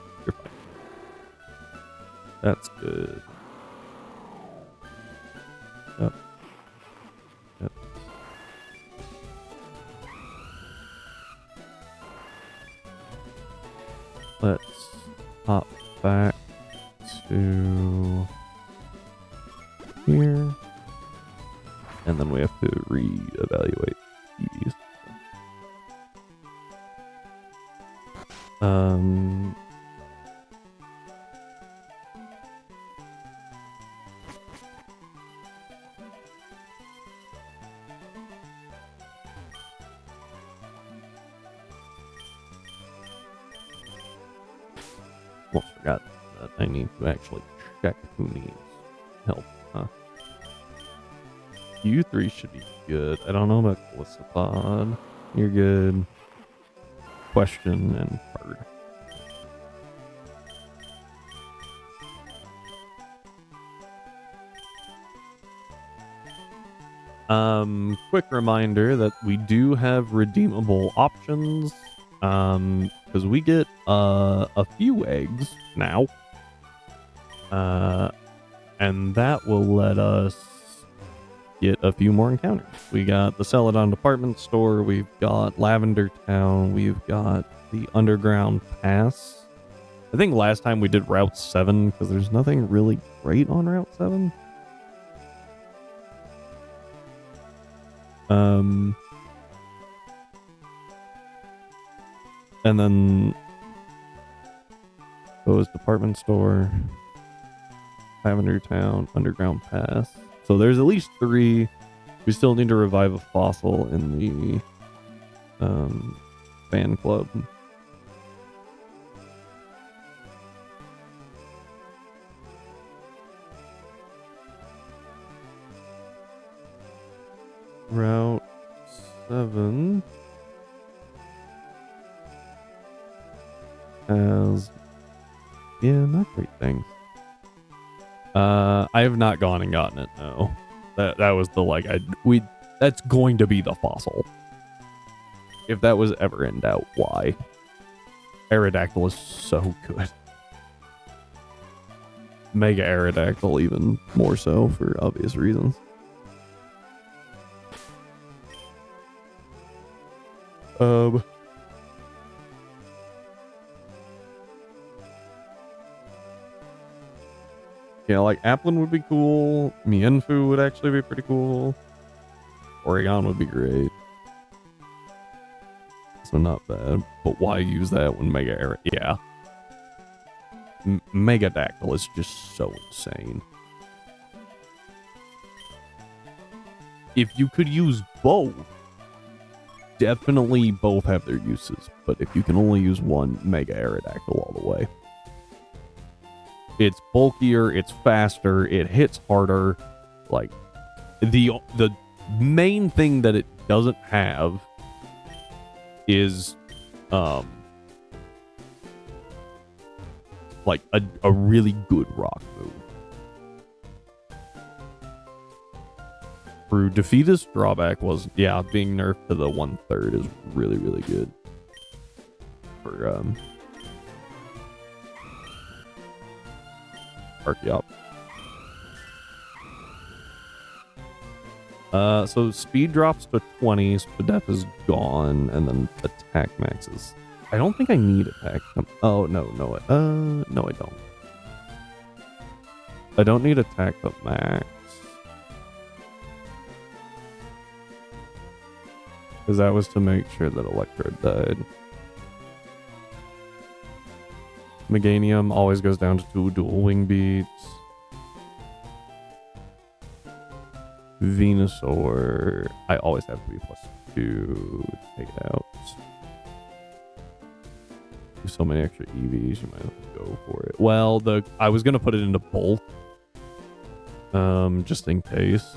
B: That's good. Yep. Yep. Let's hop back to here. And then we have to reevaluate these. Almost forgot that I need to actually check who needs help. You three should be good. I don't know about Glisopod. You're good. Question and Bird. Quick reminder that we do have redeemable options. Because we get a few eggs now. And that will let us get a few more encounters. We got the Celadon department store, we've got Lavender Town, we've got the Underground Pass. I think last time we did Route 7 because there's nothing really great on Route 7. And then Bo's department store, Lavender Town, Underground Pass. So there's at least 3. We still need to revive a fossil in the fan club. Route 7 has, not great things. I have not gone and gotten it. No, that was the that's going to be the fossil. If that was ever in doubt, why? Aerodactyl is so good. Mega Aerodactyl even more so for obvious reasons. Yeah, like Applin would be cool. Mienfoo would actually be pretty cool. Oregon would be great. So not bad. But why use that when Mega Air? Yeah. Megadactyl is just so insane. If you could use both, definitely both have their uses. But if you can only use one, Mega Aerodactyl all the way. It's bulkier, it's faster, it hits harder. Like, the main thing that it doesn't have is like a really good rock move. Through Defeatist drawback was, being nerfed to the 1/3 is really, really good. For Archeop. So speed drops to 20, Spadef is gone, and then attack maxes. I don't think I need attack. Oh, no, no, I don't. I don't need attack the max. Because that was to make sure that Electrode died. Meganium always goes down to 2 dual wing beats. Venusaur, I always have to be +2 to take it out. There's so many extra EVs, you might have to go for it. Well, I was gonna put it into both, just in case.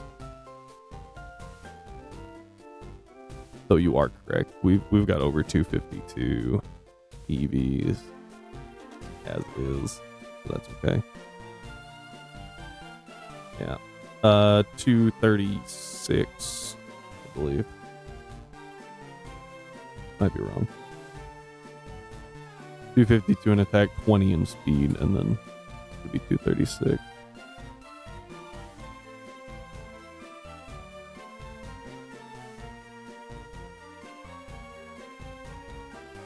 B: So you are correct. We've got over 252 EVs. as is. So that's okay. Yeah. 236, I believe. Might be wrong. 252 in attack, 20 in speed, and then it would be 236.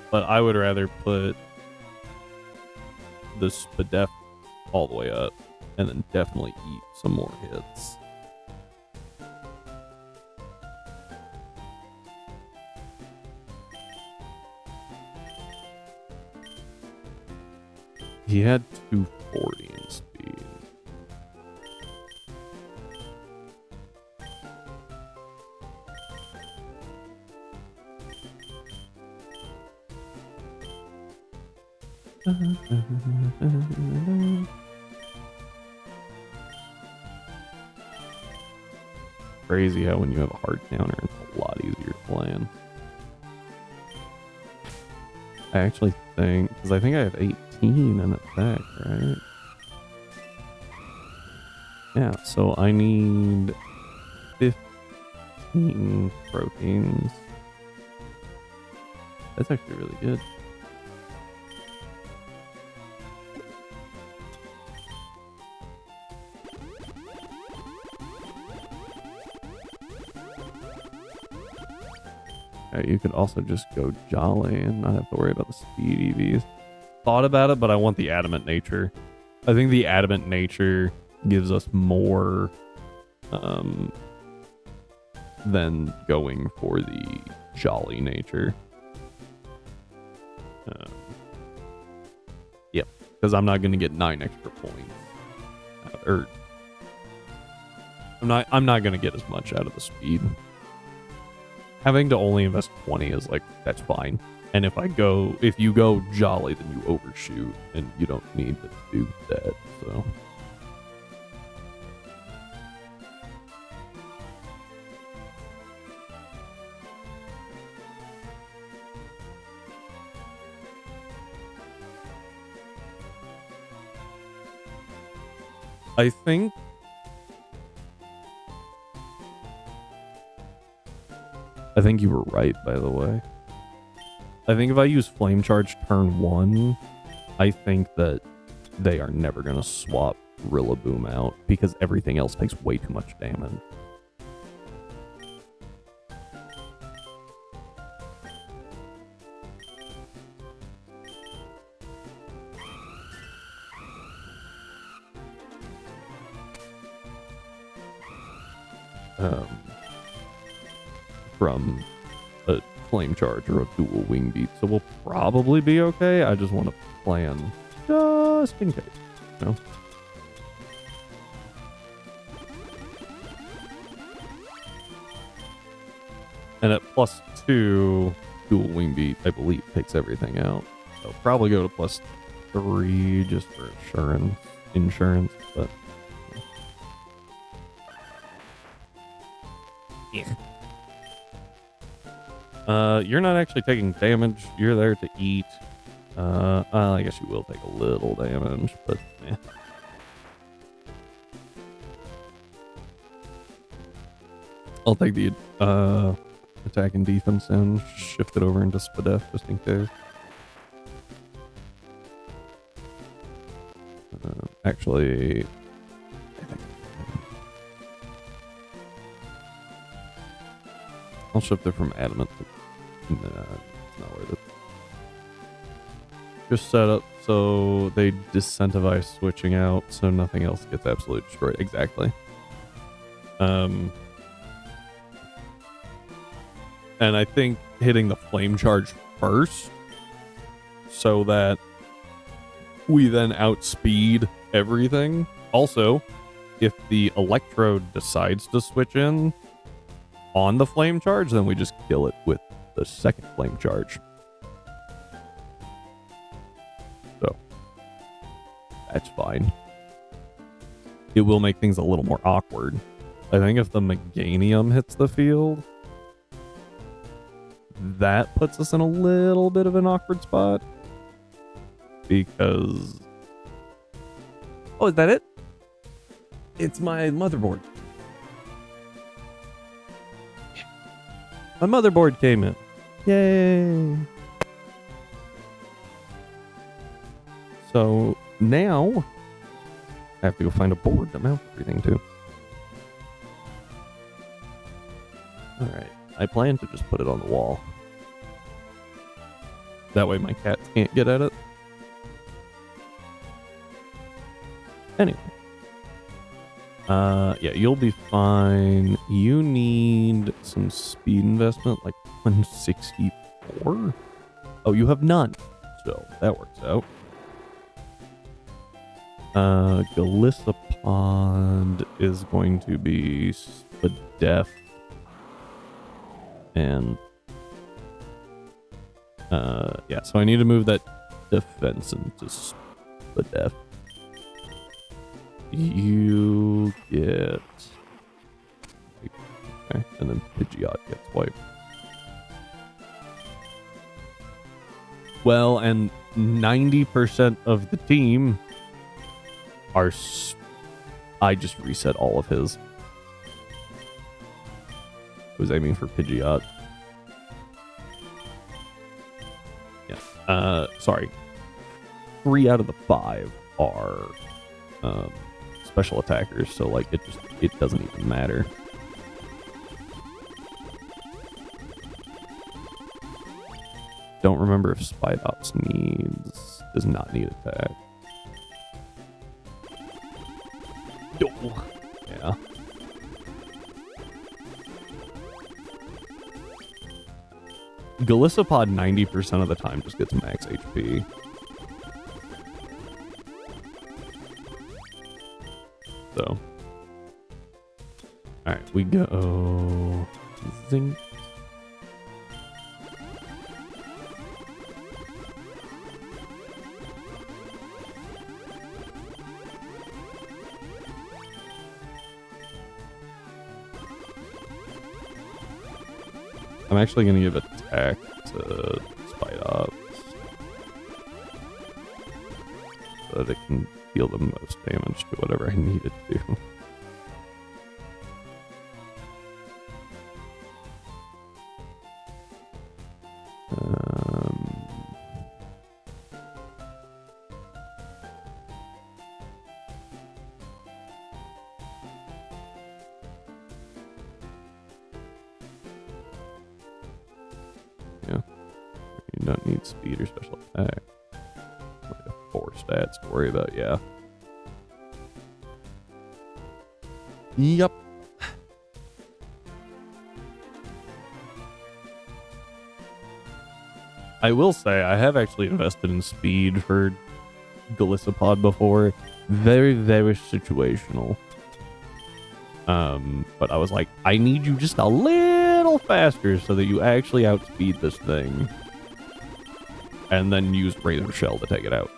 B: But I would rather put the Spadef all the way up and then definitely eat some more hits. He had 240 in speed. Crazy how when you have a hard counter, it's a lot easier to plan. I actually think, because I think I have 18 in attack, right? Yeah, so I need 15 proteins. That's actually really good. You could also just go Jolly and not have to worry about the speed EVs. Thought about it, but I want the adamant nature. I think the adamant nature gives us more than going for the Jolly nature. Yep, because I'm not going to get 9 extra points. Or I'm not going to get as much out of the speed. Having to only invest 20 is like, that's fine. And if you go Jolly, then you overshoot, and you don't need to do that, so. I think you were right, by the way. I think if I use Flame Charge turn 1, I think that they are never going to swap Rillaboom out because everything else takes way too much damage. From a Flame Charge or a dual Wing Beat, so we'll probably be okay. I just want to plan just in case, you know? And at +2, dual Wing Beat, I believe, takes everything out. So probably go to +3 just for insurance, but yeah. You're not actually taking damage. You're there to eat. I guess you will take a little damage, but yeah. I'll take the attack and defense and shift it over into Spadef just in case. Actually, I'll shift it from adamant to nah, it's not worth it. Just set up so they disincentivize switching out so nothing else gets absolutely destroyed. Exactly. And I think hitting the Flame Charge first so that we then outspeed everything. Also, if the Electrode decides to switch in on the Flame Charge, then we just kill it with the second Flame Charge. So, that's fine. It will make things a little more awkward. I think if the Meganium hits the field, that puts us in a little bit of an awkward spot. because... Oh, is that it? It's my motherboard. My motherboard came in. Yay! So now I have to go find a board to mount everything to. Alright, I plan to just put it on the wall. That way my cats can't get at it. Anyway. Yeah, you'll be fine. You need some speed investment, like 164. Oh, you have none. So that works out. Galissapod is going to be Spadef. And yeah, so I need to move that defense into Spadef. You get... Okay, and then Pidgeot gets wiped. Well, and 90% of the team are... I just reset all of his. I was aiming for Pidgeot. Yeah, sorry. 3 out of the 5 are... special attackers, so like it doesn't even matter. Don't remember if Spidops does not need attack. Oh, yeah. Galissapod 90% of the time just gets max HP. So, all right, we go. Zing. I'm actually going to give attack to Spidops so that it can deal the most damage to whatever I need it to. Yeah, you don't need speed or special attack. 4 stats to worry about, yeah. Yep. I will say, I have actually invested in speed for Galissapod before. Very, very situational. But I was like, I need you just a little faster so that you actually outspeed this thing. And then use Razor Shell to take it out.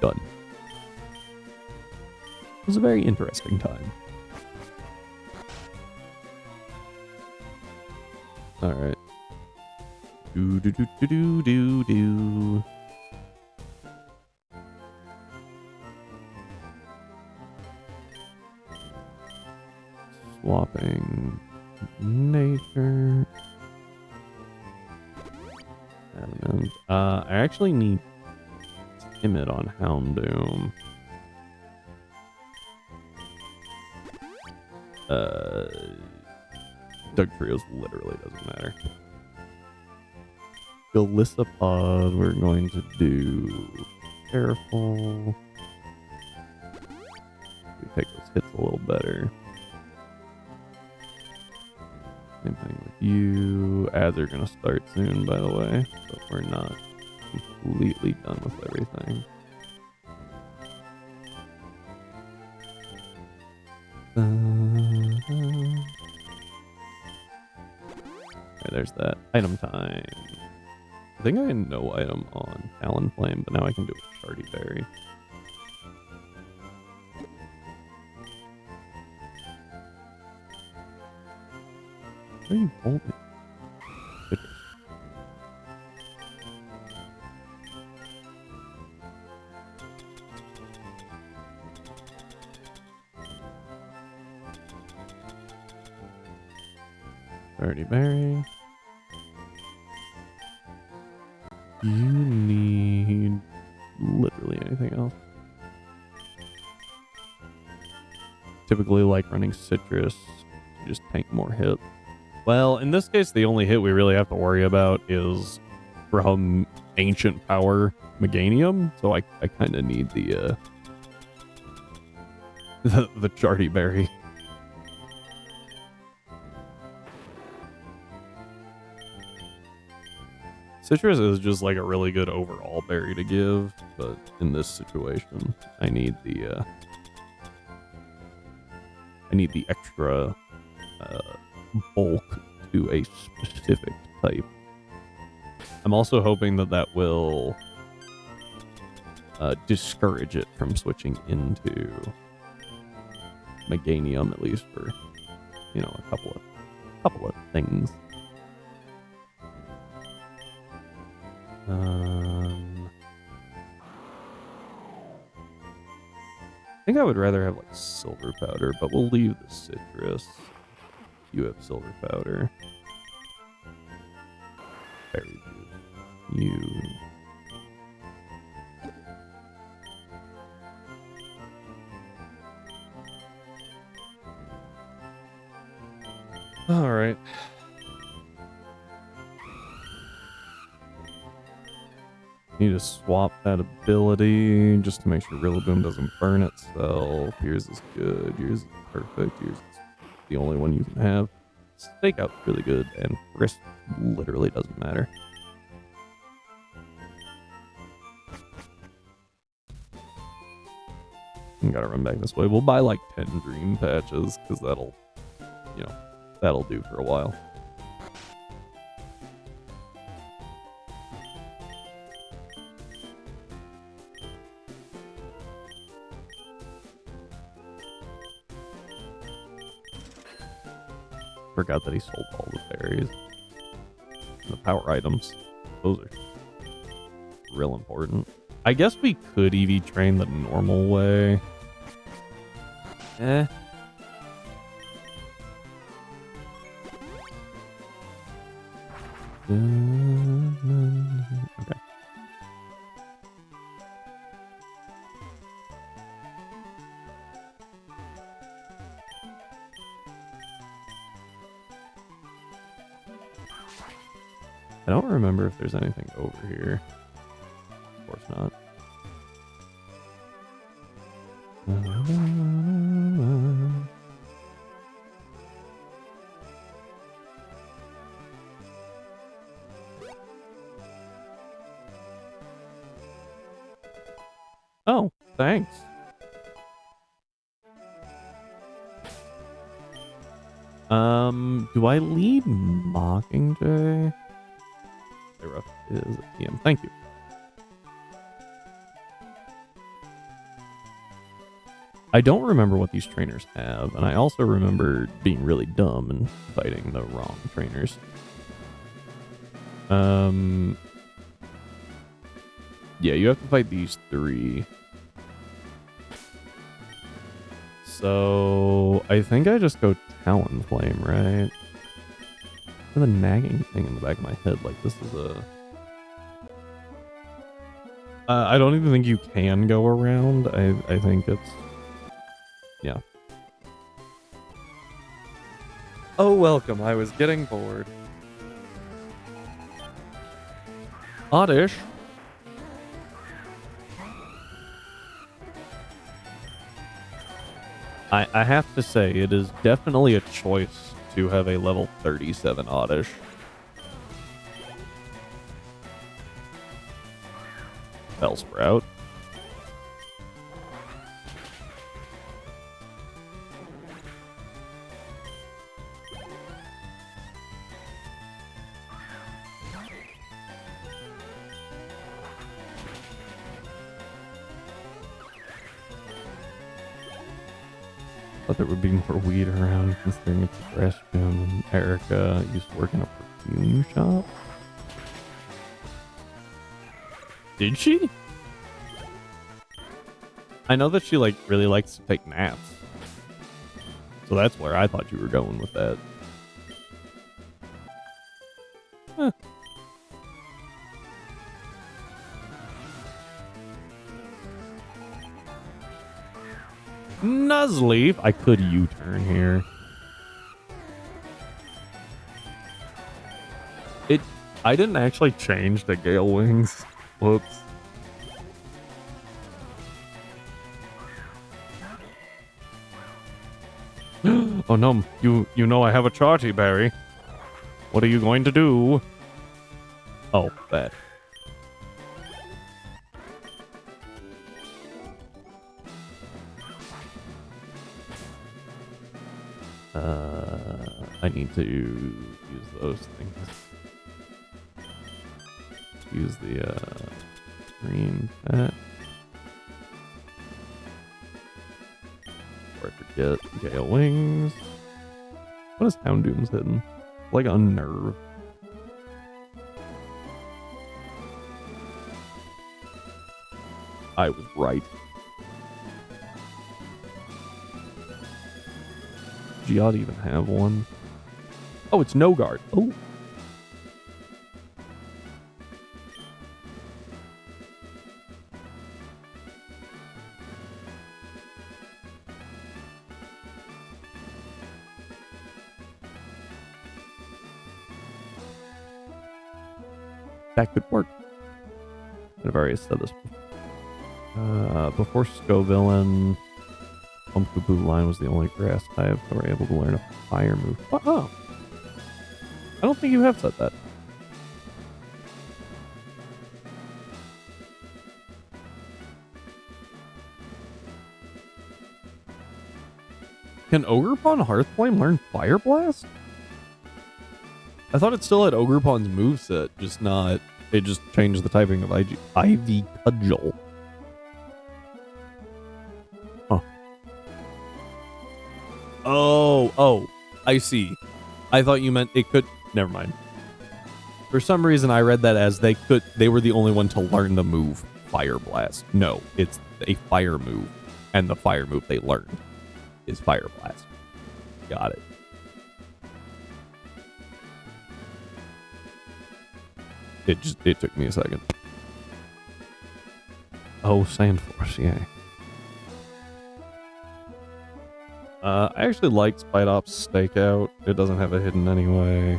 B: Done. It was a very interesting time. Alright. Do do do do do do do. Swapping nature. And I actually need Timid on Houndoom. Dugtrios literally doesn't matter. Galissapod, we're going to do careful. We take those hits a little better. Same thing with you. Ads are going to start soon, by the way, but we're not completely done with everything. Okay, there's that. Item time. I think I had no item on Talonflamed, but now I can do a Shardy Berry. Where are you holding? Dirty berry. You need literally anything else. Typically like running citrus to just tank more hits. Well, in this case, the only hit we really have to worry about is from Ancient Power Meganium, so I kind of need the Charty Berry. Citrus is just like a really good overall berry to give, but in this situation, I need the extra bulk to a specific type. I'm also hoping that will discourage it from switching into Meganium, at least for, you know, a couple of things. I think I would rather have like silver powder, but we'll leave the citrus. You have silver powder. Berry juice. You. All right. Need to swap that ability just to make sure Rillaboom doesn't burn itself. Yours is good. Yours is perfect. Yours is the only one you can have. Stakeout's really good, and Frisk literally doesn't matter. Gotta run back this way. We'll buy like 10 dream patches, because that'll do for a while. Forgot that he sold all the berries. And the power items. Those are real important. I guess we could EV train the normal way. Okay. I don't remember if there's anything over here. Of course not. Oh, thanks. Do I lead Mockingjay? Rough is a PM. Thank you. I don't remember what these trainers have, and I also remember being really dumb and fighting the wrong trainers. Yeah, you have to fight these 3. So I think I just go Talonflame, right? The nagging thing in the back of my head, like this is a I don't even think you can go around. I think it's, yeah. Oh, welcome. I was getting bored. Oddish. I have to say, it is definitely a choice to have a level 37 Oddish. Bellsprout. Thought there would be more weed around, considering it's a grass gym and Erica used to work in a perfume shop. Did she? I know that she like really likes to take naps. So that's where I thought you were going with that. Nuzleaf. I could U-turn here. I didn't actually change the Gale Wings. Whoops. Oh no, you know I have a Charty Berry. What are you going to do? Oh, that. I need to use those things. Use the green pet. Before I forget, Gale Wings. What is Houndoom's hidden? Like Unnerve. I was right. Geode even have one? Oh, it's No Guard. Oh. That could work. I've already said this before. Before Scovillain, Pumpkaboo line was the only grass type that were able to learn a fire move. Oh. I don't think you have said that. Can Ogerpon Hearthflame learn Fire Blast? I thought it still had Ogerpon's moveset, just not... It just changed the typing of Ivy Cudgel. Huh. Oh, I see. I thought you meant it could... Never mind. For some reason, I read that as they were the only one to learn the move Fire Blast. No, it's a fire move, and the fire move they learned is Fire Blast. Got it. It took me a second. Oh, Sand Force, yeah. I actually like Spite Ops Stakeout. It doesn't have a hidden anyway.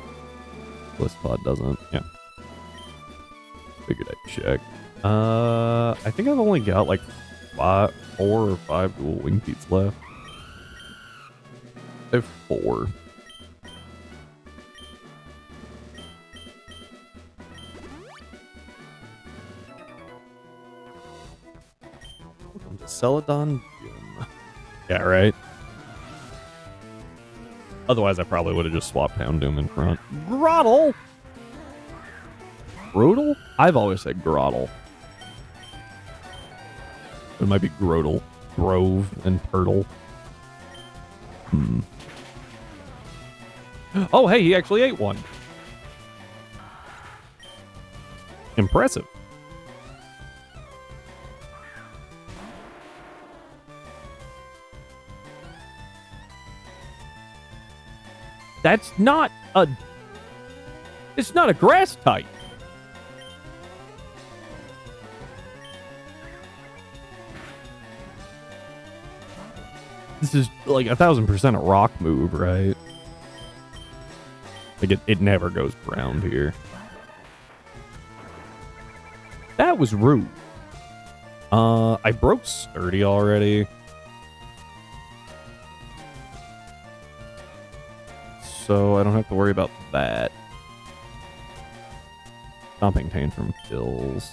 B: Blisspod doesn't. Yeah. Figured I'd check. I think I've only got like 4 or 5 dual wing feats left. I have 4. Welcome to Celadon Gym. Yeah, right. Otherwise, I probably would have just swapped Houndoom in front. Grottle! Grotle? I've always said Grottle. It might be Grotle. Grove and Turtle. Oh, hey, he actually ate one. Impressive. That's not a... It's not a grass type. This is like 1,000% a rock move, right? Like it never goes ground here. That was rude. I broke Sturdy already. So I don't have to worry about that. Stomping Tantrum kills.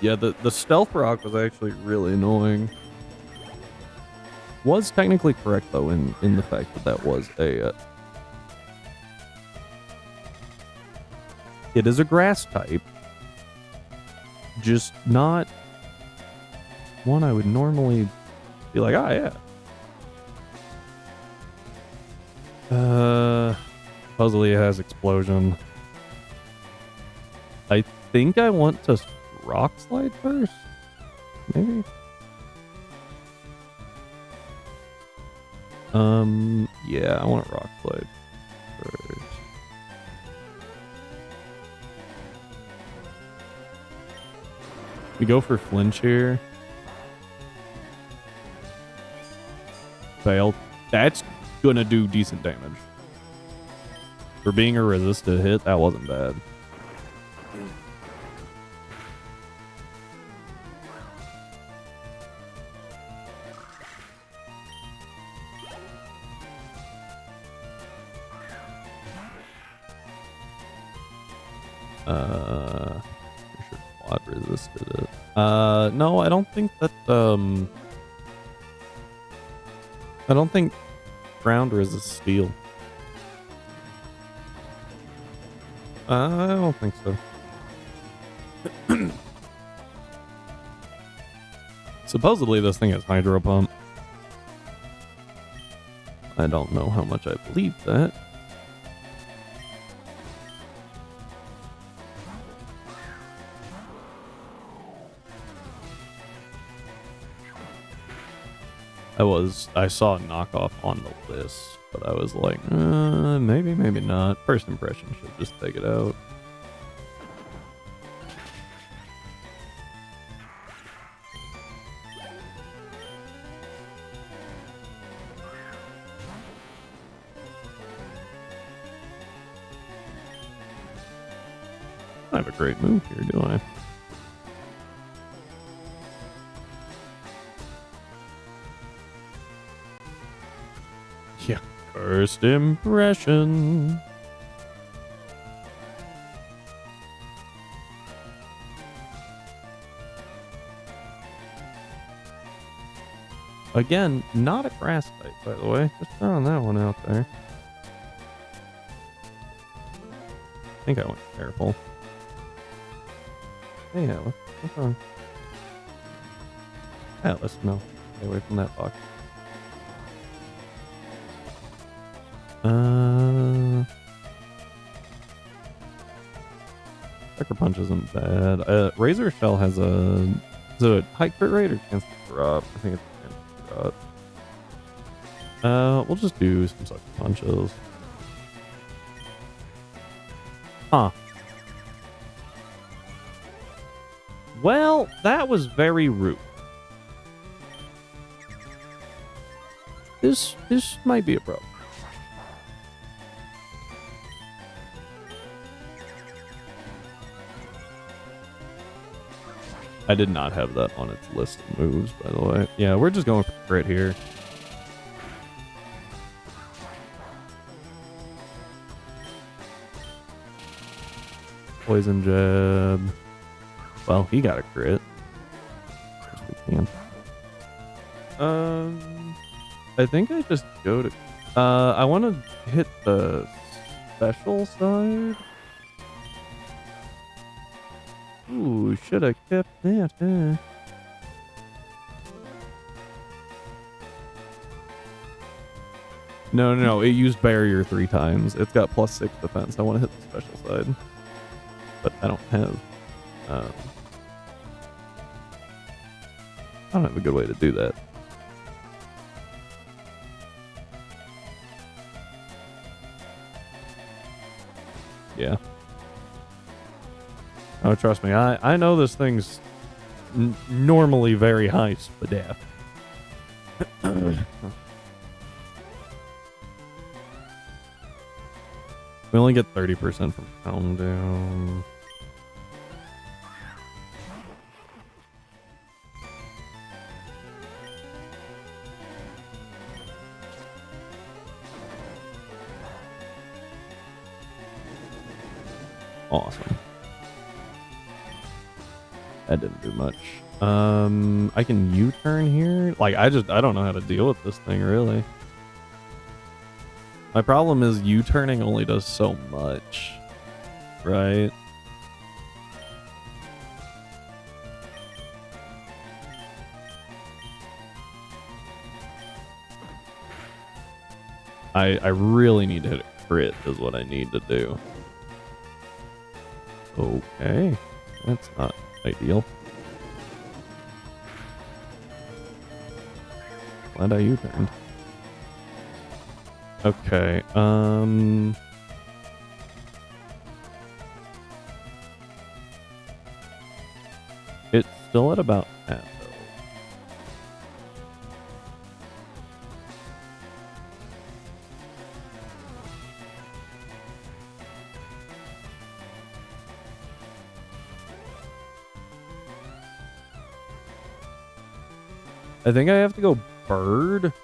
B: Yeah, the Stealth Rock was actually really annoying. Was technically correct, though, in the fact that that was a... it is a grass type. Just not one I would normally be like, ah, yeah. Puzzly has Explosion. I think I want to Rock Slide first? Maybe? Yeah, I want a rock slide first. We go for flinch here. Fail. That's gonna do decent damage. For being a resisted hit, that wasn't bad. For sure quad resisted it. No, I don't think that, I don't think ground resists steel. I don't think so. Supposedly this thing has hydro pump. I don't know how much I believe that. I saw a knockoff on the list, but I was like, maybe, maybe not. First impression should just take it out. I have a great move here, do I? Yeah. First impression. Again, not a grass type, by the way. Just throwing that one out there. I think I went careful. Hey, yeah, what's wrong? Atlas, no. Stay away from that box. Sucker Punch isn't bad. Razor Shell has a high crit rate or chance to drop. I think it's a chance to drop. We'll just do some Sucker Punches. Huh. Well, that was very rude. This might be a problem. I did not have that on its list of moves, by the way. Yeah, we're just going for crit here. Poison Jab. Well, he got a crit. Of course we can. I think I just go to... I want to hit the special side. Ooh, should have kept that, huh? No. It used barrier 3 times. It's got +6 defense. I want to hit the special side. But I don't have... I don't have a good way to do that. Yeah. Oh, trust me, I know this thing's normally very high SPDAF. We only get 30% from calm down. Awesome. That didn't do much. I can U-turn here. Like, I don't know how to deal with this thing, really. My problem is U-turning only does so much, right? I really need to hit a crit is what I need to do. Okay. That's not ideal. Glad I U-turned. Okay. It's still at about half. I think I have to go bird.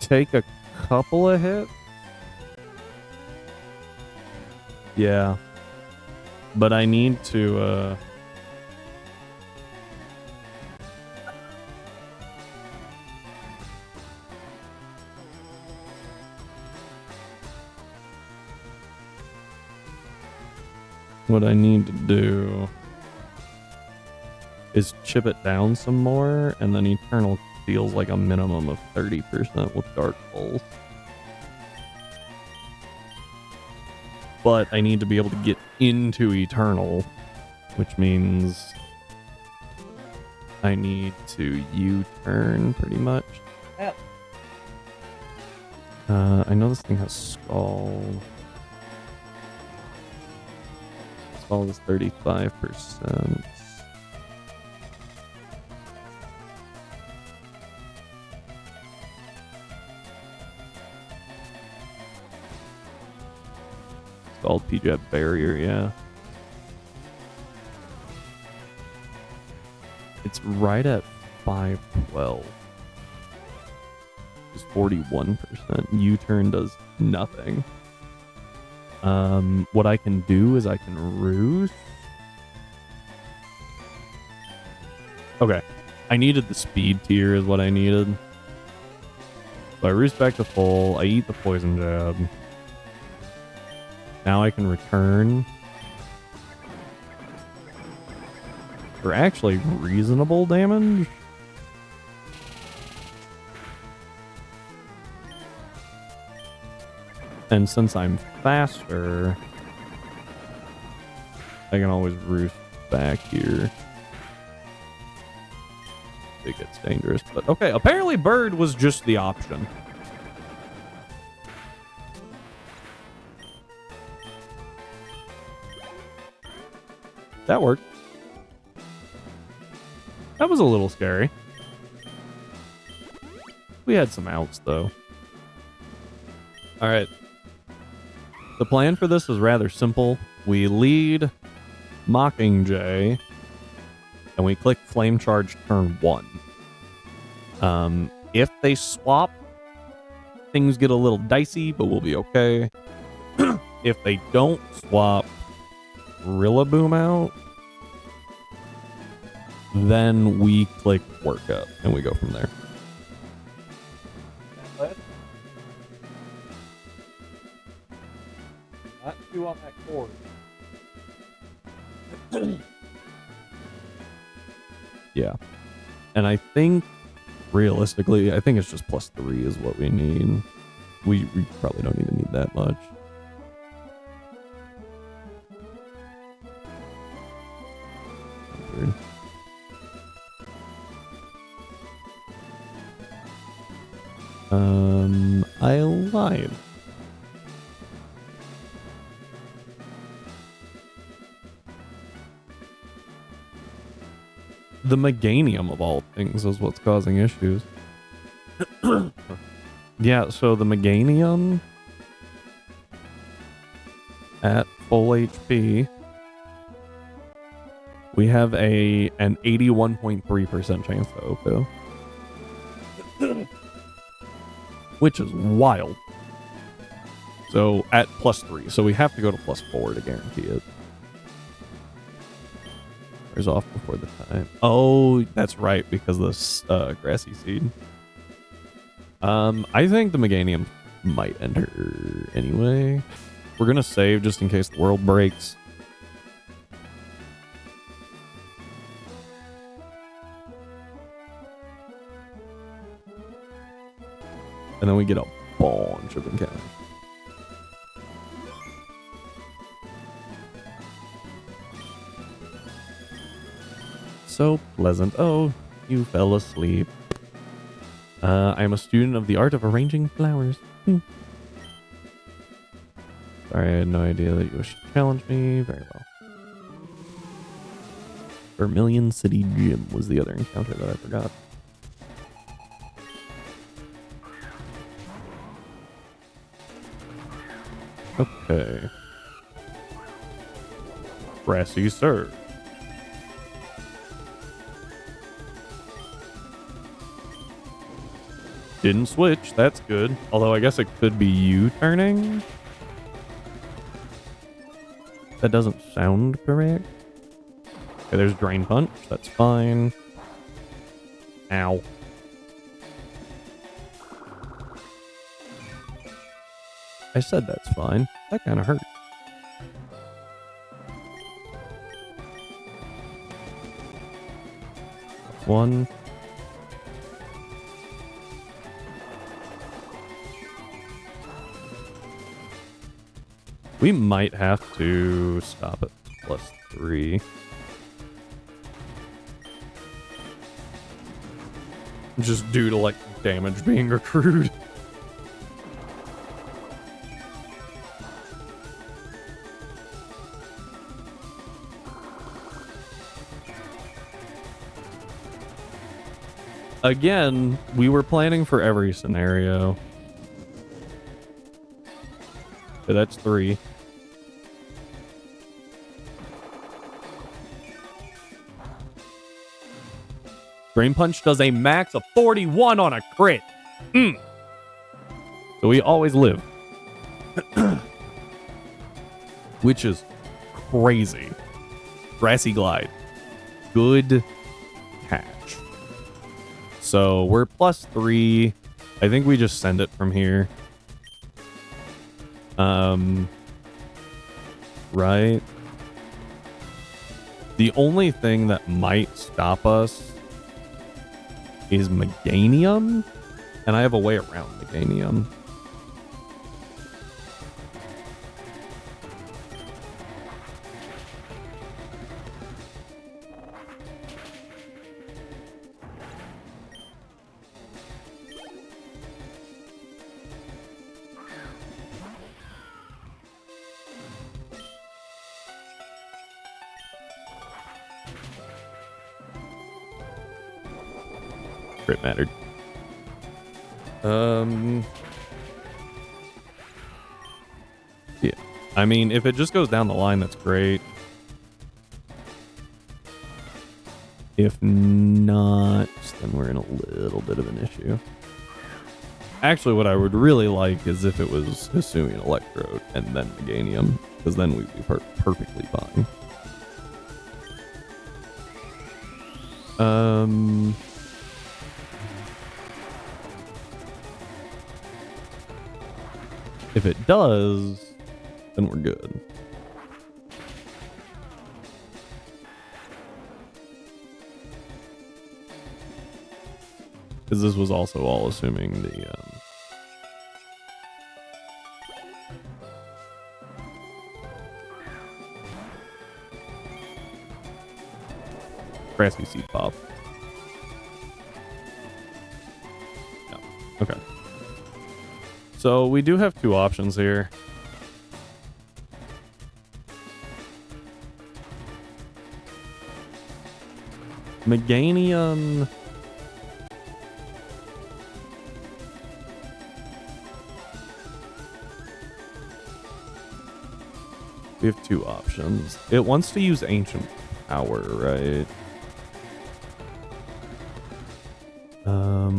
B: Take a couple of hits. Yeah. But I need to, what I need to do is chip it down some more, and then Eternal feels like a minimum of 30% with Dark Pulse. But I need to be able to get into Eternal, which means I need to U-turn pretty much.
C: Yeah.
B: I know this thing has Scald. Scald is 35%. Scald PJab barrier, yeah. It's right at 512. It's 41%. U-turn does nothing. What I can do is I can roost. Okay. I needed the speed tier is what I needed. So I roost back to full. I eat the poison jab. Now I can return for actually reasonable damage. And since I'm faster, I can always roost back here. It gets dangerous, but okay. Apparently bird was just the option. That worked. That was a little scary. We had some outs, though. All right. The plan for this is rather simple. We lead Mockingjay, and we click Flame Charge turn 1. If they swap, things get a little dicey, but we'll be okay. If they don't swap, Rillaboom out, then we click Work Up, and we go from there.
C: Not two on that cord.
B: Yeah. And I think, realistically, I think it's just +3 is what we need. We probably don't even need that much. Weird. I lied. The Meganium of all things is what's causing issues. Yeah, so the Meganium at full HP, we have an 81.3% chance to OPO. Which is wild. So at +3, so we have to go to +4 to guarantee it. There's off before the time. Oh, that's right, because of this grassy seed. I think the Meganium might enter anyway. We're gonna save just in case the world breaks. And then we get a bunch of encounters. So pleasant. Oh, you fell asleep. I am a student of the art of arranging flowers. Sorry, I had no idea that you wished to challenge me. Very well. Vermilion City Gym was the other encounter that I forgot. Okay. Grassy Surge. Didn't switch. That's good. Although I guess it could be you turning. That doesn't sound correct. Okay, there's Drain Punch. That's fine. Ow. I said that's fine. That kind of hurt. One. We might have to stop at +3. Just due to like damage being accrued. Again, we were planning for every scenario. Okay, that's 3. Drain Punch does a max of 41 on a crit. So we always live. Which is crazy. Grassy Glide. Good catch. So we're +3. I think we just send it from here. Right. The only thing that might stop us is Meganium, and I have a way around Meganium. Crit mattered. Yeah. I mean, if it just goes down the line, that's great. If not, then we're in a little bit of an issue. Actually, what I would really like is if it was Hisuian Electrode and then Meganium, because then we'd be perfectly fine. If it does, then we're good. Because this was also all assuming the Grassy Seed Pop. No. Okay. So we do have 2 options here. Meganium. We have 2 options. It wants to use Ancient Power, right?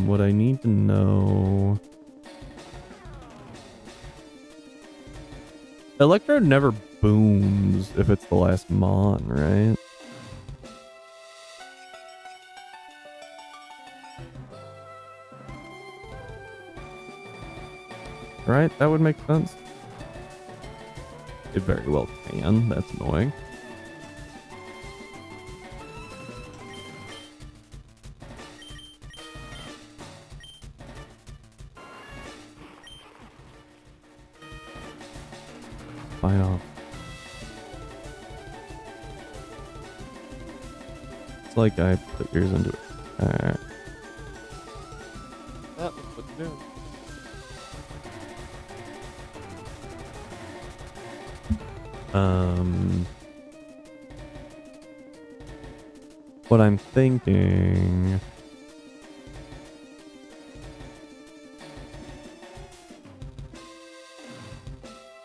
B: What I need to know... Electrode never booms if it's the last Mon, right? Right? That would make sense. It very well can. That's annoying. Fine off. It's like I put yours into it.
C: That's what to do.
B: What I'm thinking.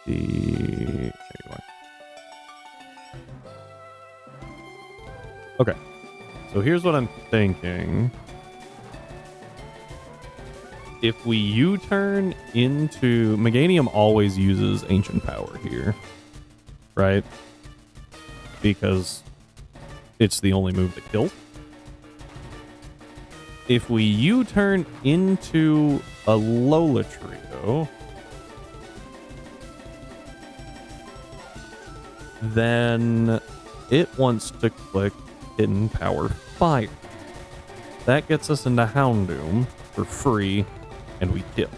B: There you are. Okay. So here's what I'm thinking. If we U-turn into Meganium always uses ancient power here. Right? Because it's the only move that kills. If we U-turn into a Lola Trio, then it wants to click Hidden Power Fire. That gets us into Houndoom for free, and we kill.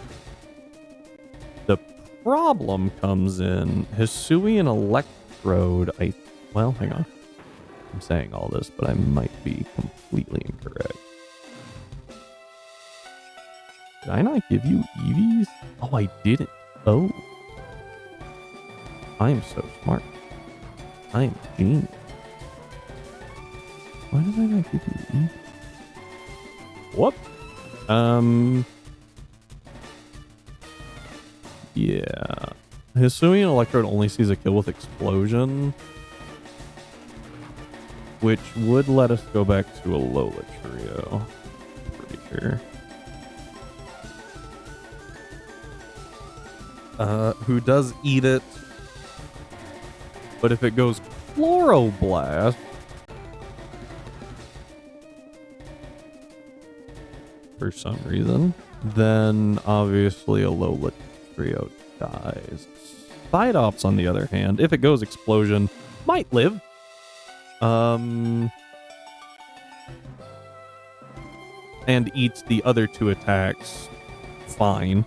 B: The problem comes in Hisuian Electrode. Well, hang on. I'm saying all this, but I might be completely incorrect. Did I not give you EVs? Oh, I didn't. Oh. I am so smart. I am genius. Why did I not give you EVs? Whoop. Yeah. Hisuian Electrode only sees a kill with Explosion, which would let us go back to a Lola Trio. Pretty sure. Who does eat it. But if it goes Chloroblast, for some reason, then obviously a Lola Trio dies. Psydops, on the other hand, if it goes Explosion, might live. And eats the other two attacks fine.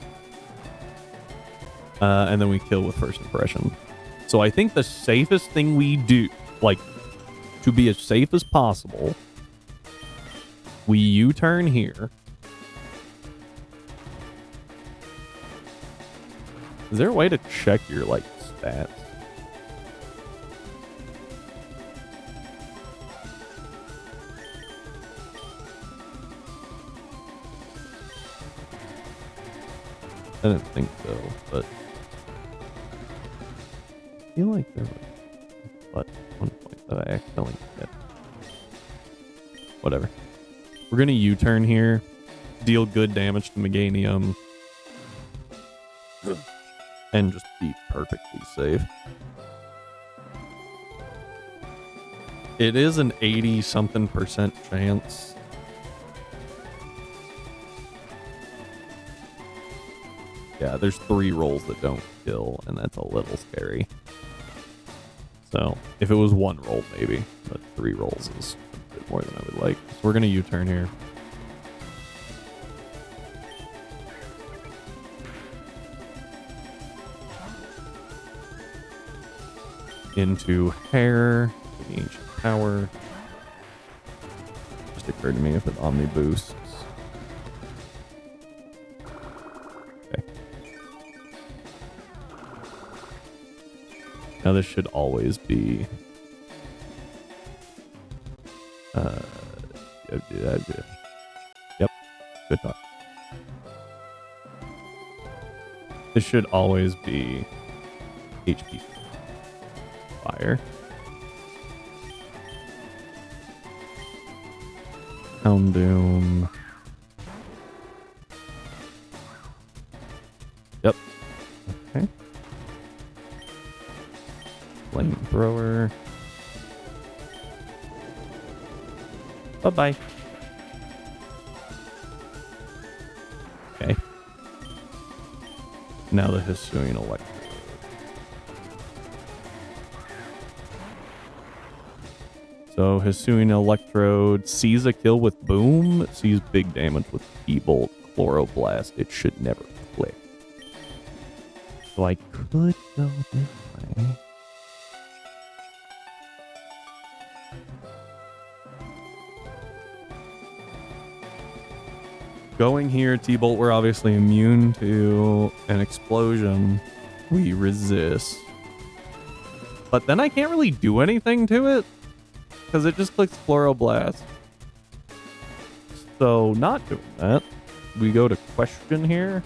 B: And then we kill with First Impression. So I think the safest thing we do, like, to be as safe as possible, we U-turn here. Is there a way to check your, like, stats? I didn't think so, but I feel like there was one point that I accidentally hit. Whatever. We're gonna U-turn here, deal good damage to Meganium, and just be perfectly safe. It is an 80-something% chance. Yeah, there's 3 rolls that don't kill, and that's a little scary. So, if it was 1 roll, maybe, but 3 rolls is a bit more than I would like. So we're going to U-turn here. Into Hair, the Ancient Power. Just occurred to me if it Omni boosts. Now this should always be yep, good talk. This should always be HP Fire. Houndoom. Yep. Okay. Flamethrower. Bye-bye. Okay. Now the Hisuian Electrode. So Hisuian Electrode sees a kill with Boom, sees big damage with T-Bolt, Chloroblast. It should never click. So I could go this way. going here, T-Bolt, we're obviously immune to an explosion. We resist. But then I can't really do anything to it because it just clicks Chloroblast. So not doing that. We go to question here.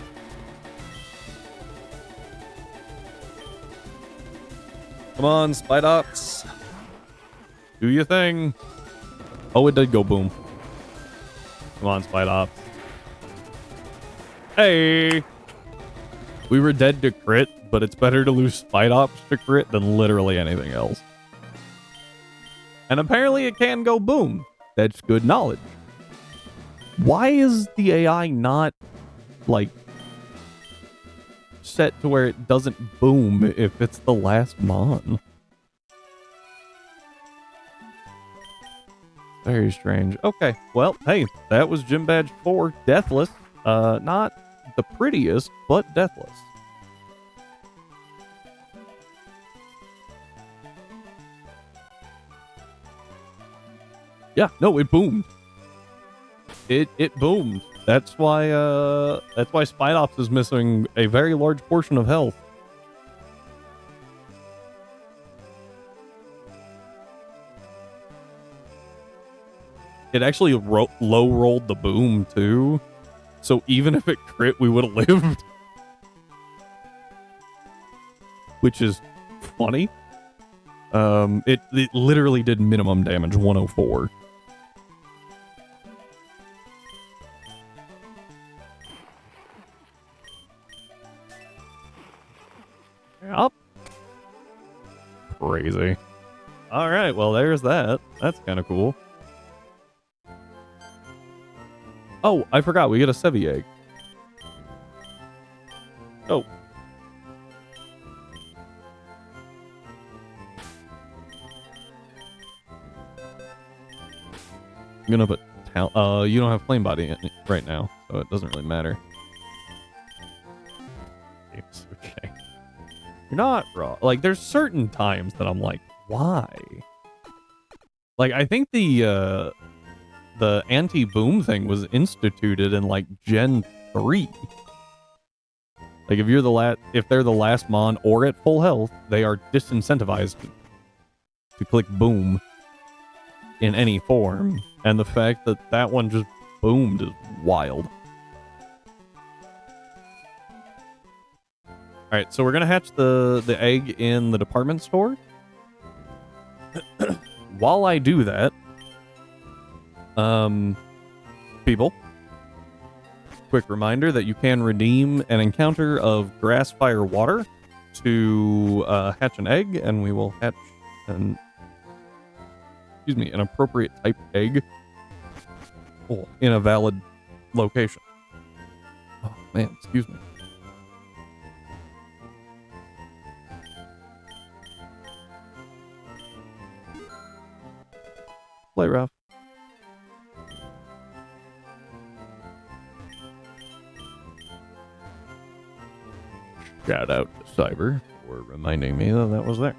B: Come on, Spidops. Do your thing. Oh, it did go boom. Come on, Spidops. Hey! We were dead to crit, but it's better to lose Spidops to crit than literally anything else. And apparently it can go boom. That's good knowledge. Why is the AI not, like, set to where it doesn't boom if it's the last mon? Very strange. Okay, well, hey, that was Gym Badge 4, Deathless. Not the prettiest, but Deathless. Yeah, no, it boomed. It boomed. That's why Spidops is missing a very large portion of health. It actually low rolled the boom too. So even if it crit, we would have lived. Which is funny. It literally did minimum damage, 104. Yep. Crazy. All right, well, there's that. That's kind of cool. Oh, I forgot. We get a Sevi egg. Oh. I'm gonna put you don't have flame body in right now, so it doesn't really matter. It's okay. You're not wrong. Like, there's certain times that I'm like, why? Like, I think the anti-boom thing was instituted in like Gen 3. Like, if they're the last mon or at full health, they are disincentivized to click boom in any form. And the fact that that one just boomed is wild. All right, so we're gonna hatch the egg in the department store. While I do that, people, quick reminder that you can redeem an encounter of grass, fire, water to hatch an egg, and we will hatch an appropriate type egg in a valid location. Oh man, excuse me. Play rough. Shout out to Cyber for reminding me that that was there.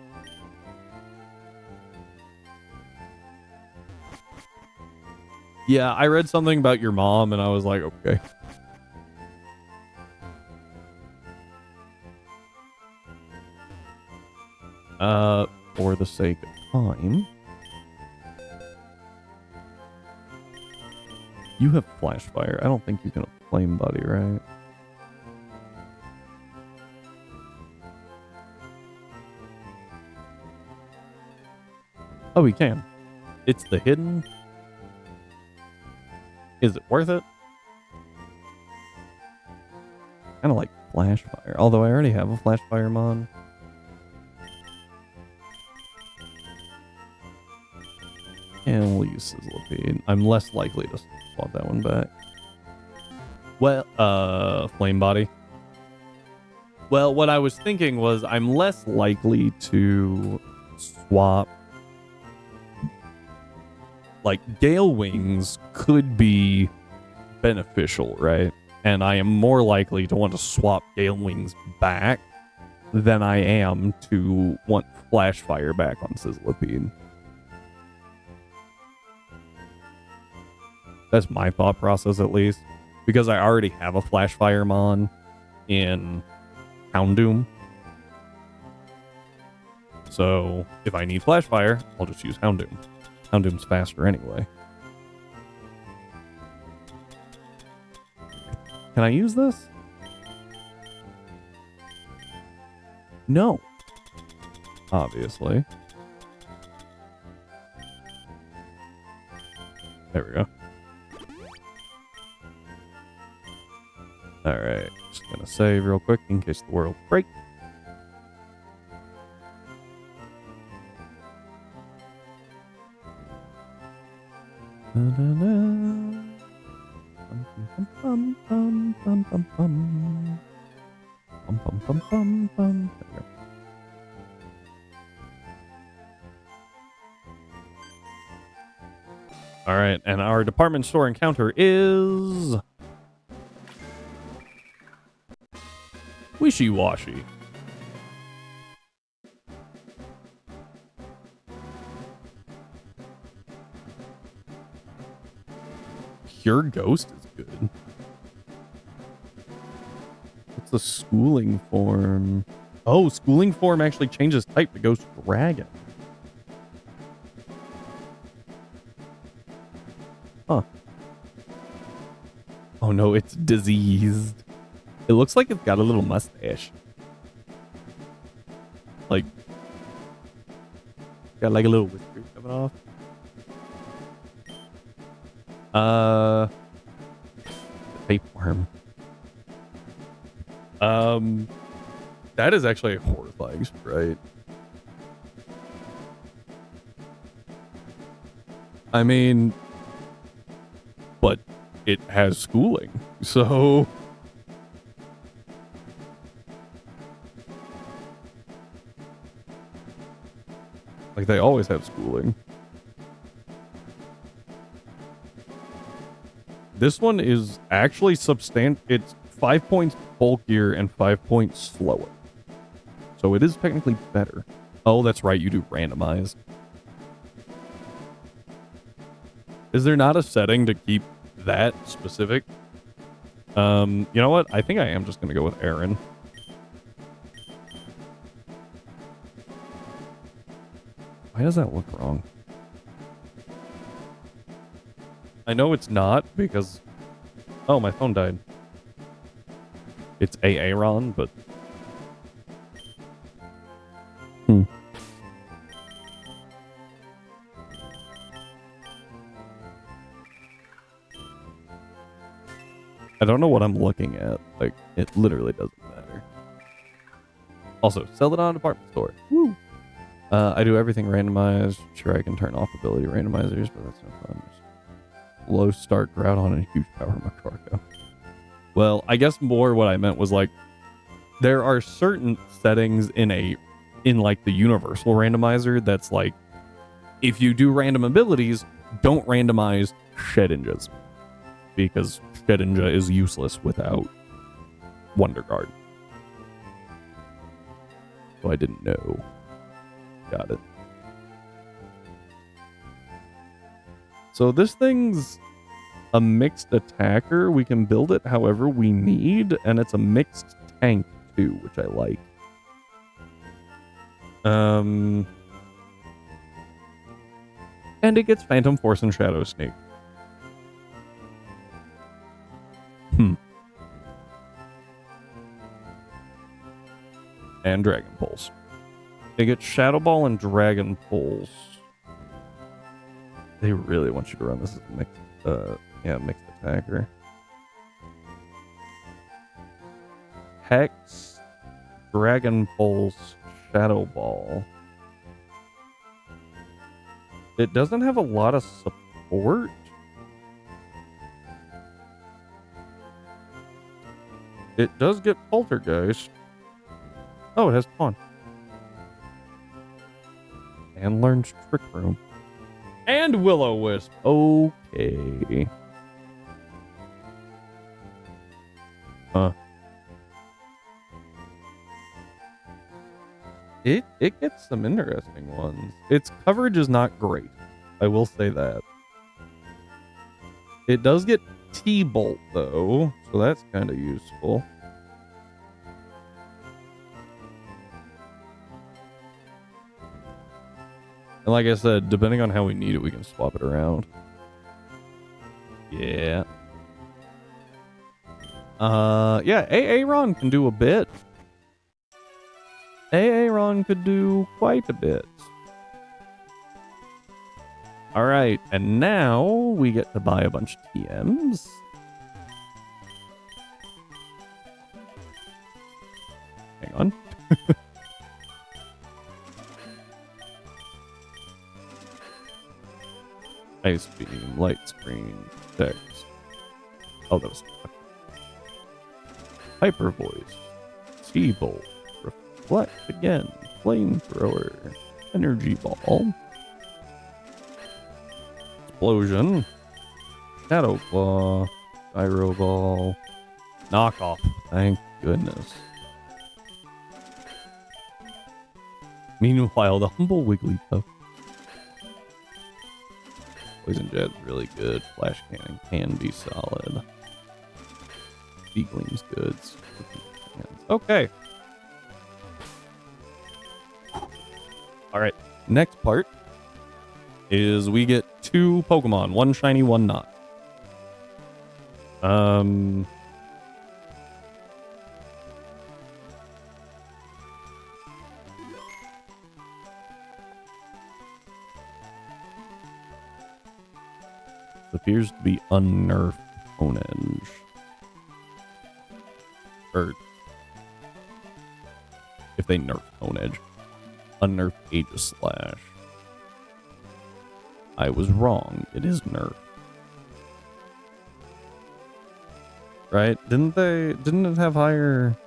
B: Yeah, I read something about your mom and I was like, okay. For the sake of time, you have flash fire. I don't think you can have flame body, right? Oh, we can. It's the hidden. Is it worth it? Kind of like flash fire, although I already have a flash fire mon. And we'll use Sizzlipede. I'm less likely to swap that one back. Well, flame body. Well, what I was thinking was I'm less likely to swap. Like, Gale Wings could be beneficial, right? And I am more likely to want to swap Gale Wings back than I am to want Flash Fire back on Sizzlipede. That's my thought process, at least. because I already have a Flash Firemon in Houndoom. So if I need Flash Fire, I'll just use Houndoom. Houndoom's faster anyway. Can I use this? No. Obviously. There we go. Alright, just gonna save real quick in case the world breaks. All right, and our department store encounter is Wishy-Washy. Pure Ghost is good. What's the schooling form? Oh, schooling form actually changes type to Ghost Dragon. Huh. Oh no, it's diseased. It looks like it's got a little mustache. Like, got like a little whisker coming off. Tapeworm. That is actually a horrifying sprite. I mean, but it has schooling, so like they always have schooling. This one is actually substantial. It's 5 points bulkier and 5 points slower. So it is technically better. Oh, that's right. You do randomized. Is there not a setting to keep that specific? You know what? I think I am just going to go with Aaron. Why does that look wrong? I know it's not because... Oh, my phone died. It's Aaron, but... I don't know what I'm looking at. Like, it literally doesn't matter. Also, sell it on a department store. Woo! I do everything randomized. Sure, I can turn off ability randomizers, but that's no fun. Just low start Groudon and huge power Macargo. Well, I guess more what I meant was like, there are certain settings in like the universal randomizer that's like, if you do random abilities, don't randomize Shedinjas. Because Shedinja is useless without Wonder Guard. So I didn't know. Got it. So this thing's a mixed attacker. We can build it however we need, and it's a mixed tank too, which I like. And it gets Phantom Force and Shadow Sneak. And Dragon Pulse. They get Shadow Ball and Dragon Pulse. They really want you to run this as a mixed, mixed attacker. Hex, Dragon Pulse, Shadow Ball. It doesn't have a lot of support. It does get Poltergeist. Oh, it has Taunt. And learns Trick Room. And Will-O-Wisp. Okay. Huh. It gets some interesting ones. Its coverage is not great. I will say that. It does get T-Bolt, though, so that's kind of useful. And like I said, depending on how we need it, we can swap it around. Yeah. Yeah, Aaron can do a bit. Aaron could do quite a bit. All right, and now we get to buy a bunch of TMs. Hang on. Ice beam, light screen, text. Oh, that was hyper voice, T-Bolt, reflect again, flamethrower, energy ball, explosion, shadow claw, gyro ball, knockoff. Thank goodness. Meanwhile, the humble Wigglytuff. Poison Jet's really good. Flash Cannon can be solid. Gleam's good. Okay. All right. Next part is we get 2 Pokemon. 1 shiny, 1 not. Appears to be unnerfed Honedge. Or if they nerf Honedge. Unnerfed Aegislash. I was wrong. It is nerfed. Right? Didn't it have higher?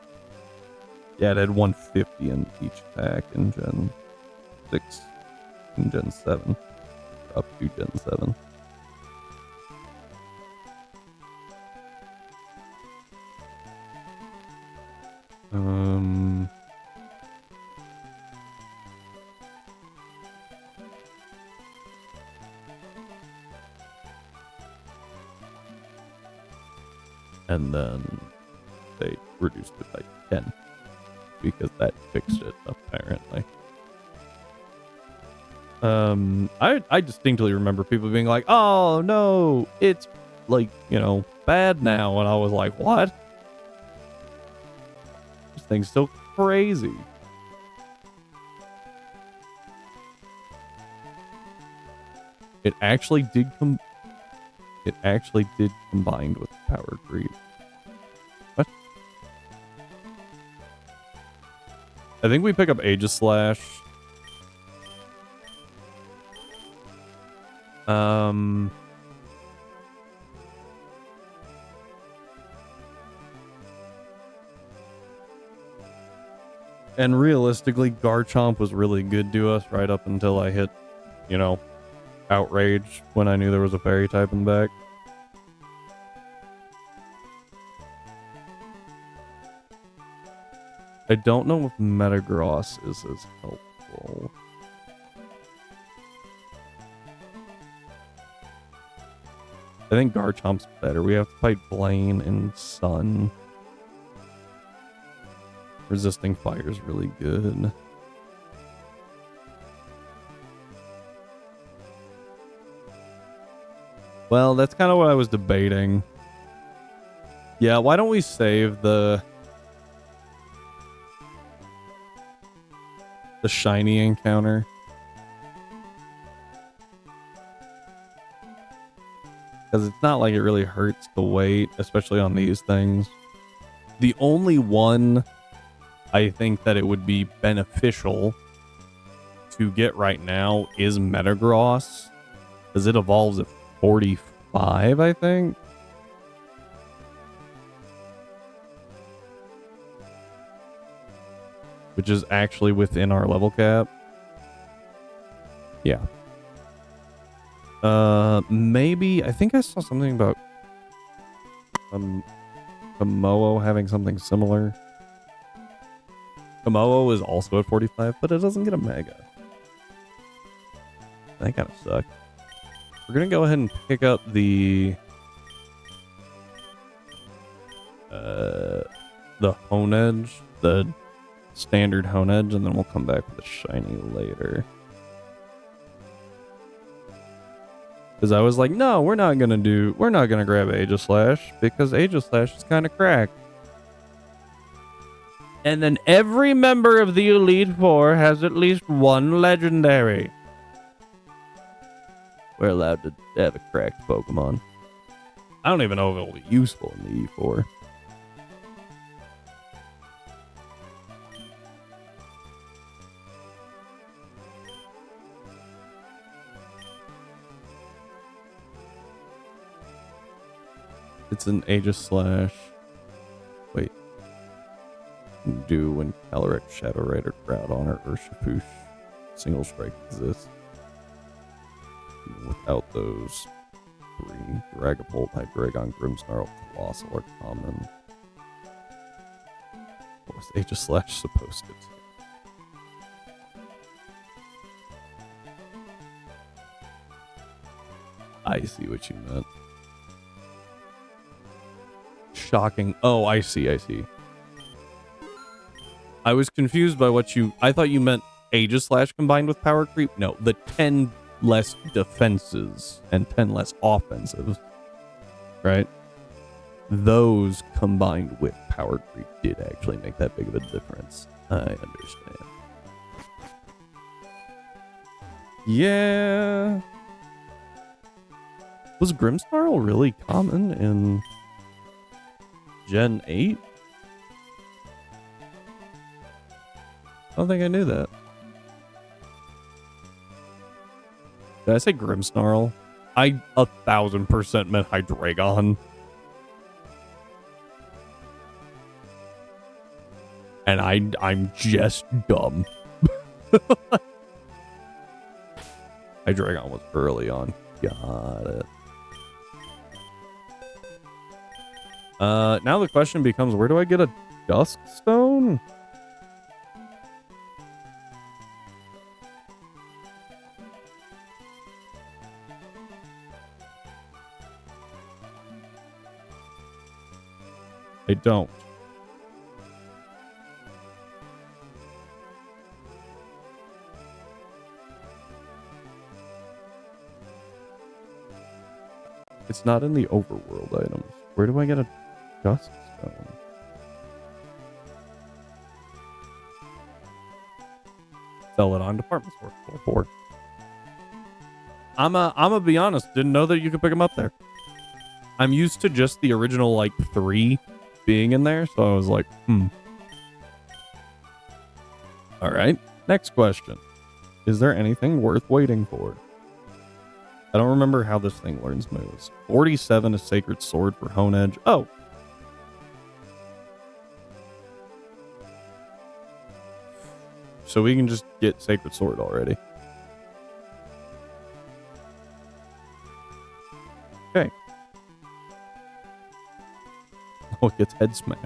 B: Yeah, it had 150 in each attack in Gen 6 and Gen 7. Up to Gen 7. And then they reduced it by 10 because that fixed it, apparently. I distinctly remember people being like, oh no, it's like, you know, bad now. And I was like, what? This thing's still crazy. It actually did combine with power creep. What? I think we pick up Aegislash. And realistically, Garchomp was really good to us right up until I hit, you know, Outrage when I knew there was a fairy type in the back. I don't know if Metagross is as helpful. I think Garchomp's better. We have to fight Blaine and Sun. Resisting fire is really good. Well, that's kind of what I was debating. Yeah, why don't we save the shiny encounter? Because it's not like it really hurts to wait, especially on these things. The only one I think that it would be beneficial to get right now is Metagross, because it evolves at 45, I think. Which is actually within our level cap. Yeah. Maybe, I think I saw something about Komodo having something similar. Komodo is also at 45, but it doesn't get a Mega. That kind of sucks. We're gonna go ahead and pick up the
A: the Hone Edge, the standard Hone Edge, and then we'll come back with a shiny later. Because I was like, no, we're not gonna grab Aegislash because Aegislash is kind of cracked. And then every member of the Elite Four has at least one legendary. We're allowed to have a cracked Pokemon. I don't even know if it'll be useful in the E4. It's an Aegislash. Wait. Do when Calyrex, Shadow Rider, Groudon, or Urshifush single strike exists. Without those three, Dragapult, Hydreigon, Grimmsnarl, Colossal are common. What was Aegislash supposed to do? I see what you meant. Shocking. Oh, I see. I was confused by what I thought you meant Aegislash combined with Power Creep. No, the 10 less defenses and 10 less offensives, right? Those combined with Power Creep did actually make that big of a difference. I understand. Yeah. Was Grimmsnarl really common in Gen 8? I don't think I knew that. Did I say Grimmsnarl? I 1000% meant Hydreigon. And I'm just dumb. Hydreigon was early on. Got it. Now the question becomes, where do I get a Dusk Stone? I don't. It's not in the overworld items. Where do I get a Dusk Stone? Sell it on department store. 4. I'm a be honest, didn't know that you could pick them up there. I'm used to just the original like 3 being in there, so I was like, All right, next question. Is there anything worth waiting for? I don't remember how this thing learns moves. 47 is Sacred Sword for Hone Edge. Oh. So we can just get Sacred Sword already. Okay. Oh, it gets Head Smash.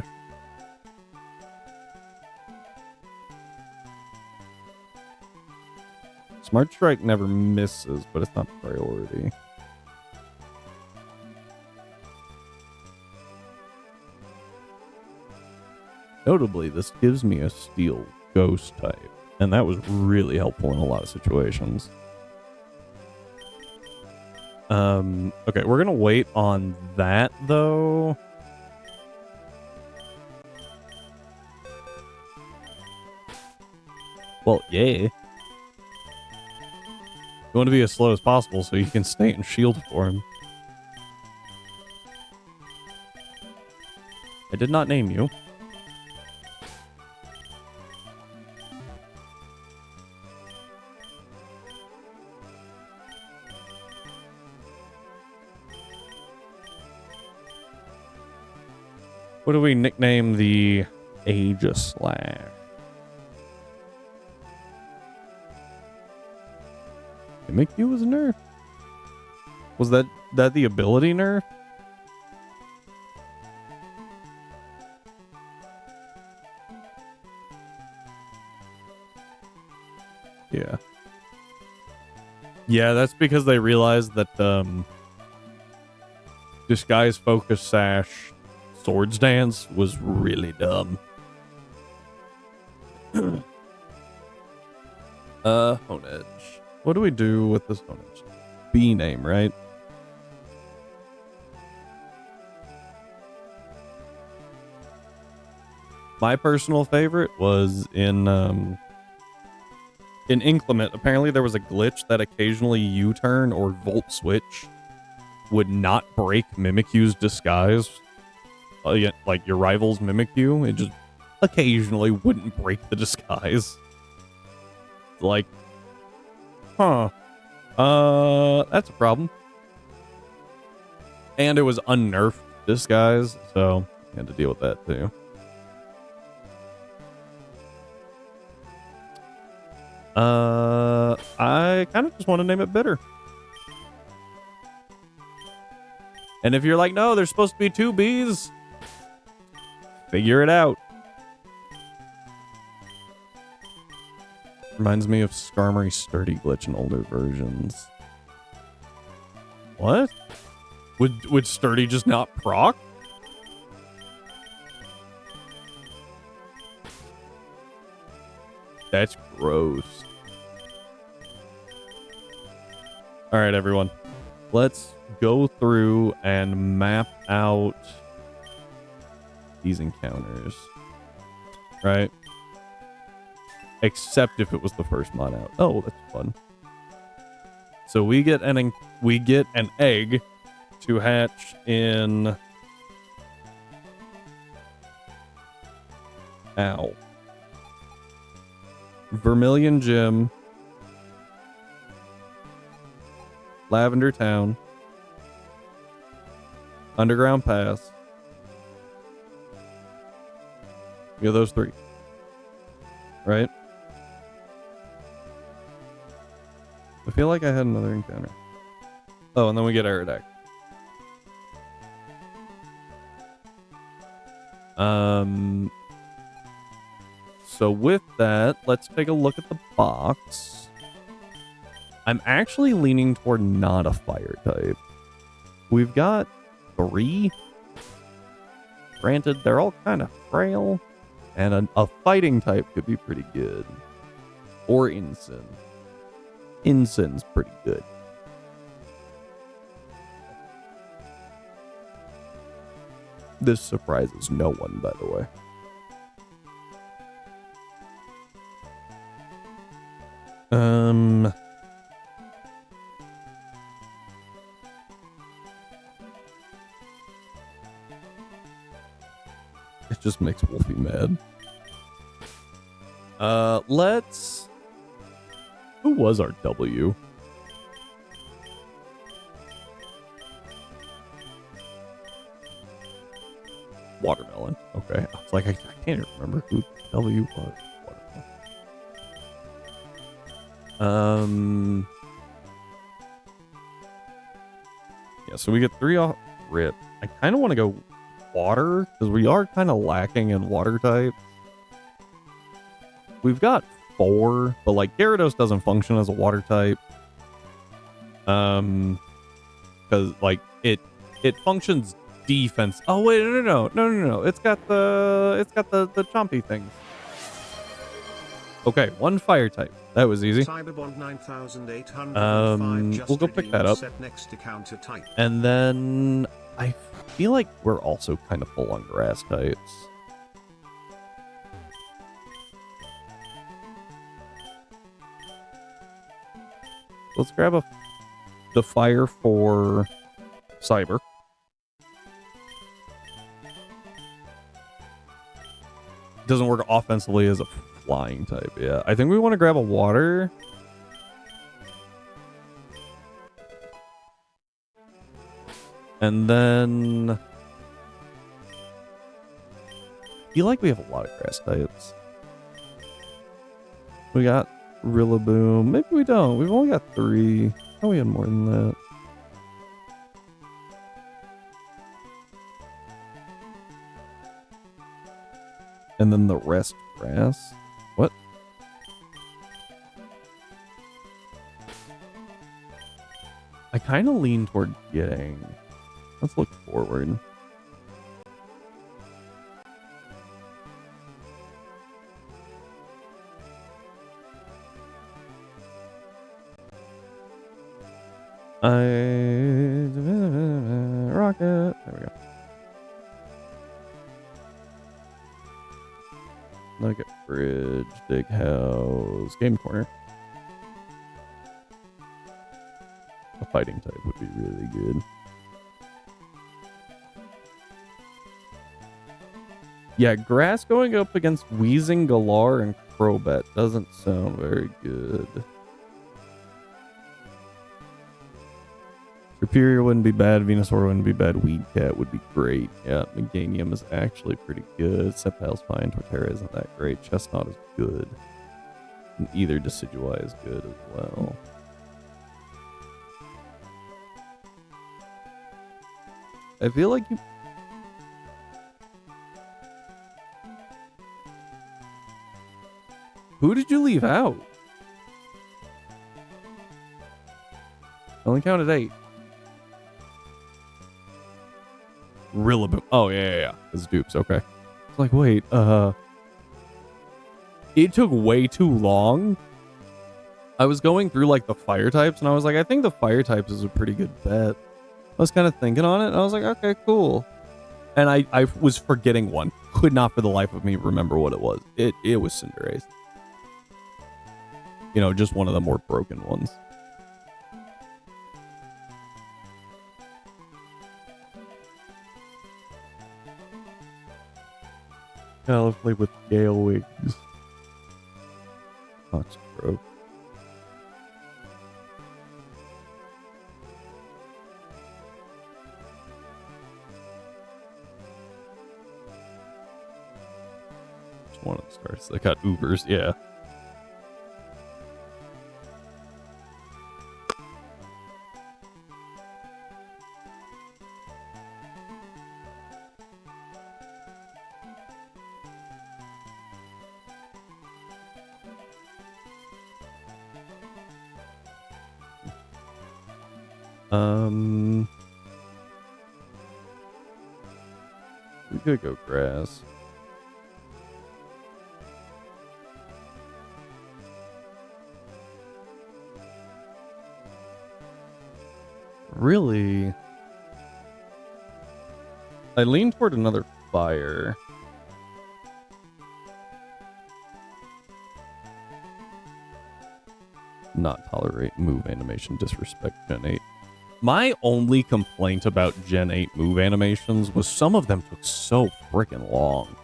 A: Smart Strike never misses, but it's not priority. Notably, this gives me a Steel Ghost type, and that was really helpful in a lot of situations. Okay, we're gonna wait on that, though. Well, yeah. You want to be as slow as possible so you can stay in shield form. I did not name you. What do we nickname the Aegislash? Mimikyu was a nerf? Was that the ability nerf? Yeah. Yeah, that's because they realized that Disguise Focus Sash
B: Swords Dance was really dumb. Honedge. What do we do with this Honedge? B name, right? My personal favorite was in Inclement. Apparently there was a glitch that occasionally U-turn or Volt Switch would not break Mimikyu's disguise. Like your rival's Mimikyu, it just occasionally wouldn't break the disguise. Like, huh. That's a problem. And it was unnerfed disguise, so I had to deal with that too. I kind of just want to name it Bitter. And if you're like, no, there's supposed to be 2 Bs, figure it out. Reminds me of Skarmory's Sturdy glitch in older versions. What? Would Sturdy just not proc? That's gross. All right, everyone. Let's go through and map out these encounters. Right? Except if it was the first mod out. Oh, that's fun. So we get an egg to hatch in. Ow. Vermilion Gym, Lavender Town, Underground Pass. You have those 3, right? I feel like I had another encounter. Oh, and then we get Aerodactyl. So with that, let's take a look at the box. I'm actually leaning toward not a fire type. We've got 3. Granted, they're all kind of frail. And a fighting type could be pretty good. Or Ensign. Ensign's pretty good. This surprises no one, by the way. It just makes Wolfie mad. Let's... Who was our W? Watermelon. Okay. I was like, I can't even remember who W was. Watermelon. Yeah, so we get 3 off rip. I kind of want to go water because we are kind of lacking in water types. We've got 4, but like Gyarados doesn't function as a water type. Because like it functions defense. Oh wait, no. It's got the chompy things. Okay, 1 fire type. That was easy.
D: Cyberbond 9805
B: we'll go pick that up.
D: set next to counter type.
B: And then I feel like we're also kind of full on grass types. Let's grab the fire for Cyber. Doesn't work offensively as a flying type. Yeah, I think we want to grab a water. And then I feel like we have a lot of grass types. We got Rillaboom. Maybe we don't. We've only got 3. Oh, we had more than that. And then the rest grass. What? I kind of lean toward getting... Let's look forward.
A: Rocket. There we go. Nugget Bridge, Dig House, Game Corner. A fighting type would be really good. Yeah, Grass going up against Wheezing, Galar, and Crobat doesn't sound very good. Superior wouldn't be bad, Venusaur wouldn't be bad, Weedcat would be great. Yeah, Meganium is actually pretty good. Sceptile's fine, Torterra isn't that great. Chestnut is good. And either Decidueye is good as well. I feel like you... Who did you leave out? I only counted 8. Rillaboom. Oh, yeah. It's dupes. Okay. It's like, wait, it took way too long. I was going through, like, the fire types, and I was like, I think the fire types is a pretty good bet. I was kind of thinking on it, and I was like, okay, cool. And I was forgetting one. Could not for the life of me remember what it was. It was Cinderace. You know, just one of the more broken ones. Talonflamed with Gale Wings. That's broke. Just one of the stars that got Ubers, yeah. We could go Grass. Really? I lean toward another Fire. Not tolerate move animation disrespect Gen 8. My only complaint about Gen 8 move animations was some of them took so freaking long.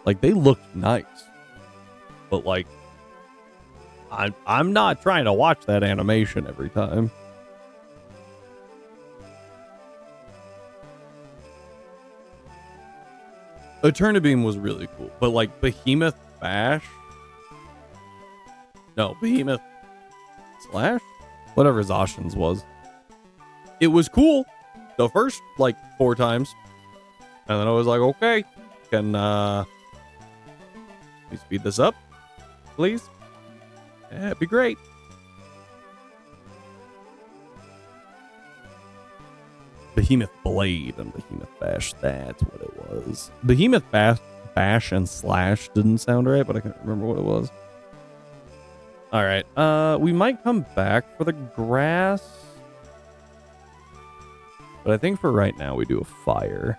A: Like, they looked nice. But, like, I'm not trying to watch that animation every time. Eternabeam was really cool. But, like, Behemoth Bash? No, Behemoth Slash? Whatever Zacian's was. It was cool. The first, like, 4 times. And then I was like, okay. Can, we speed this up? Please? That'd be great. Behemoth Blade and Behemoth Bash. That's what it was. Behemoth Bash and Slash didn't sound right, but I can't remember what it was. All right. We might come back for the Grass. But I think for right now, we do a Fire.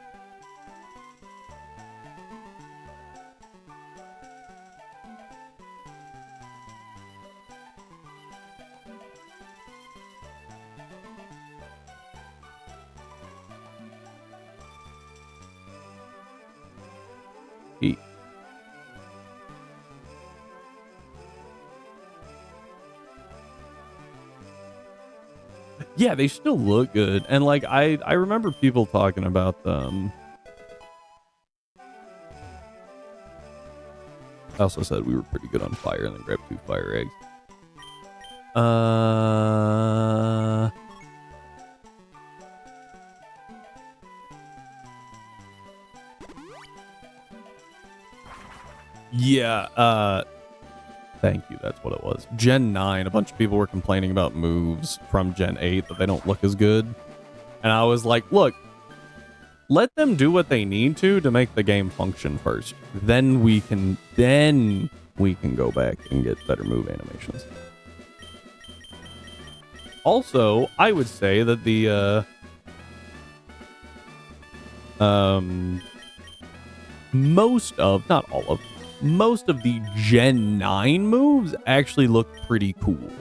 A: Yeah, they still look good. And, like, I remember people talking about them. I also said we were pretty good on Fire and then grabbed 2 Fire Eggs. Yeah, thank you, that's what it was. Gen 9, a bunch of people were complaining about moves from Gen 8 that they don't look as good. And I was like, look, let them do what they need to make the game function first. Then we can go back and get better move animations.
B: Also, I would say that the most of, not all of, most of the Gen 9 moves actually look pretty cool.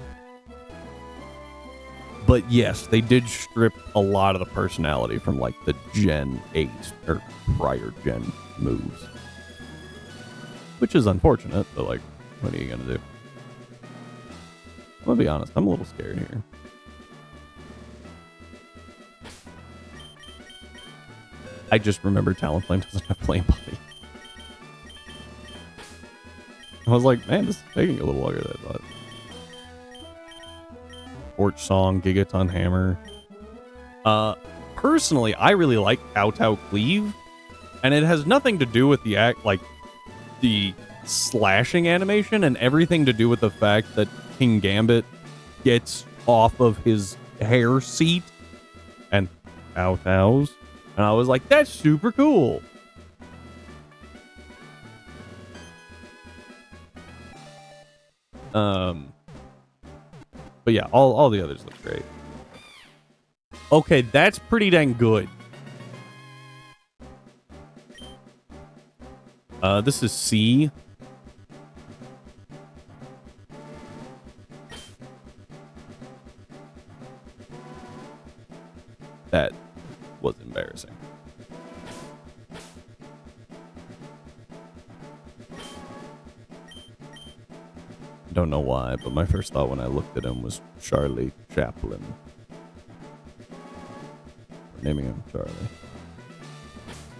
B: But yes, they did strip a lot of the personality from like the Gen 8 or prior Gen moves. Which is unfortunate, but like, what are you gonna do? I'm gonna be honest, I'm a little scared here. I just remember Talonflamed doesn't have flame body. I was like, man, this is taking a little longer than I thought. Torch Song, Gigaton Hammer. Personally, I really like Kowtow Cleave, and it has nothing to do with the the slashing animation and everything to do with the fact that King Gambit gets off of his hair seat and Kowtows. And I was like, that's super cool. But yeah, all the others look great. Okay, that's pretty dang good. This is C. That was embarrassing. Don't know why, but my first thought when I looked at him was Charlie Chaplin. We're naming him Charlie.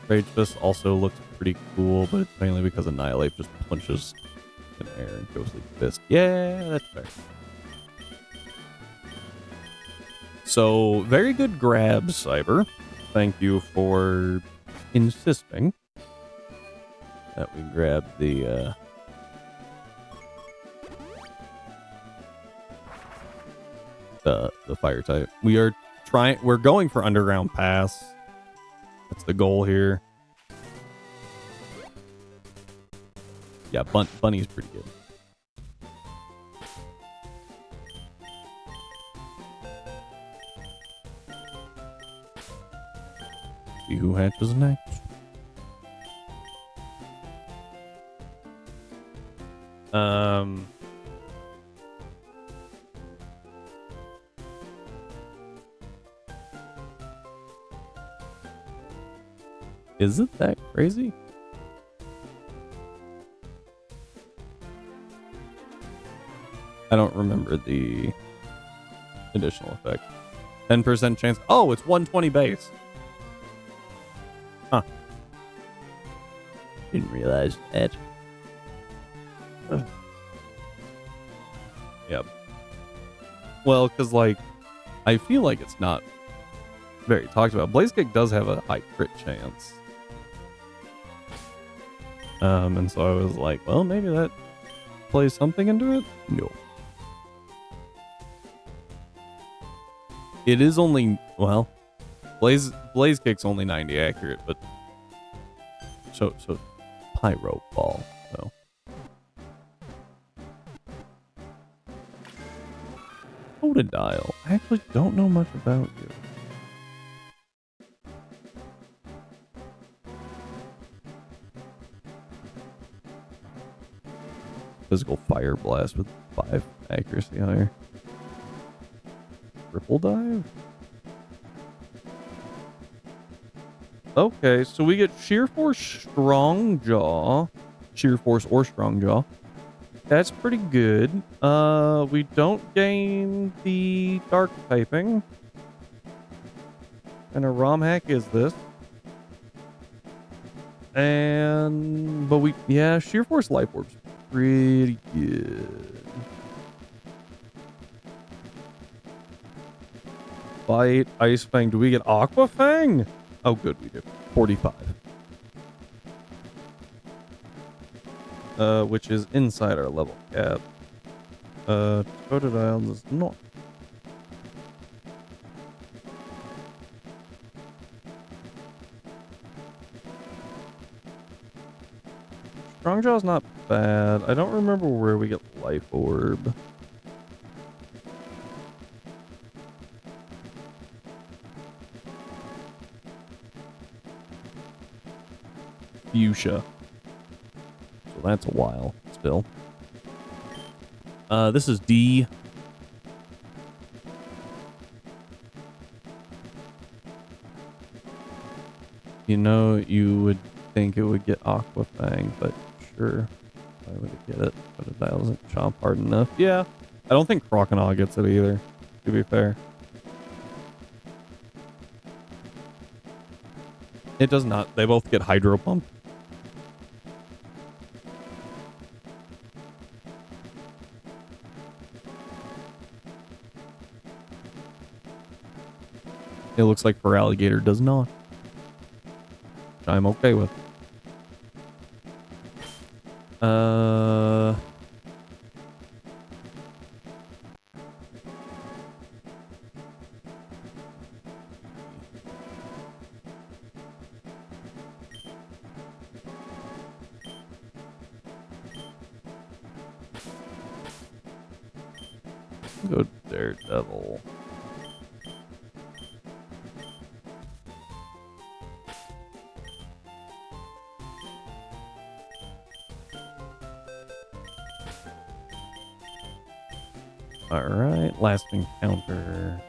B: Rage Fist also looks pretty cool, but it's mainly because Annihilate just punches in air and Ghostly Fist. Yeah, that's fair. So, very good grab, Cyber. Thank you for insisting that we grab the fire type. We're going for Underground Pass. That's the goal here. Yeah, Bunny's pretty good. See who hatches next. Is it that crazy? I don't remember the additional effect. 10% chance. Oh, it's 120 base. Huh. Didn't realize that. Yep. Well, because, like, I feel like it's not very talked about. Blaze Kick does have a high crit chance. And so I was like, well, maybe that plays something into it? No. It is only, well, Blaze Kick's only 90 accurate, but so Pyro Ball, so. Totodile. I actually don't know much about you. Physical Fire Blast with 5 accuracy higher. Triple Dive? Okay, so we get Sheer Force Strong Jaw. Sheer Force or Strong Jaw. That's pretty good. We don't gain the Dark Typing. And a ROM hack is this. But yeah, Sheer Force Life Orb's pretty good. Bite, Ice Fang. Do we get Aqua Fang? Oh, good, we do. 45. Which is inside our level cap. Totodile does not. Strongjaw's not bad. I don't remember where we get Life Orb.
A: fuchsia. So that's a while still. This is D. You know, you would think it would get Aquafang, but sure. Why would it get it? But it doesn't chomp hard enough. Yeah. I don't think Croconaw gets it either, to be fair. It does not. They both get Hydro Pump. It looks like Feraligatr does not. Which I'm okay with. Go Daredevil. Alright, last encounter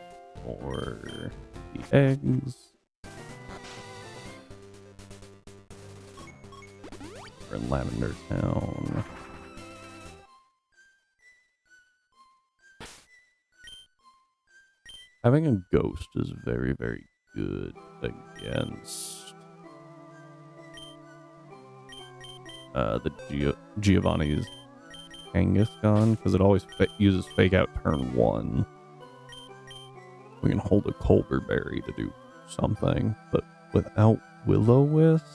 A: for the eggs. We're in Lavender Town. Having a ghost is very, very good against the Giovanni's Kangaskhan, because it always uses Fake Out turn 1. We can hold a Colbur Berry to do something, but without Will-O-Wisp,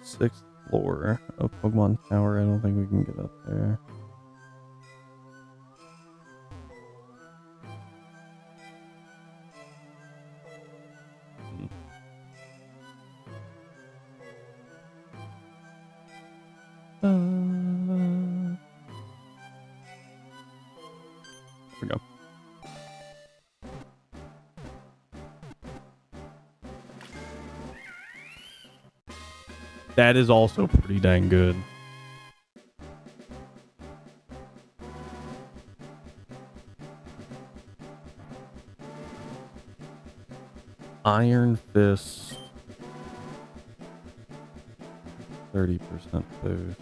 A: sixth floor of Pokemon Tower. I don't think we can get up there. There we go. That is also pretty dang good. Iron Fist. 30% boost.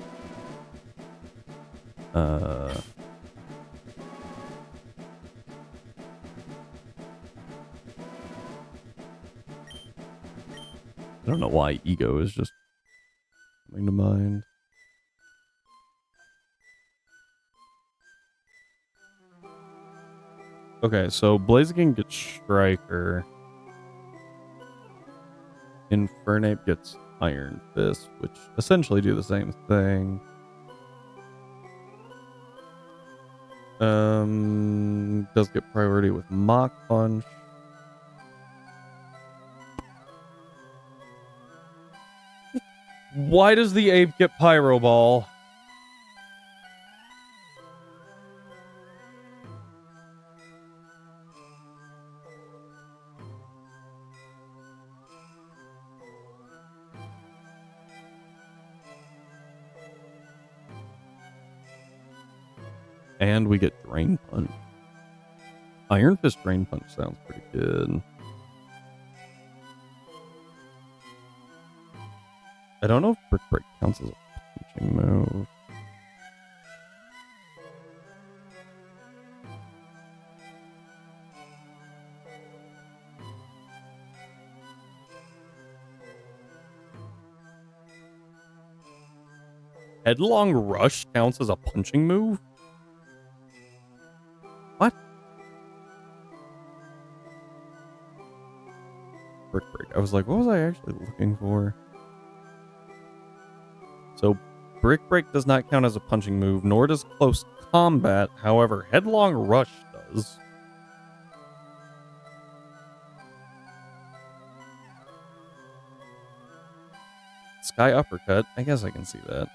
A: I don't know why Ego is just coming to mind. Okay, so Blaziken gets Striker. Infernape gets Iron Fist, which essentially do the same thing. Does get priority with Mach Punch. Why does the ape get Pyro Ball? And we get Drain Punch. Iron Fist Drain Punch sounds pretty good. I don't know if Brick Break counts as a punching move. Headlong Rush counts as a punching move? What? Brick Break. I was like, what was I actually looking for? So, Brick Break does not count as a punching move, nor does Close Combat. However, Headlong Rush does. Sky Uppercut. I guess I can see that.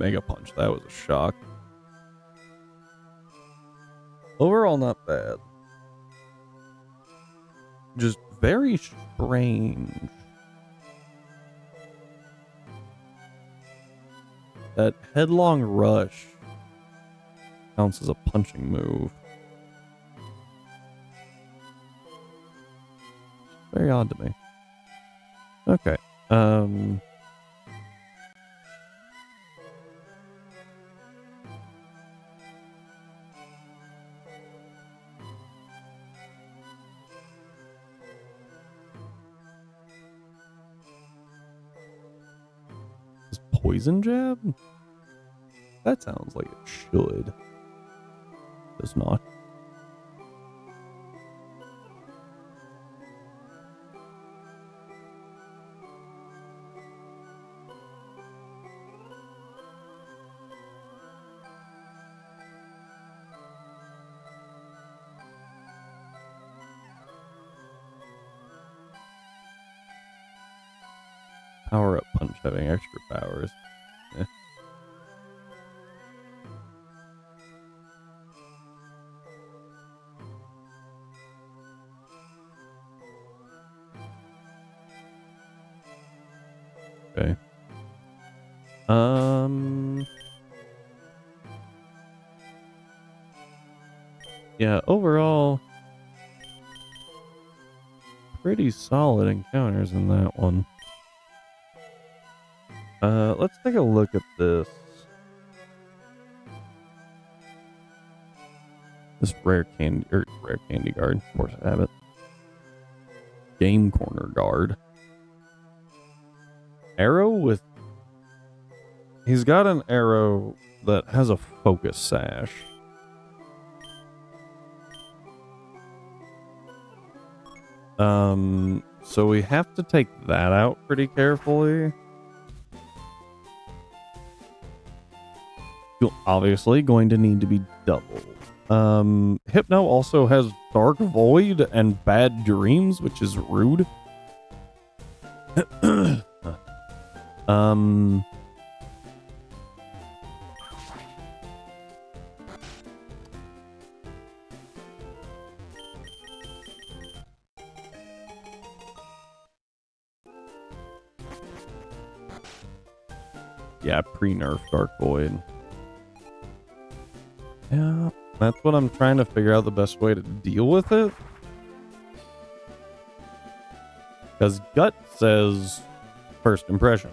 B: Mega Punch. That was a shock. Overall, not bad. Just very strange. That headlong rush counts as a punching move. Very odd to me. Okay. Is poison jab? That sounds like it should. Does not. Power up punch having extra powers. Eh. Okay. Yeah, overall pretty solid encounters in that one. Let's take a look at this. This rare candy guard. Of course I have it. Game corner guard. Arrow with... He's got an arrow that has a focus sash. So we have to take that out pretty carefully. You're obviously going to need to be double. Hypno also has Dark Void and Bad Dreams, which is rude. Yeah, pre-nerf Dark Void. Yeah, that's what I'm trying to figure out the best way to deal with it. Because Gut says first impression.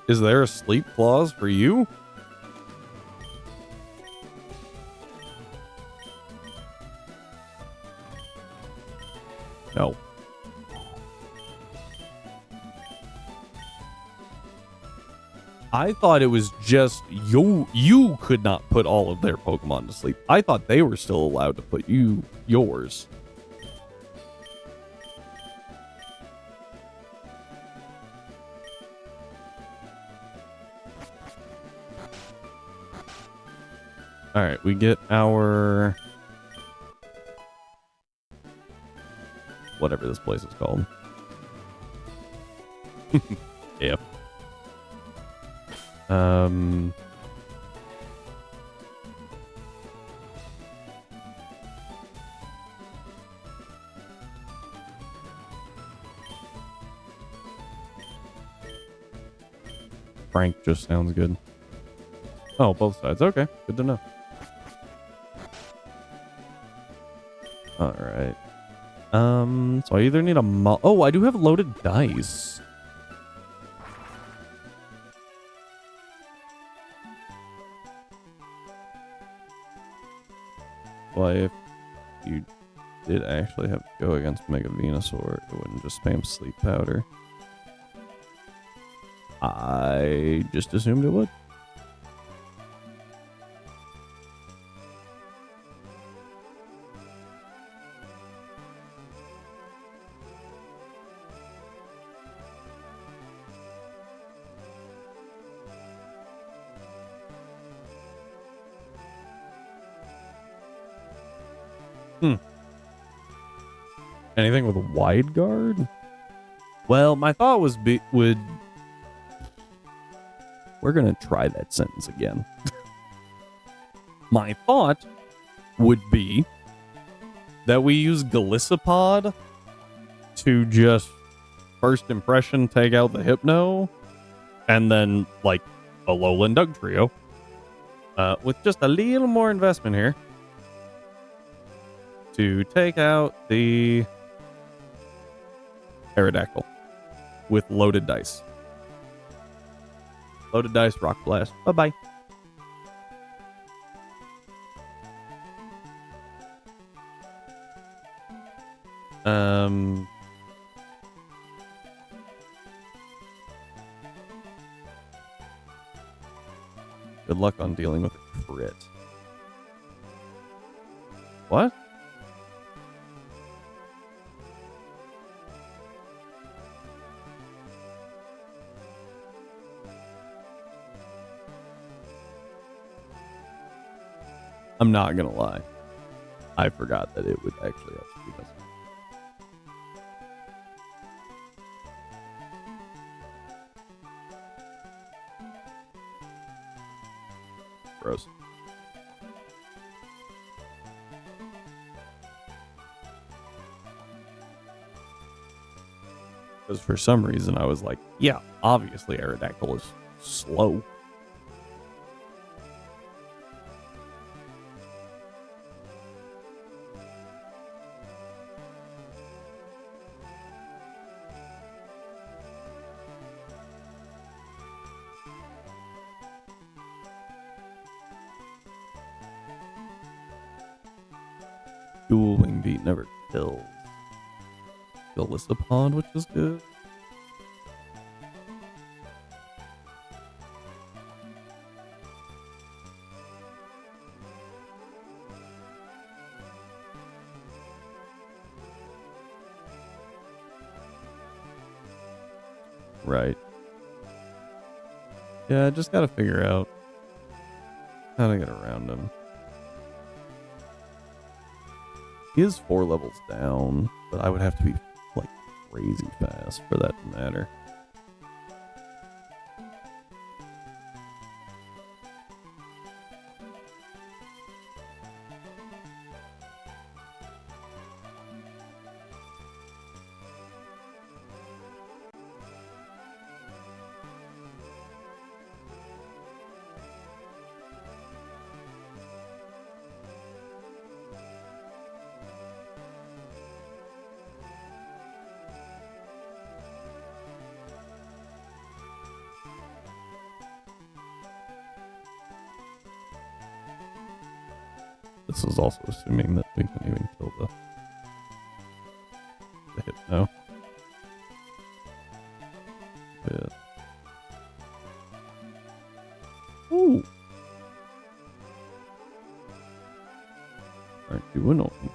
B: Is there a sleep clause for you? No. I thought it was just you could not put all of their Pokemon to sleep. I thought they were still allowed to put yours. All right, we get our whatever this place is called. Yeah. Frank just sounds good. Oh, both sides. Okay, good to know. All right. So I either need a oh, I do have loaded dice. Well, if you did actually have to go against Mega Venusaur, it wouldn't just spam Sleep Powder. I just assumed it would. Anything with a wide guard? Well, my thought was would
A: We're gonna try that sentence again.
B: my thought would be that we use Galissapod to just first impression take out the Hypno, and then like a Lowland Dugtrio, with just a little more investment here to take out the Aerodactyl with loaded dice. Loaded dice, Rock Blast. Bye-bye. Good luck on dealing with a crit. What? I'm not gonna lie. I forgot that it would actually outspeed us. Gross. Because for some reason I was like, yeah, obviously Aerodactyl is slow. Dual Wing Beat never kills. Galissapod, which is good. Right. Yeah, I just gotta figure out how to get around him. He is 4 levels down, but I would have to be like crazy fast for that to matter. This is also assuming that we can even kill the Hypno. Yeah. Ooh. Aren't you annoying?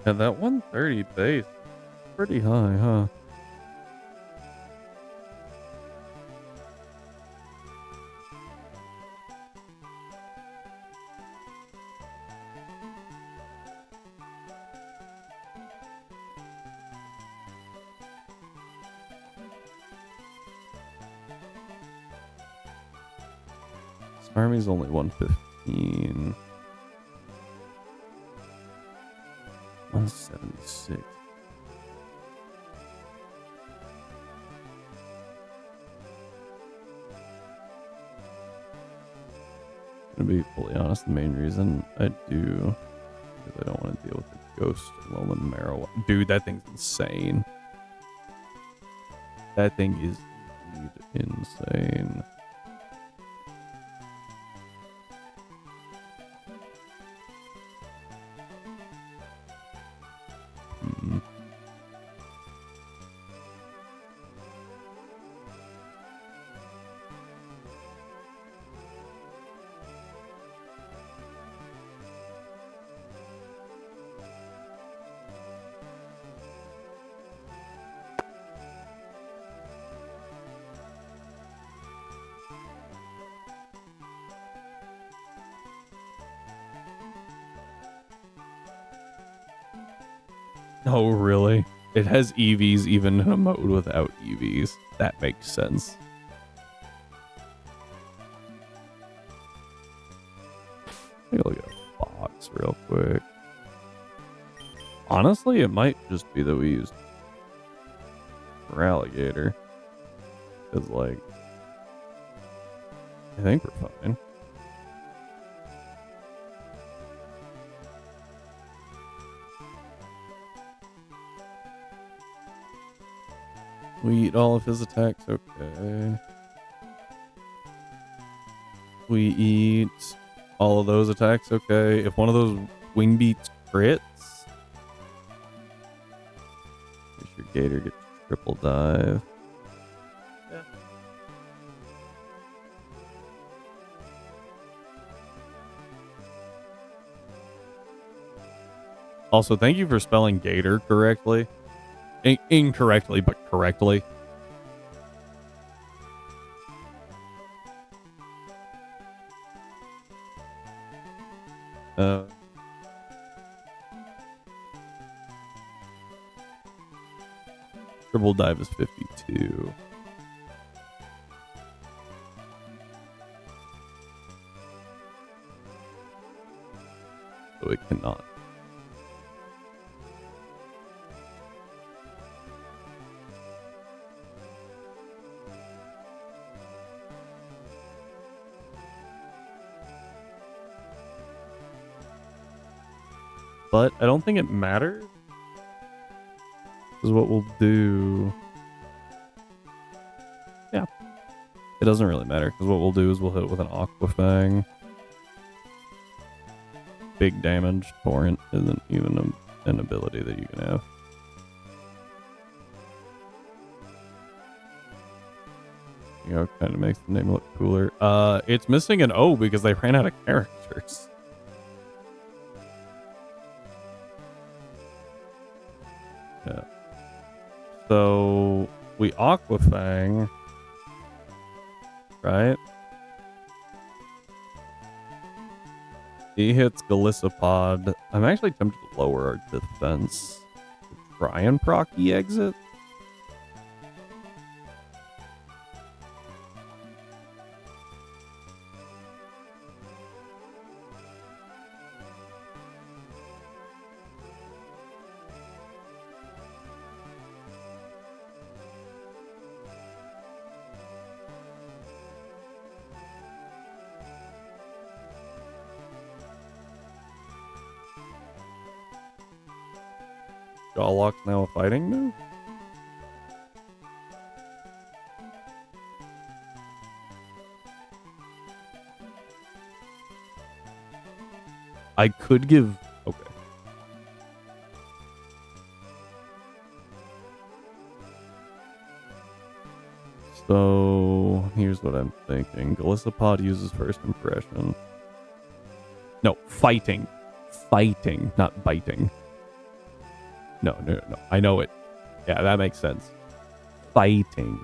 B: Yeah, that 130 base, pretty high, huh? This army's only 115. 176. To be fully honest, the main reason I do because I don't want to deal with the Ghost Lowland Marrow. Dude, that thing's insane.
A: That thing is indeed insane. Hmm. Oh, really? It has EVs even in a mode without EVs. That makes sense. Let me look at a box real quick. Honestly, it might just be that we used for alligator. Because, like, I think we're fine. We eat all of his attacks, okay. We eat all of those attacks, okay. If one of those wing beats crits, make sure Gator gets triple dive.
B: Yeah.
A: Also, thank you for spelling Gator correctly. Incorrectly, but correctly. Triple dive is 52. So it cannot. But I don't think it matters. Because what we'll do... Yeah. It doesn't really matter. Because what we'll do is we'll hit it with an Aqua Fang. Big damage. Torrent isn't even an ability that you can have. You know, kind of makes the name look cooler. It's missing an O because they ran out of characters. Yeah. So we Aqua Fang, right? He hits Galissapod. I'm actually tempted to lower our defense to try and proc exit. Jawlock's now a fighting move? I could give... Okay. So, here's what I'm thinking. Galissapod uses first impression. No, fighting. Fighting, not biting. No. I know it. Yeah, that makes sense. Fighting.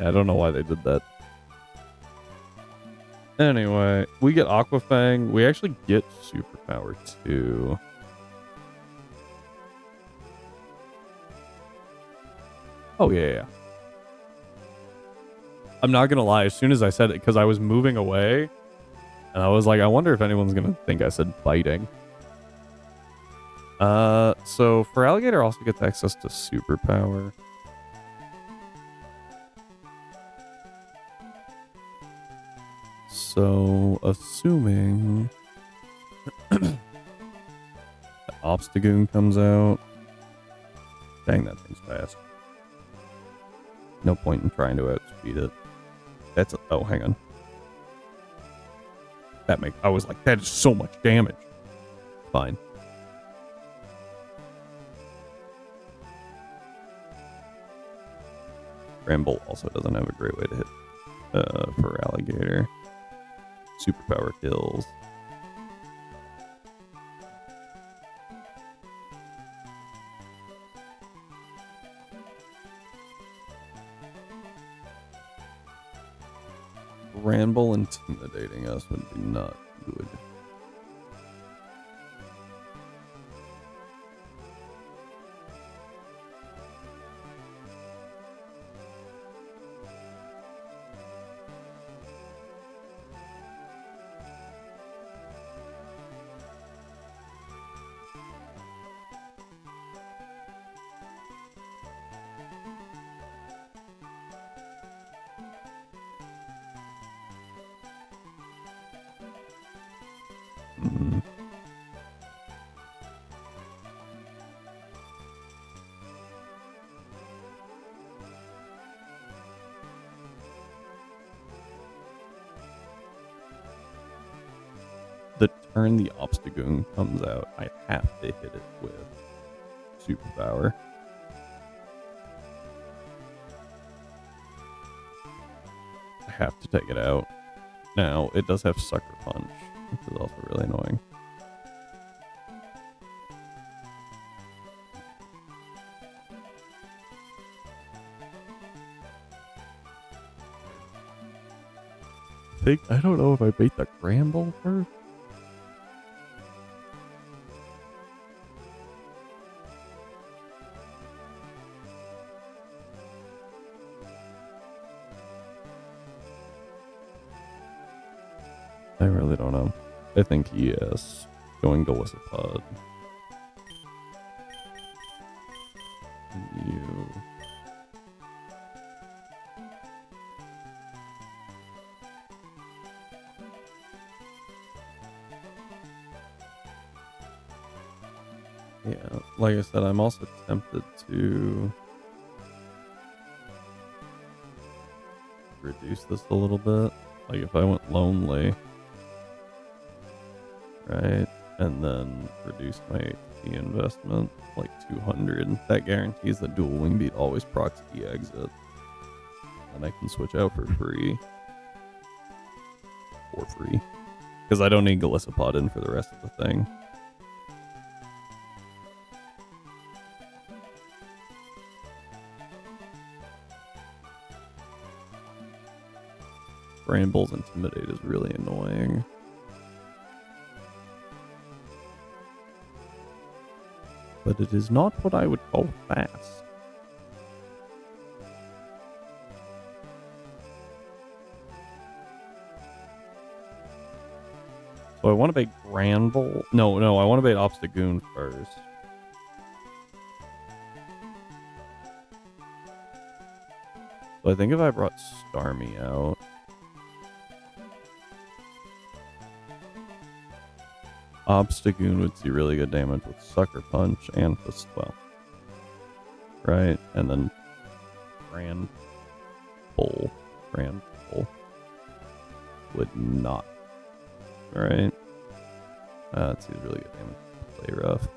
A: Yeah, I don't know why they did that. Anyway, we get Aqua Fang. We actually get Superpower too. Oh, yeah. I'm not gonna lie, as soon as I said it, because I was moving away, and I was like, I wonder if anyone's gonna think I said biting. So for Alligator also gets access to Superpower. So, assuming the Obstagoon comes out. Dang, that thing's fast. No point in trying to outspeed it. That's a, oh, hang on. I was like, that is so much damage. Fine. Bramble also doesn't have a great way to hit for Alligator. Superpower kills. Bramble intimidating us would be not good. Mm. The turn the Obstagoon comes out, I have to hit it with Superpower. I have to take it out. Now, it does have Sucker Punch, which is also really annoying. I don't know if I bait the Bramble first. I really don't know. I think yes. Going Golisopod. You. Yeah, like I said, I'm also tempted to reduce this a little bit. Like if I went Lonely, right, and then reduce my HP investment like 200, that guarantees that Dual Wing Beat always procs E-Exit. And I can switch out for free. For free. Because I don't need Golisopod in for the rest of the thing. Bramble's Intimidate is really annoying. But it is not what I would call fast. So I want to bait Bramble. No, I want to bait Obstagoon first. So I think if I brought Starmie out, Obstagoon would see really good damage with Sucker Punch and Fist Well. Right? And then Bramble would not. Right? That sees really good damage. Play rough.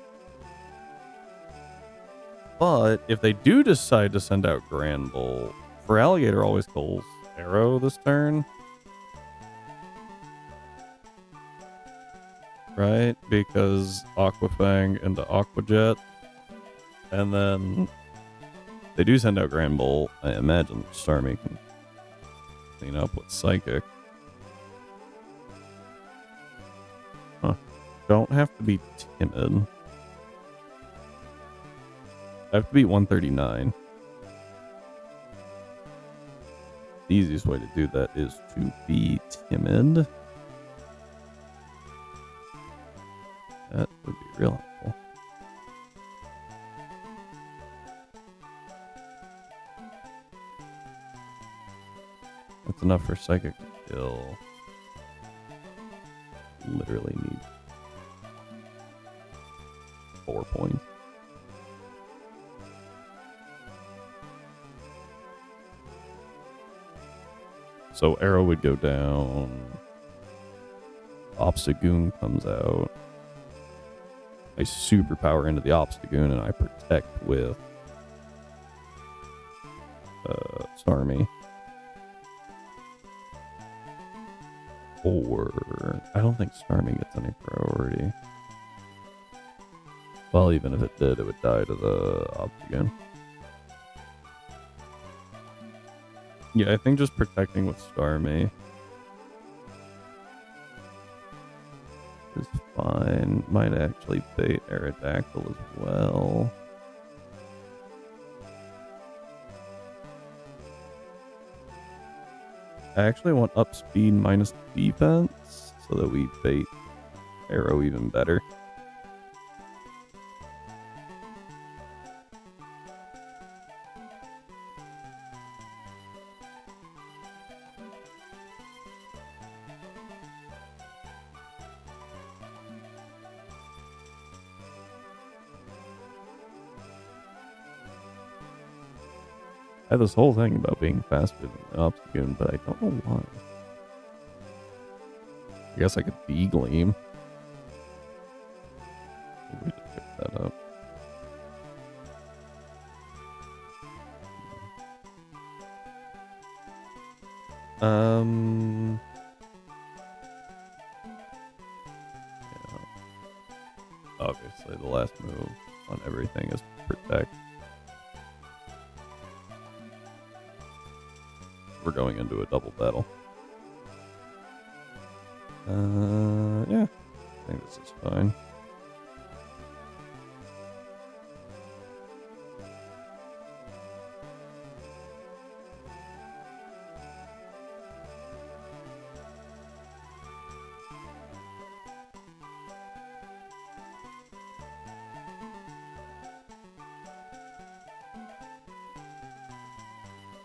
A: But if they do decide to send out Granbull, for Alligator always calls Arrow this turn. Right? Because Aquafang into Aquajet. And then they do send out Granbull. I imagine Starmie can clean up with Psychic. Huh. Don't have to be timid. I have to beat 139. The easiest way to do that is to be timid. That would be real helpful. That's enough for Psychic to kill. literally need 4 points. So arrow would go down. Obstagoon comes out. I superpower into the Obstagoon and I protect with Starmie. Or I don't think Starmie gets any priority. Well, even if it did, it would die to the Obstagoon. Yeah, I think just protecting with Starmie is fine. Might actually bait Aerodactyl as well. I actually want up speed minus defense so that we bait Arrow even better. I have this whole thing about being faster than the Obstagoon, but I don't know why. I guess I could D-Gleam. We just pick that up. Yeah. Obviously, the last move on everything is protect. We're going into a double battle. Yeah, I think this is fine.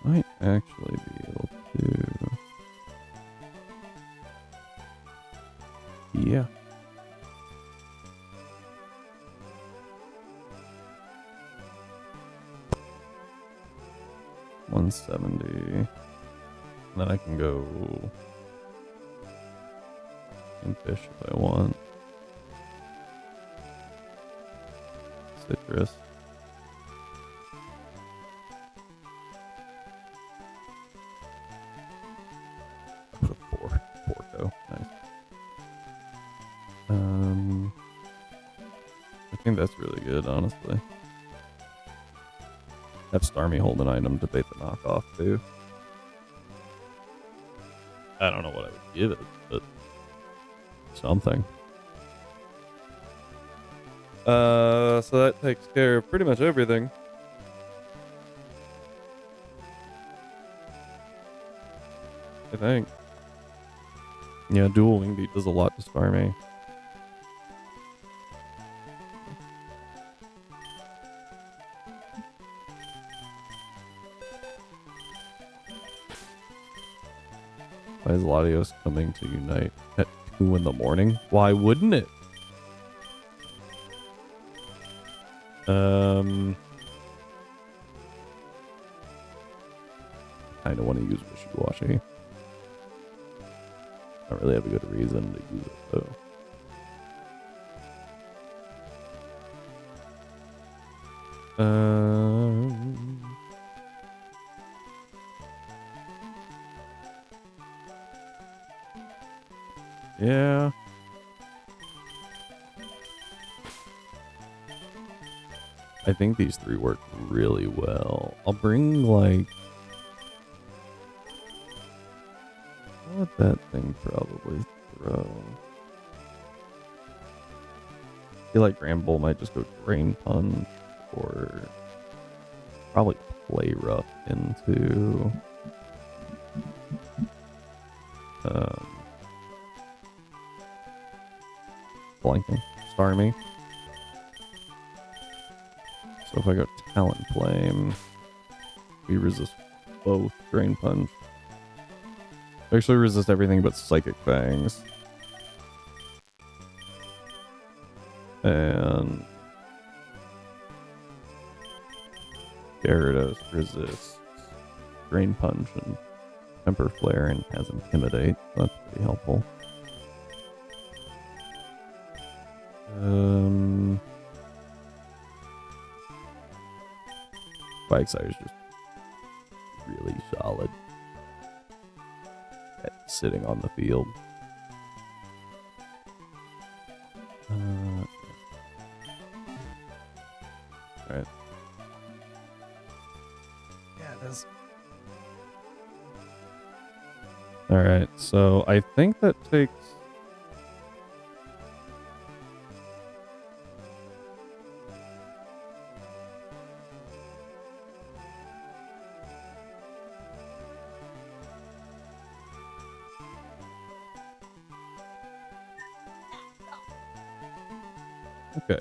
A: Might actually be able to. Yeah. $170. Then I can go and fish if I want. Citrus. Put a Porco. Nice. I think that's really good, honestly. Have Starmie hold an item to bait the knockoff too. I don't know what I would give it, but something. So that takes care of pretty much everything. I think. Yeah, dual wing beat does a lot to Starmie. Why is Latios coming to unite at 2 in the morning? Why wouldn't it? I don't want to use Wishy-Washy. I don't really have a good reason to use it though. Yeah. I think these three work really well. I'll bring like... what would that thing probably throw? I feel like Gramble might just go Drain Punch or probably Play Rough into blanking. Starmie. So if I go Talonflame, we resist both Drain Punch. Actually resist everything but Psychic Fangs. And Gyarados resists Drain Punch and Temper Flare and has Intimidate. So that's pretty helpful. Spike Size is just really solid at sitting on the field. Alright.
B: Yeah, it is.
A: Alright, so I think that takes... Okay.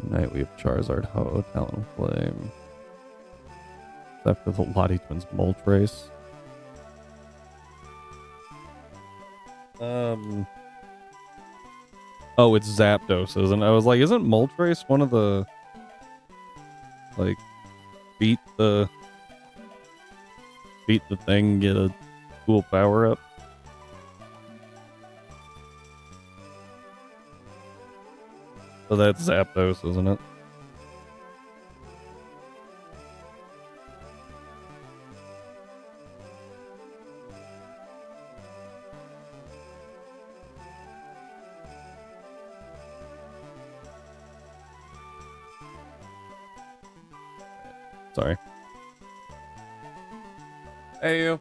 A: Tonight we have Charizard, Ho, Talonflame. After the Lottie Twins Moltres. Oh, it's Zapdos, isn't it? I was like, isn't Moltres one of the like beat the thing, get a cool power up? So that's Zapdos, isn't it? Sorry. Hey, you.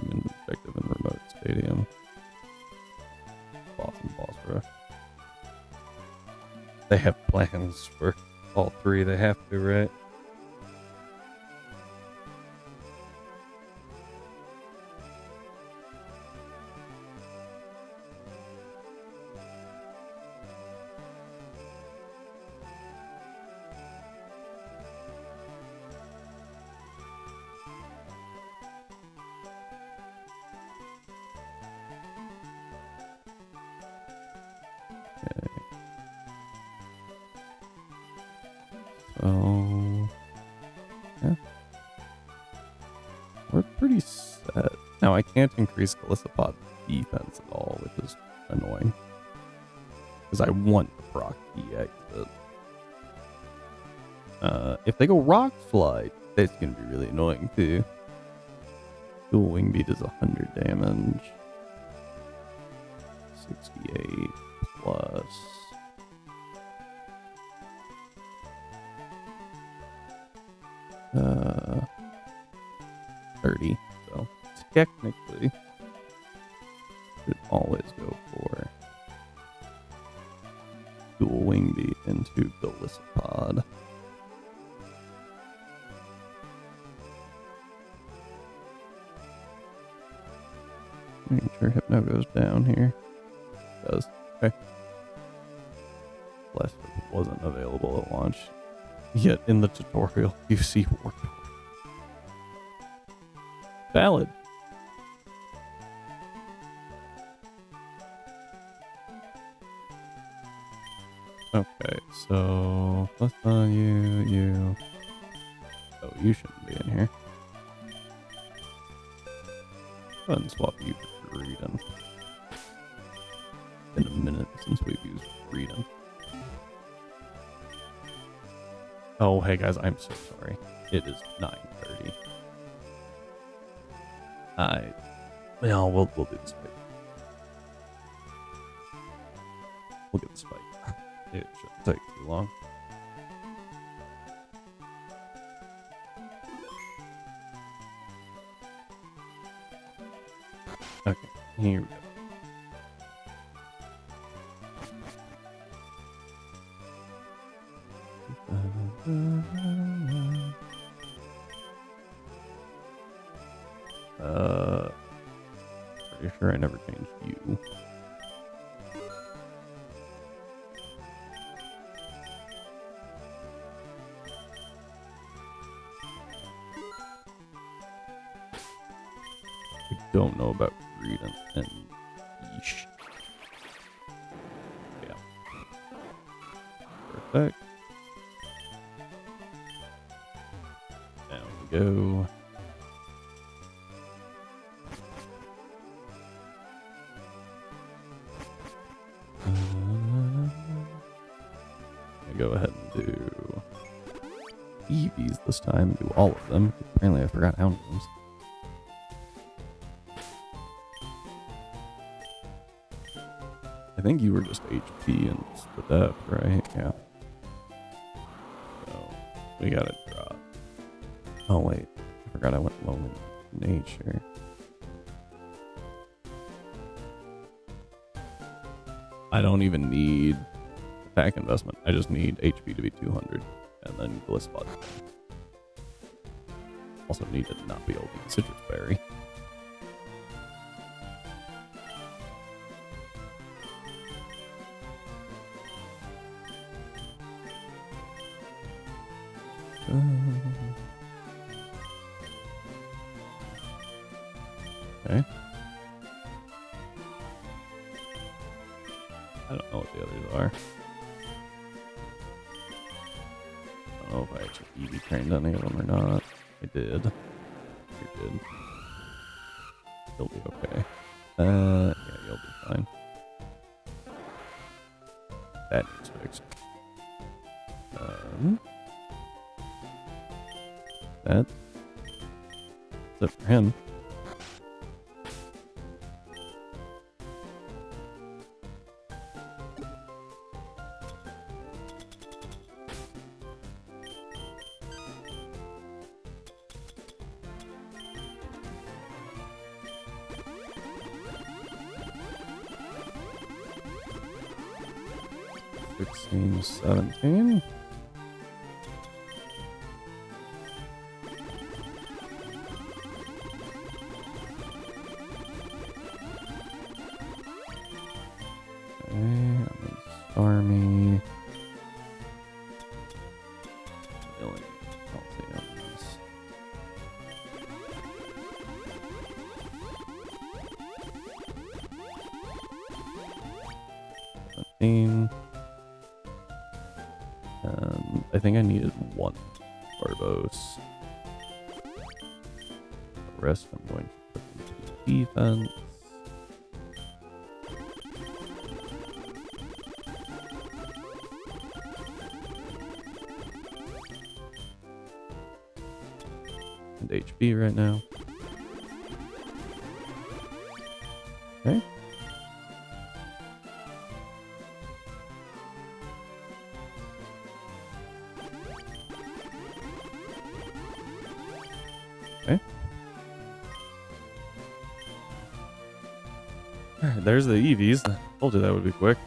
A: Effective in remote stadium. Boss and boss rush. They have plans for all three. They have to, right? So, yeah. We're pretty set. Now, I can't increase Golisopod's defense at all, which is annoying. Because I want the proc EX. If they go Rock Slide, that's going to be really annoying, too. Dual Wing Beat is 100 damage. 68 plus... 30, so technically should always go for Dual Wing Beat into Golisopod. Making sure Hypno goes down here. It does. Okay. Blast wasn't available at launch. Yet in the tutorial, you see Wartortle. Valid. Okay, so let's you. Oh, you shouldn't be in here. Go ahead and swap you for Reedon. Been a minute since we've used Reedon. Oh, hey guys, I'm so sorry. It is 9:30. Well, we'll do the spike. We'll get the spike. It shouldn't take too long. Okay, here we go. sure I never changed you. I don't know about Greedent and Yeesh. Yeah. Perfect. Down we go. Go ahead and do EVs this time. Do all of them. Apparently I forgot Houndoms. I think you were just HP and split up, right? Yeah. So we gotta drop. Oh wait, I forgot I went low in nature. I don't even need attack investment. I just need HP to be 200, and then Glisspot. Also need to not be able to eat Citrus Berry. Okay. I don't know what the others are. I don't know if I actually EV trained any of them or not. I did. You did. You'll be okay. Yeah, you'll be fine. That needs fixed. That's it for him. $16, $17. Okay, and then Stormy. Really, I'll see on this. I think I needed one Barbos. The rest I'm going to put into defense. And HP right now. Okay. Okay. Alright, there's the EVs. I told you that would be quick.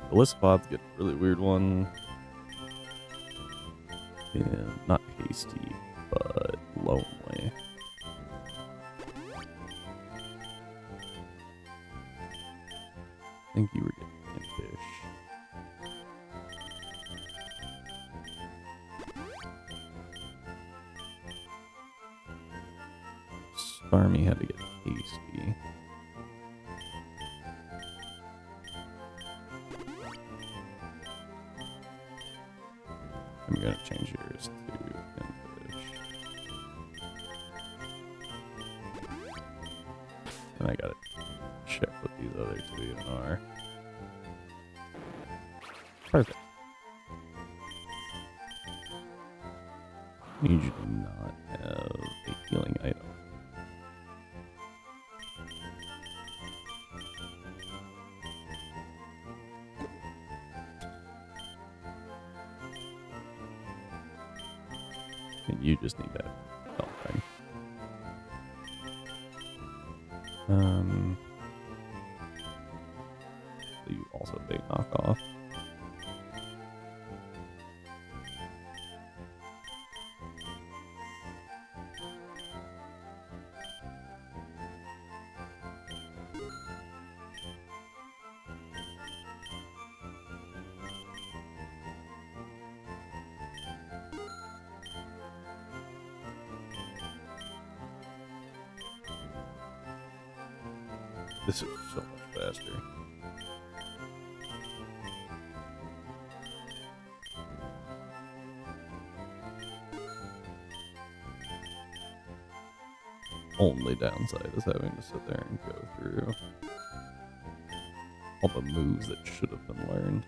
A: The list spots get a really weird one. Yeah, not hasty, but lonely. I think you were getting fish. Starmie had to get hasty. I'm gonna change yours to Pinfish. And I gotta check what these other two even are. Perfect. Need you to not have a healing item. And you just need that something. So you also big knockoff.
B: This is so much faster. Only downside is having to sit there and go through all the moves that should have been learned.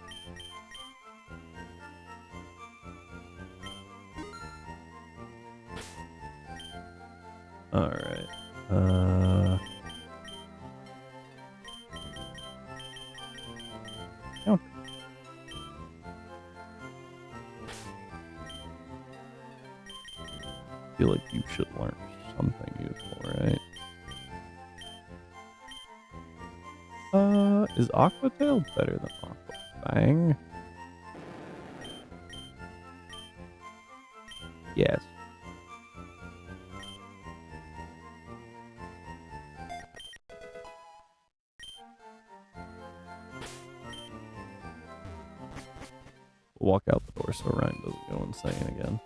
B: Alright. Counter. I feel like you should learn something useful, right? Is Aqua Tail better than Aqua Fang? Yes. Walk out the door so Ryan doesn't go insane again.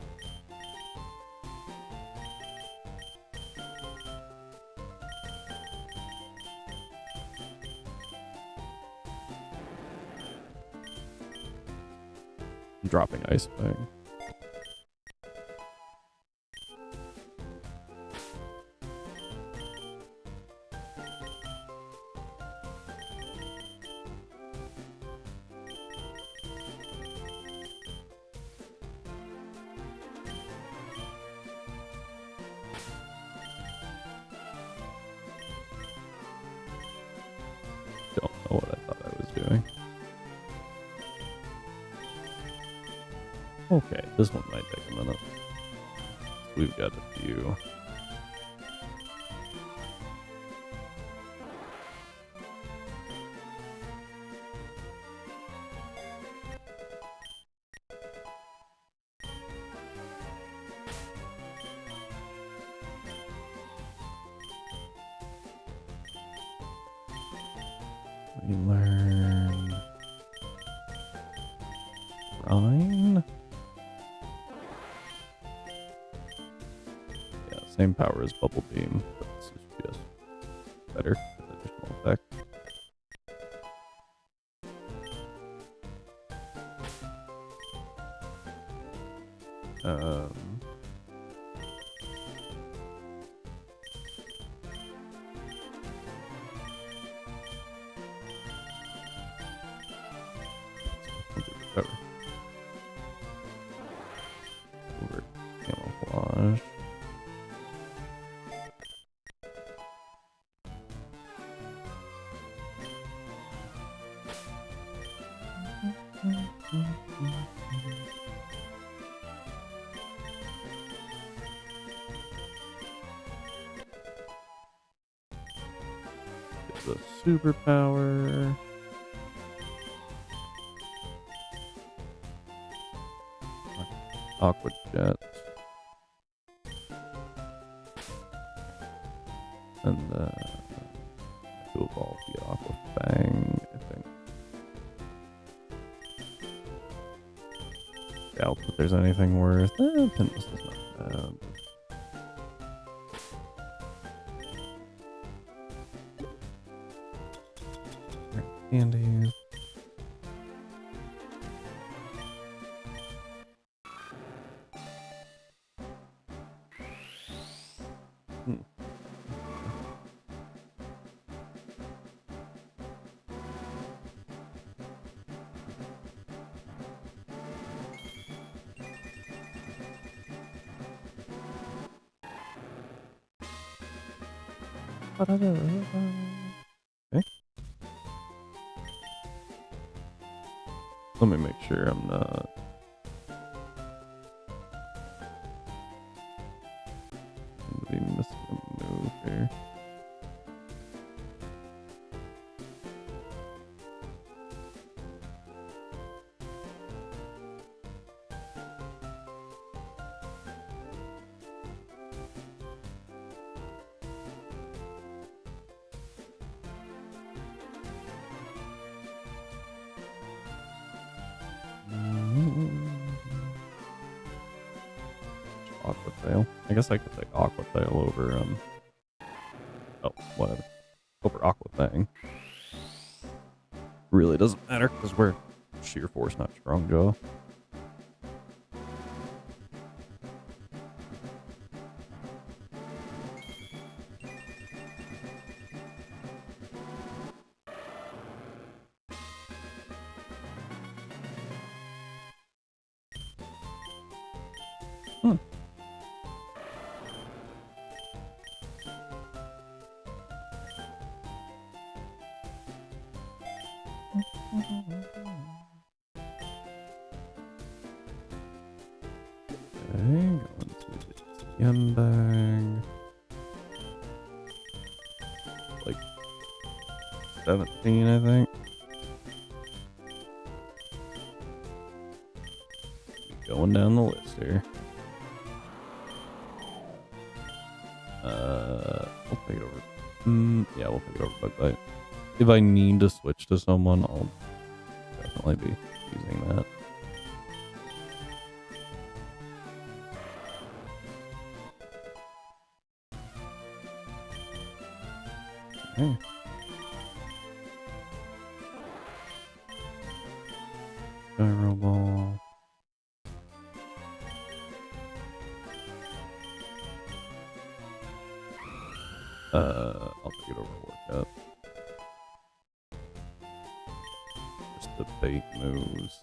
B: I'm dropping Ice Fang. Don't know what I thought I was doing. Okay, this one might take a minute. We've got a few. We learn Rhine. Yeah, same power as Bubble Beam, but this is just better with additional effect. Recover. Over camouflage. Get the superpower. Aqua Jet. And to evolve the Aqua Fang, I think. Doubt that there's anything worth. Pinbus is not bad. Candies. Okay. Let me make sure I'm not. Be missing a move here. Aqua Tail. I guess I could take Aqua Tail over oh, whatever.
A: over Aqua Fang. Really doesn't matter because we're sheer force, not strong jaw. Okay, going to the TM bag. Like 17, I think. Going down the list here. We'll take it over. Yeah, we'll take it over Bug Bite. If I need to switch to someone, I'll definitely be using that. Okay. Gyro Ball. I'll take it over Workup. Just the bait moves.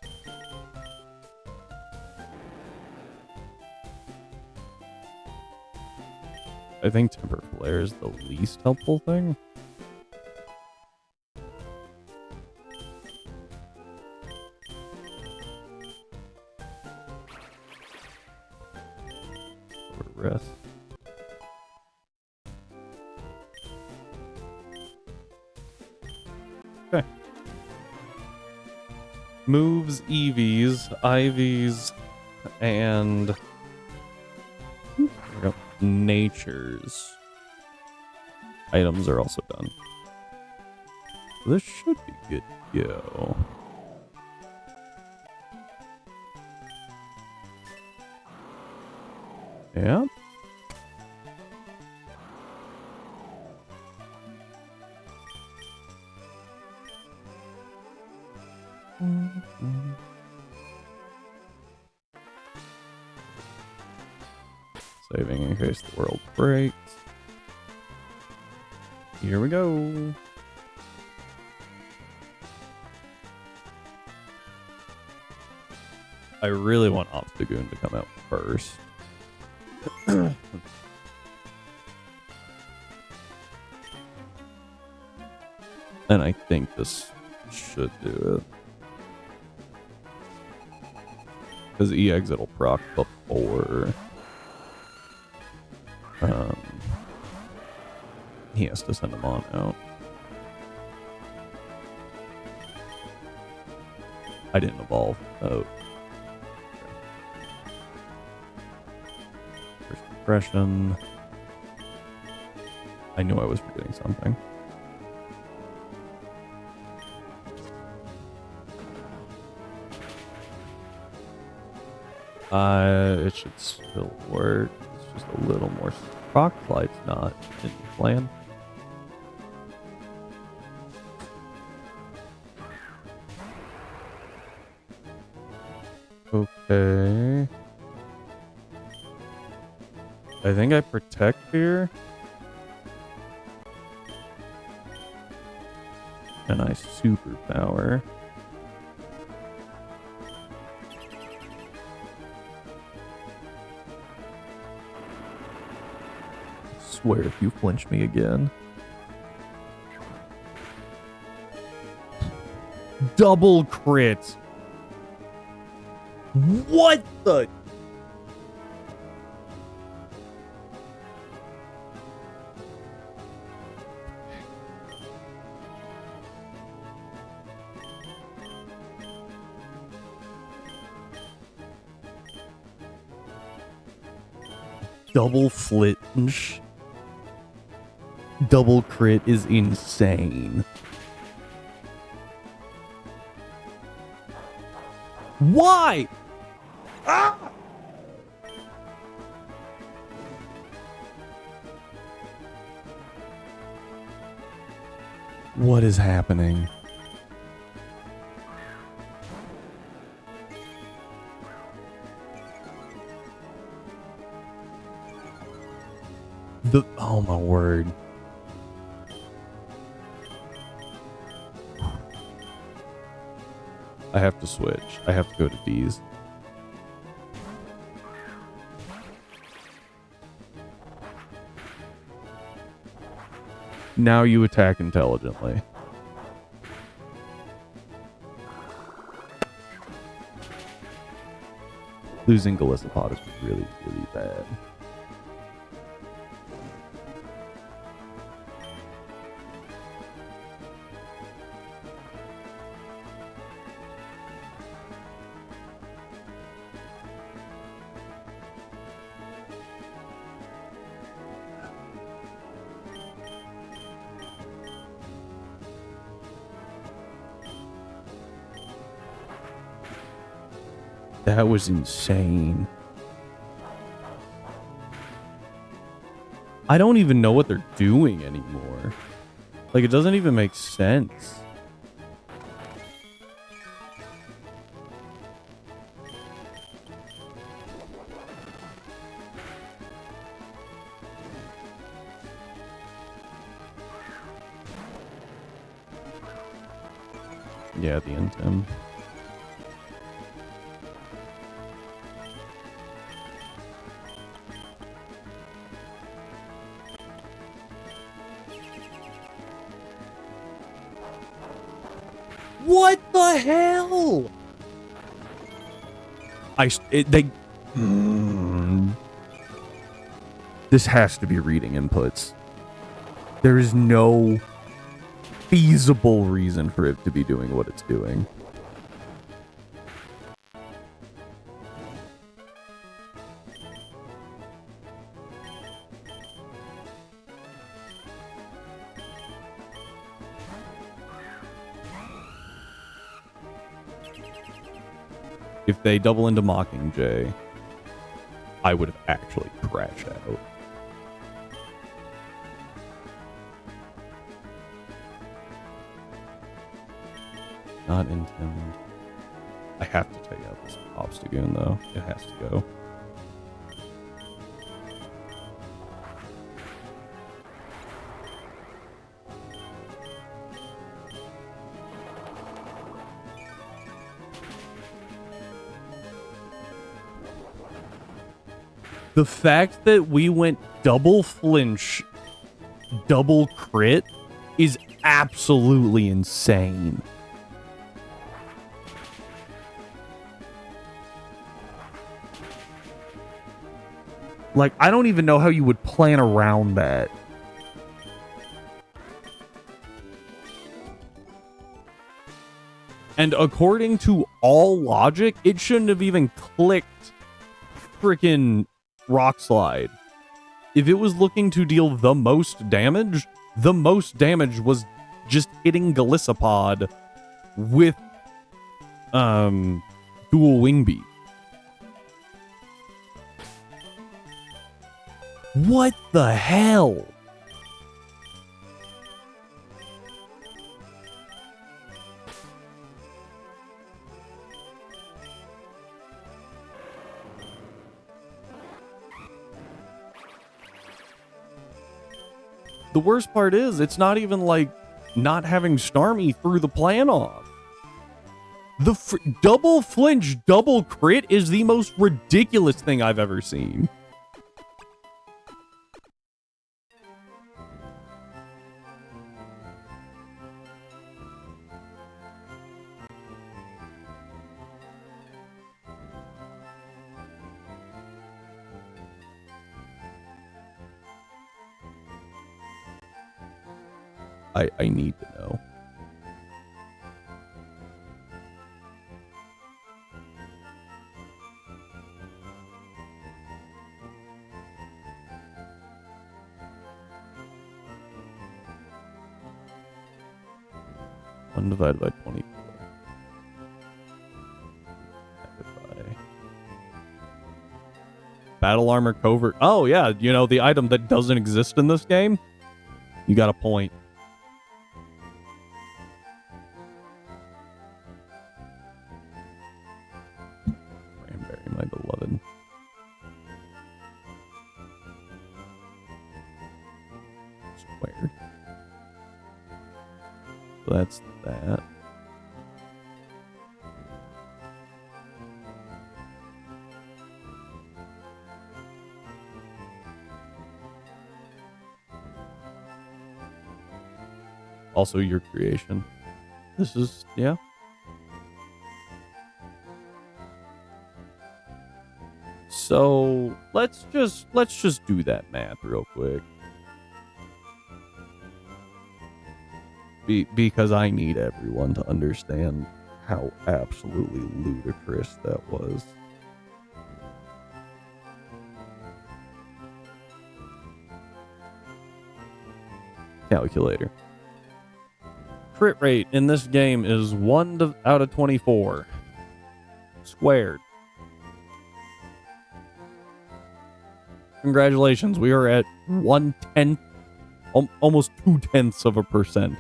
A: I think Temper Flare is the least helpful thing. Or Rest. Okay. Moves, EVs, IVs, and natures. Items are also done. This should be good to go. Yeah. Saving in case the world breaks. Here we go. I really want Obstagoon to come out first. And I think this should do it. Because E-Exit will proc before he has to send him on out. I didn't evolve. Oh. First impression. I knew I was forgetting something. It should still work. It's just a little more. Rock Flight's not in the plan. Okay. I think I protect here. And I superpower. Swear if you flinch me again. Double crit. What the? Double flinch. Double crit is insane. Why? Ah!
B: What is happening? Oh my word. I have to switch. I have to go to D's. Now you attack intelligently. Losing Golisopod is really, really bad. That was insane. I don't even know what they're doing anymore. Like, it doesn't even make sense. Yeah, the Intim. What the hell? This has to be reading inputs. There is no feasible reason for it to be doing what it's doing. If they double into Mockingjay, I would have actually crashed out. Not intended. I have to take out this Obstagoon, though. It has to go. The fact that we went double flinch, double crit is absolutely insane. Like, I don't even know how you would plan around that. And according to all logic, it shouldn't have even clicked frickin' Rock Slide. If it was looking to deal the most damage was just hitting Golisopod with dual wing beat. What the hell? The worst part is, it's not even like not having Starmie threw the plan off. The double flinch, double crit is the most ridiculous thing I've ever seen. I need to know. One divided by 24. Battle Armor Covert. Oh, yeah. You know, the item that doesn't exist in this game? You got a point.
A: So that's that. Also your creation. This is, yeah. So let's just do that math real quick. Because I need everyone to understand how absolutely ludicrous that was. Calculator. Crit rate in this game is 1 out of 24. Squared. Congratulations, we are at 1/10, almost 0.2%.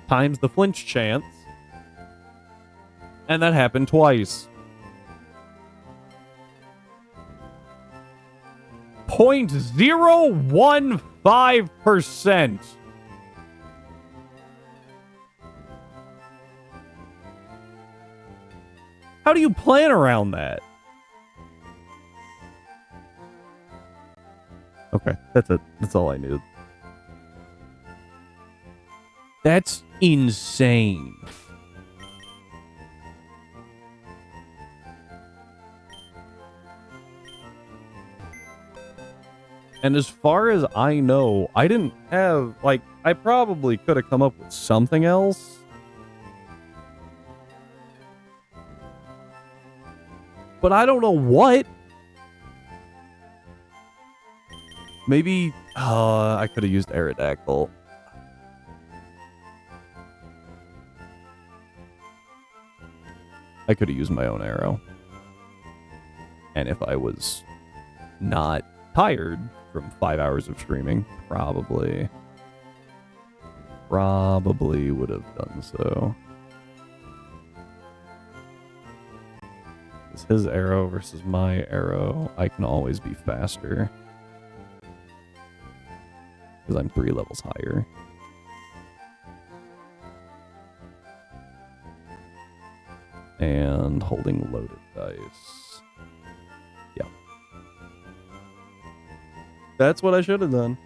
A: Times the flinch chance. And that happened twice. 0.015%. How do you plan around that? Okay, that's it. That's all I needed. That's insane. And as far as I know, I didn't have, like, I probably could have come up with something else. But I don't know what. Maybe, I could have used Aerodactyl. I could have used my own arrow. And if I was not tired from 5 hours of streaming, probably would have done so. It's his arrow versus my arrow. I can always be faster. Because I'm 3 levels higher. And holding loaded dice. Yeah. That's what I should have done.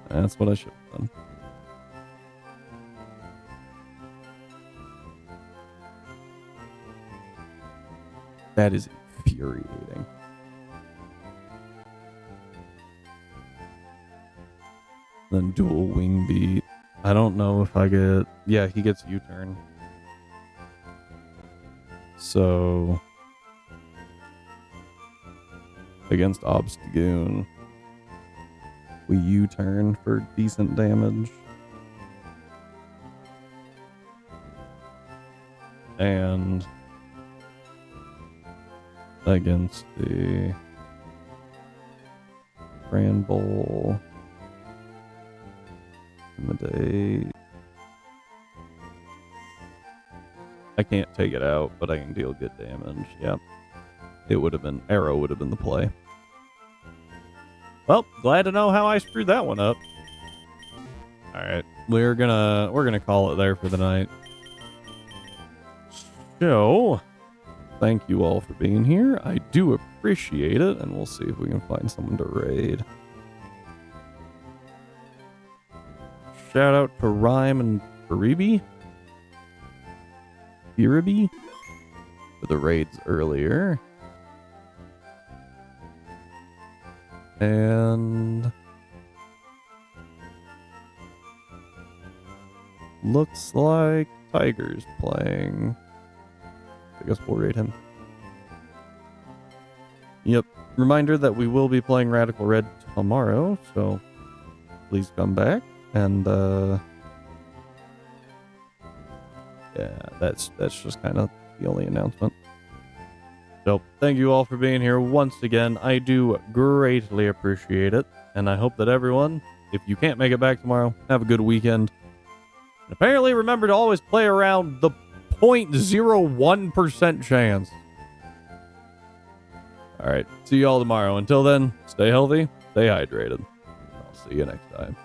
A: That's what I should have done. That is infuriating. Then dual wing beat. I don't know if I get... Yeah, he gets U-turn. So... Against Obstagoon, we U-turn for decent damage. And... against the... Bramble... Intimidate. I can't take it out, but I can deal good damage. Yep. It would have been... Arrow would have been the play. Well, glad to know how I screwed that one up. Alright. We're gonna call it there for the night. So, thank you all for being here. I do appreciate it, and we'll see if we can find someone to raid. Shout out to Rhyme and Biribi for the raids earlier. And looks like Tiger's playing. I guess we'll raid him. Yep. Reminder that we will be playing Radical Red tomorrow, so please come back. And yeah, that's just kind of the only announcement. So thank you all for being here once again. I do greatly appreciate it, and I hope that everyone, if you can't make it back tomorrow, have a good weekend. And apparently remember to always play around the 0.01% chance.
B: All right. See you all tomorrow. Until then, stay healthy, stay hydrated. I'll see you next time.